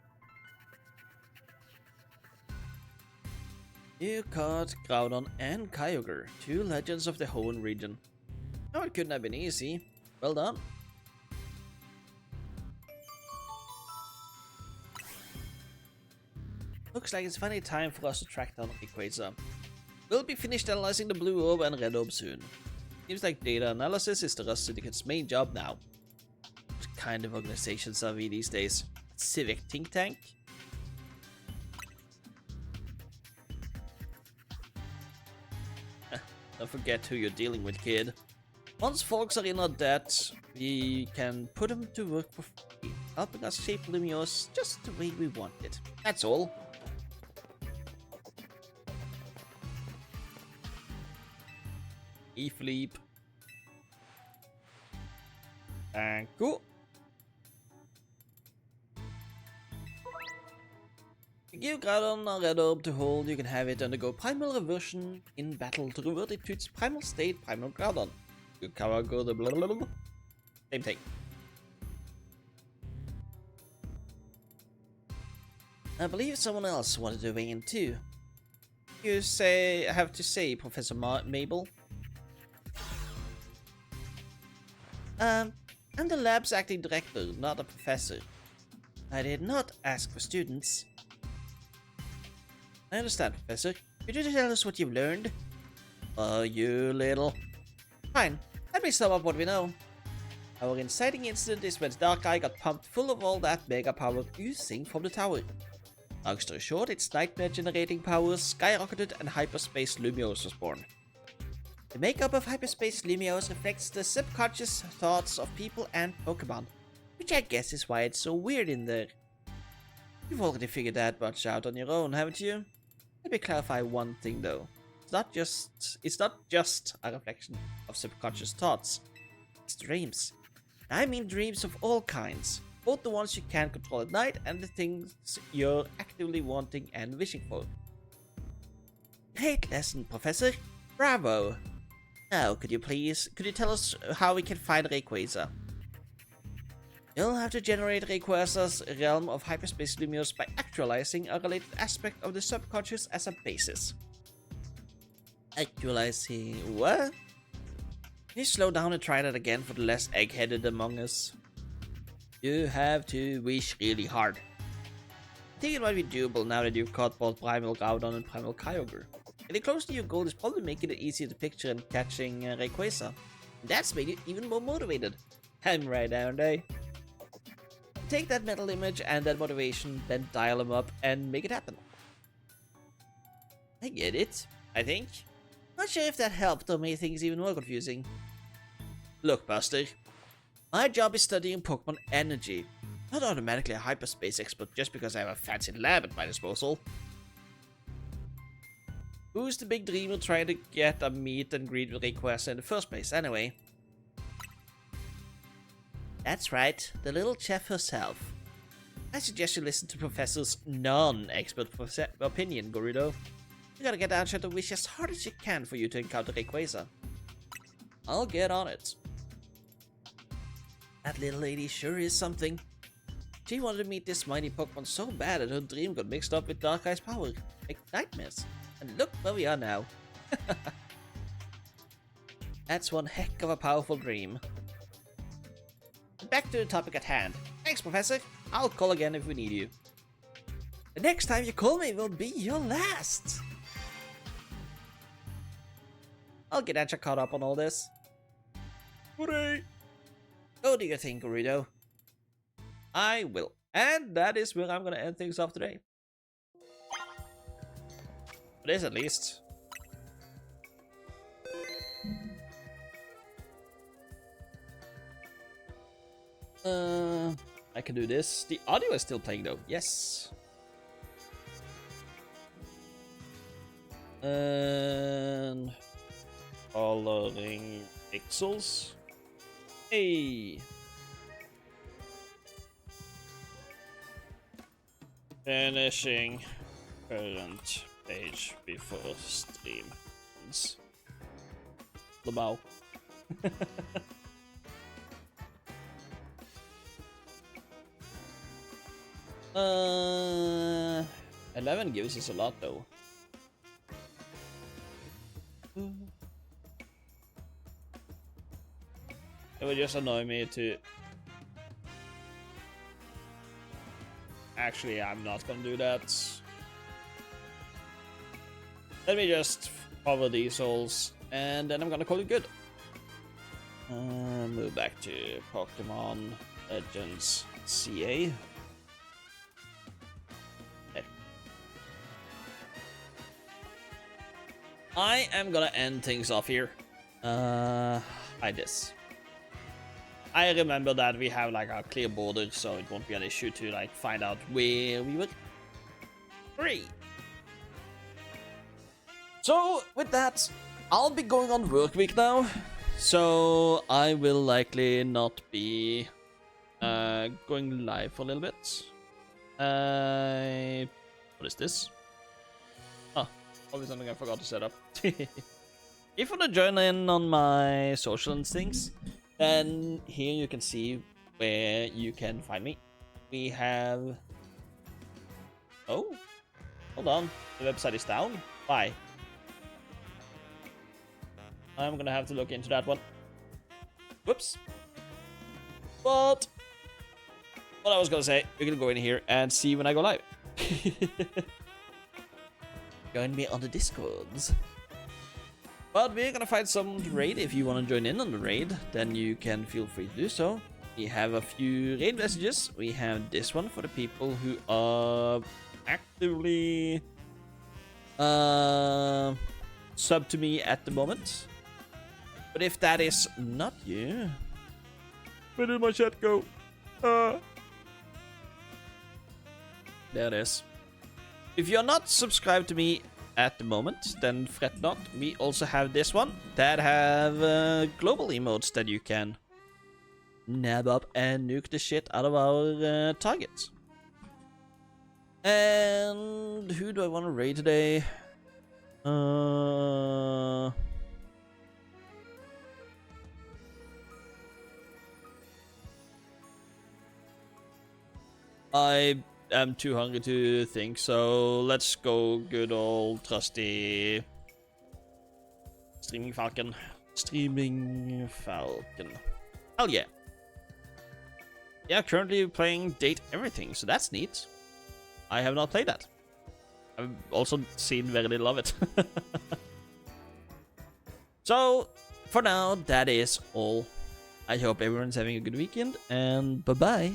You caught Groudon and Kyogre, two legends of the Hoenn region. No, it couldn't have been easy. Well done. Looks like it's finally time for us to track down Rayquaza. We'll be finished analyzing the blue orb and red orb soon. Seems like data analysis is the Rust Syndicate's main job now. What kind of organizations are we these days? Civic think tank? Don't forget who you're dealing with, kid. Once folks are in our debt, we can put them to work for free, helping us shape Lumiose just the way we want it. That's all. E-Fleep. Thank you. To give Groudon a red orb to hold, you can have it undergo primal reversion in battle to revert it to its primal state, Primal Groudon. You can go the blah blah blah. Same thing. I believe someone else wanted to weigh in too. You say, I have to say, Professor Mabel. I'm the lab's acting director, not a professor. I did not ask for students. I understand, Professor. Could you tell us what you've learned? You little... Fine, let me sum up what we know. Our inciting incident is when Darkrai got pumped full of all that mega power oozing from the tower. Long story short, its nightmare-generating powers skyrocketed and Hyperspace Lumiose was born. The makeup of Hyperspace Lumiose reflects the subconscious thoughts of people and Pokemon, which I guess is why it's so weird in there. You've already figured that much out on your own, haven't you? Let me clarify one thing though. It's not just a reflection of subconscious thoughts. It's dreams. I mean dreams of all kinds. Both the ones you can't control at night and the things you're actively wanting and wishing for. Great lesson, Professor. Bravo. Now, could you tell us how we can find Rayquaza? You'll have to generate Rayquaza's realm of Hyperspace Lumiose by actualizing a related aspect of the subconscious as a basis. Actualizing what? Can you slow down and try that again for the less egg-headed among us? You have to wish really hard. I think it might be doable now that you've caught both Primal Groudon and Primal Kyogre. Getting close to your goal is probably making it easier to picture and catching Rayquaza. That's made you even more motivated. I'm right, aren't I? Take that mental image and that motivation, then dial them up and make it happen. I get it, I think. Not sure if that helped or made things even more confusing. Look, Buster. My job is studying Pokemon energy. Not automatically a hyperspace expert just because I have a fancy lab at my disposal. Who's the big dreamer trying to get a meet and greet with Rayquaza in the first place, anyway? That's right, the little chef herself. I suggest you listen to Professor's non-expert opinion, Gerudo. You gotta get down to wish as hard as you can for you to encounter Rayquaza. I'll get on it. That little lady sure is something. She wanted to meet this mighty Pokemon so bad that her dream got mixed up with Darkrai's power, like nightmares. And look where we are now. That's one heck of a powerful dream. Back to the topic at hand. Thanks, Professor. I'll call again if we need you. The next time you call me will be your last. I'll get Ancha caught up on all this. Hooray! What do you think, Gerudo? I will. And that is where I'm gonna end things off today. For this at least. I can do this. The audio is still playing though. Yes. And following pixels. Hey. Finishing current page before stream ends. Lamau. 11 gives us a lot though. It would just annoy me to... Actually, I'm not gonna do that. Let me just cover these souls, and then I'm gonna call it good. Move back to Pokemon Legends CA. There. I am gonna end things off here. Like this. I remember that we have like a clear border, so it won't be an issue to like find out where we were. Great. So with that, I'll be going on work week now, so I will likely not be going live for a little bit. What is this? Oh, probably something I forgot to set up. If you want to join in on my social and things, then here you can see where you can find me. We have... Oh, hold on. The website is down. Why? I'm gonna have to look into that one. Whoops. But what I was gonna say, you can go in here and see when I go live. Join me on the Discords. But we're gonna find some raid. If you want to join in on the raid, then you can feel free to do so. We have a few raid messages. We have this one for the people who are actively sub to me at the moment. But if that is not you, where did my chat go? There it is. If you're not subscribed to me at the moment, then fret not. We also have this one that have global emotes that you can nab up and nuke the shit out of our targets. And who do I want to raid today? I am too hungry to think, so let's go good old trusty Streaming Falcon. Streaming Falcon. Hell yeah. Yeah, currently playing Date Everything, so that's neat. I have not played that. I've also seen very little of it. So, for now, that is all. I hope everyone's having a good weekend, and bye-bye.